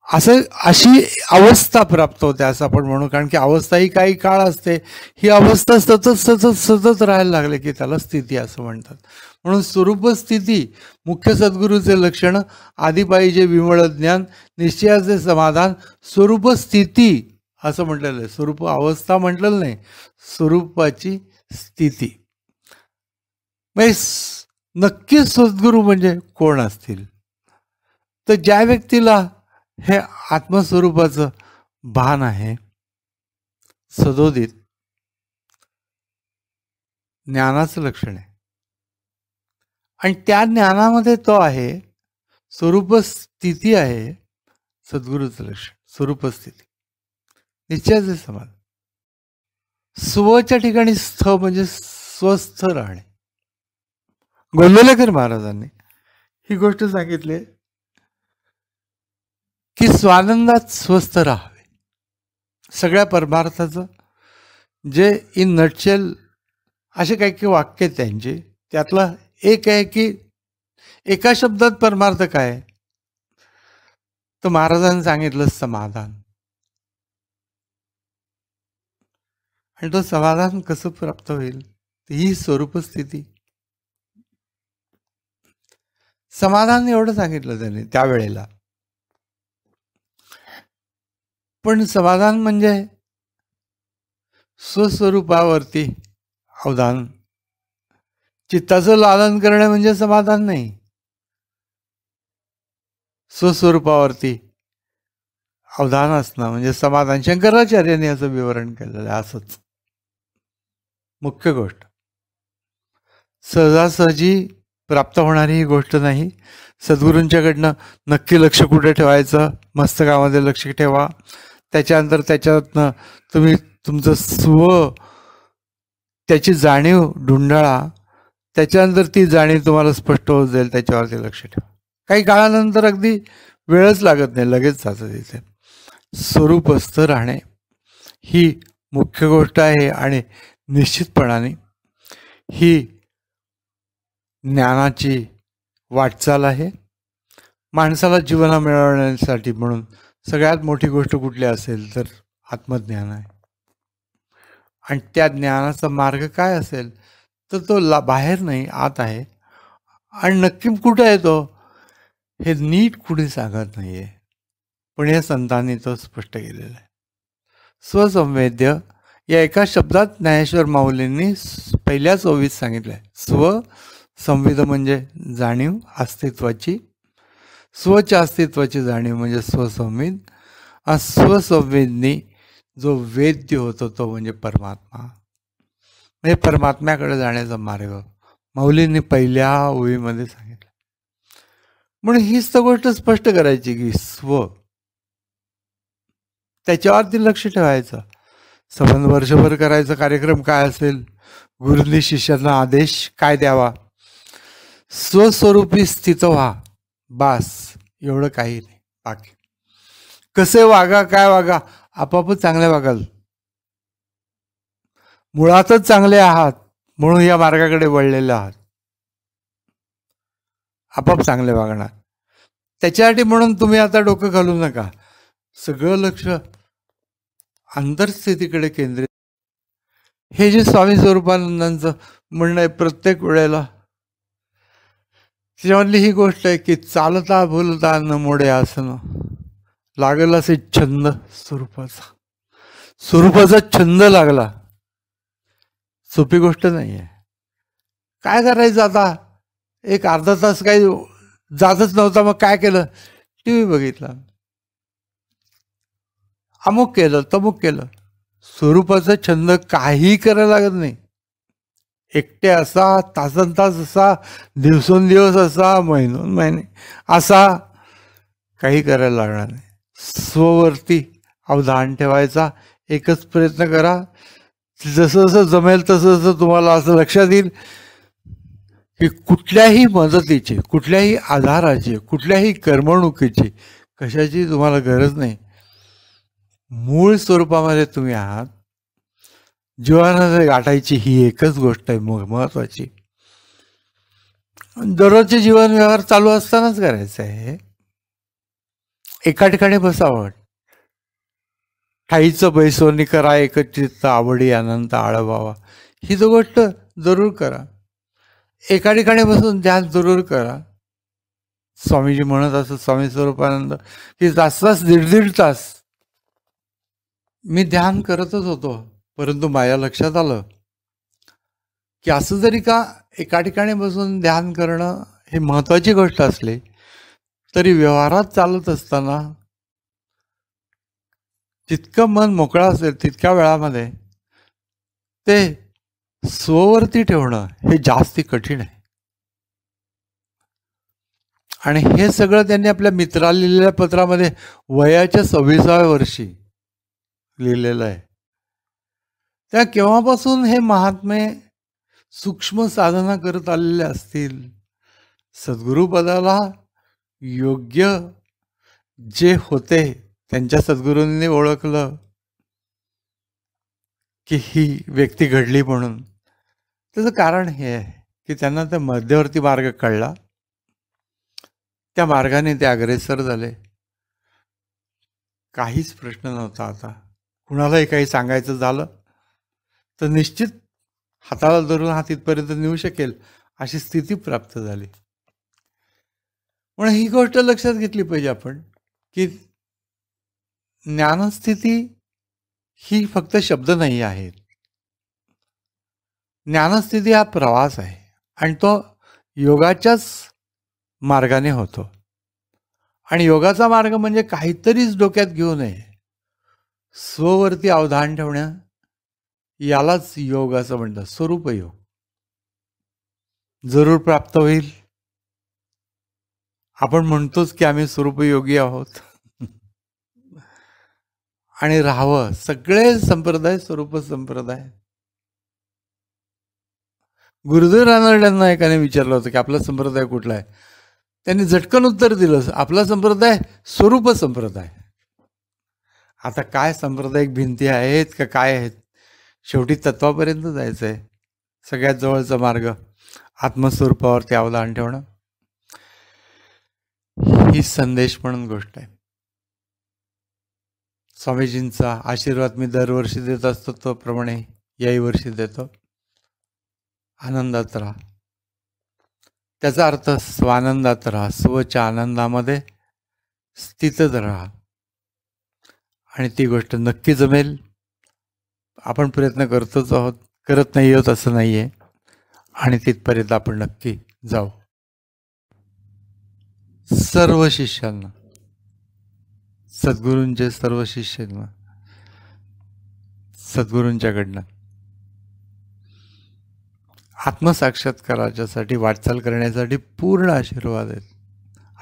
अशी अवस्था प्राप्त होते असं आपण म्हणू. कारण की अवस्था ही काही काळ असते, ही अवस्था सतत सतत सतत राहायला लागले की त्याला स्थिती असं म्हणतात. म्हणून स्वरूप स्थिती मुख्य सद्गुरूचे लक्षण, आधी पाहिजे विमळ ज्ञान, निश्चयाचे समाधान, स्वरूप स्थिती असं म्हटलेलं आहे. स्वरूप अवस्था म्हटलेलं नाही, स्वरूपाची स्थिती. नक्की सद्गुरू म्हणजे कोण असतील तर ज्या व्यक्तीला हे आत्मस्वरूपाचं भान आहे, सदोदित ज्ञानाचं लक्षण आहे. आणि त्या ज्ञानामध्ये तो आहे, स्वरूप स्थिती आहे सद्गुरूचं लक्षण, स्वरूप स्थिती, निश्चयाचे समाधान. स्वच्या ठिकाणी स्थ म्हणजे स्वस्थ राहणे. गोंदवलेकर महाराजांनी ही गोष्ट सांगितली की स्वानंदात स्वस्थ राहावे. सगळ्या परमार्थाचं जे इन नटशेल असे काही काही वाक्य आहेत त्यांचे, त्यातलं एक आहे की एका शब्दात परमार्थ काय, तर महाराजांनी सांगितलं समाधान. आणि तो समाधान कसं प्राप्त होईल, ही स्वरूप स्थिती. समाधान एवढं सांगितलं त्यांनी त्यावेळेला. पण समाधान म्हणजे स्वस्वरूपावरती अवधान, चित्ताचं लालन करणे म्हणजे समाधान नाही. स्वस्वरूपावरती अवधान असणं म्हणजे समाधान. शंकराचार्यांनी असं विवरण केलेलं आहे. असंच मुख्य गोष्ट सहजासहजी प्राप्त होणारी ही गोष्ट नाही. सद्गुरूंच्याकडनं नक्की लक्ष कुठे ठेवायचं, मस्तकामध्ये लक्ष ठेवा. त्याच्यानंतर त्याच्यातनं तुम्ही तुमचं स्व त्याची जाणीव ढुंढाळा. त्याच्यानंतर ती जाणीव तुम्हाला स्पष्ट होत जाईल, त्याच्यावरती लक्ष ठेवा. काही काळानंतर अगदी वेळच लागत नाही, लगेच जातं तिथे. स्वरूपस्थ राहणे ही मुख्य गोष्ट आहे आणि निश्चितपणाने ही ज्ञानाची वाटचाल आहे. माणसाला जीवना मिळवण्यासाठी म्हणून सगळ्यात मोठी गोष्ट कुठली असेल तर आत्मज्ञान आहे. आणि त्या ज्ञानाचा मार्ग काय असेल तर तो बाहेर नाही, आत आहे. आणि नक्की कुठं आहे तो, हे नीट कुठे सांगत नाही आहे, पण या संतांनी तो स्पष्ट केलेला आहे. स्वसंवेद्य या एका शब्दात ज्ञानेश्वर माऊलींनी पहिल्याच ओवीत सांगितलं आहे. स्वसंवेद म्हणजे जाणीव अस्तित्वाची, स्वच्या अस्तित्वाची जाणीव म्हणजे स्वसंवेद. स्वसंवेदनी जो वेद्य होतो तो म्हणजे परमात्मा, म्हणजे परमात्म्याकडे जाण्याचा मार्ग माऊलींनी पहिल्या ओळीमध्ये सांगितलं. म्हणून हीच तर गोष्ट स्पष्ट करायची की स्व, त्याच्यावरती लक्ष ठेवायचं. संबंध वर्षभर करायचा कार्यक्रम काय असेल, गुरुंनी शिष्यांना आदेश काय द्यावा, स्वस्वरूपी स्थित व्हा, बास, एवढं काही नाही. बाकी कसे वागा, काय वागा, आपापच चांगले वागाल. मुळातच चांगले आहात म्हणून या मार्गाकडे वळलेले आहात, आपाप चांगले वागणार. त्याच्यासाठी म्हणून तुम्ही आता डोकं घालू नका. सगळं लक्ष अंतर्स्थितीकडे केंद्रित. हे जे स्वामी स्वरूपानंदांचं म्हणणं आहे प्रत्येक वेळेला, त्याच्यामधली ही गोष्ट आहे की चालता बोलता न मोडे आसन, लागल असे छंद स्वरूपाचा. स्वरूपाचा छंद लागला, सोपी गोष्ट नाही आहे. काय करायचं आता, एक अर्धा तास काही जातच नव्हता, मग काय केलं, टी व्ही बघितला, अमुक केलं तमुक केलं. स्वरूपाचा छंद काही करायला लागत नाही. एकटे असा, तासन तास असा, दिवसेंदिवस असा, महिनोन महिने असा, काही करायला लागणार नाही. स्ववरती अवधान ठेवायचा, एकच प्रयत्न करा. जसं जसं जमेल तसं तसं तुम्हाला असं लक्षात येईल की कुठल्याही मदतीची, कुठल्याही आधाराची, कुठल्याही करमणुकीची, कशाची तुम्हाला गरज नाही. मूळ स्वरूपामध्ये तुम्ही आहात. जीवनात गाठायची ही एकच गोष्ट आहे महत्वाची. दररोजचे जीवन व्यवहार चालू असतानाच करायचं आहे. एका ठिकाणी बसावं. ठाईचं बैसोनी करा एकचित्त आवडी अनंत आळवावा, ही जो गोष्ट जरूर करा. एका ठिकाणी बसून ध्यान जरूर करा. स्वामीजी म्हणत असत, स्वामी स्वरूपानंद, की तास तास दीड तास मी ध्यान करतच होतो, परंतु माझ्या लक्षात आलं की असं जरी का एका ठिकाणी बसून ध्यान करणं हे महत्वाची गोष्ट असली तरी व्यवहारात चालत असताना जितकं मन मोकळं असेल तितक्या वेळामध्ये ते स्ववरती ठेवणं हे जास्ती कठीण आहे. आणि हे सगळं त्यांनी आपल्या मित्राला लिहिलेल्या पत्रामध्ये वयाच्या 26व्या वर्षी लिहिलेलं आहे. त्या केव्हापासून हे महात्मे सूक्ष्म साधना करत आलेले असतील. सद्गुरुपदाला योग्य जे होते त्यांच्या सद्गुरूंनी ओळखलं की ही व्यक्ती घडली म्हणून. त्याचं कारण हे आहे की त्यांना त्या मध्यवर्ती मार्ग कळला, त्या मार्गाने ते अग्रेसर झाले. काहीच प्रश्न नव्हता. आता कुणालाही काही सांगायचं झालं तर निश्चित हाताला धरून हात इथपर्यंत नेऊ शकेल अशी स्थिती प्राप्त झाली. म्हणून ही गोष्ट लक्षात घेतली पाहिजे आपण की ज्ञानस्थिती ही फक्त शब्द नाही आहेत. ज्ञानस्थिती हा प्रवास आहे आणि तो योगाच्याच मार्गाने होतो. आणि योगाचा मार्ग म्हणजे काहीतरीच डोक्यात घेऊ नये, स्ववरती अवधान ठेवणं, यालाच योग असं म्हणतात. स्वरूप योग जरूर प्राप्त होईल. आपण म्हणतोच की आम्ही स्वरूपयोगी आहोत आणि राहावं. सगळे संप्रदाय स्वरूप संप्रदाय. गुरुदेव रानड्यांना एकाने विचारलं होतं की आपला संप्रदाय कुठला आहे. त्यांनी झटकन उत्तर दिलं, आपला संप्रदाय स्वरूप संप्रदाय. आता काय सांप्रदायिक भिंती आहेत का काय आहेत, शेवटी तत्वापर्यंत जायचं आहे. सगळ्यात जवळचा मार्ग आत्मस्वरूपावरती अवधान ठेवणं ही संदेश म्हणून गोष्ट आहे. स्वामीजींचा आशीर्वाद मी दरवर्षी देत असतो, तो प्रमाणे याही वर्षी देतो. आनंदात राहा. त्याचा अर्थ स्वानंदात राहा, स्वच्या आनंदामध्ये स्थितच राहा आणि ती गोष्ट नक्की जमेल. आपण प्रयत्न करतोच आहोत, करत नाही आहोत असं नाही आहे, आणि तिथपर्यंत आपण नक्की जाऊ. सर्व शिष्यांना, सद्गुरूंचे सर्व शिष्यांना सद्गुरूंच्याकडनं आत्मसाक्षात्काराच्यासाठी वाटचाल करण्यासाठी पूर्ण आशीर्वाद आहेत.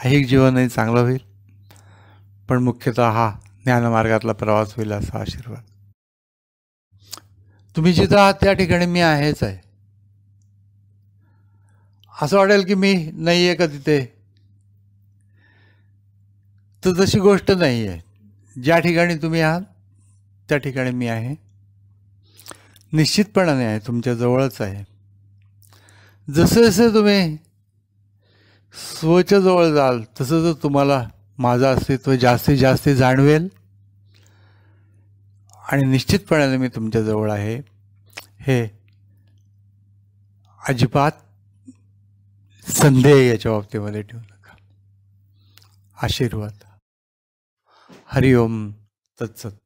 ऐहिक जीवनही चांगलं होईल, पण मुख्यतः हा ज्ञानमार्गातला प्रवास होईल असा आशीर्वाद. तुम्ही जिथं आहात त्या ठिकाणी मी आहेच आहे. असं वाटेल की मी नाही आहे का तिथे, तर तशी गोष्ट नाही आहे. ज्या ठिकाणी तुम्ही आहात त्या ठिकाणी मी आहे. निश्चितपणाने आहे, तुमच्या जवळच आहे. जसे जसे तुम्ही स्वच्या जवळ जाल तसं जर तुम्हाला माझं अस्तित्व जास्तीत जास्त जाणवेल आणि निश्चितपणाने मी तुमच्या जवळ आहे हे अजिबात संदेह याच्या बाबतीमध्ये ठेवू नका. आशीर्वाद. हरिओम तत्सत.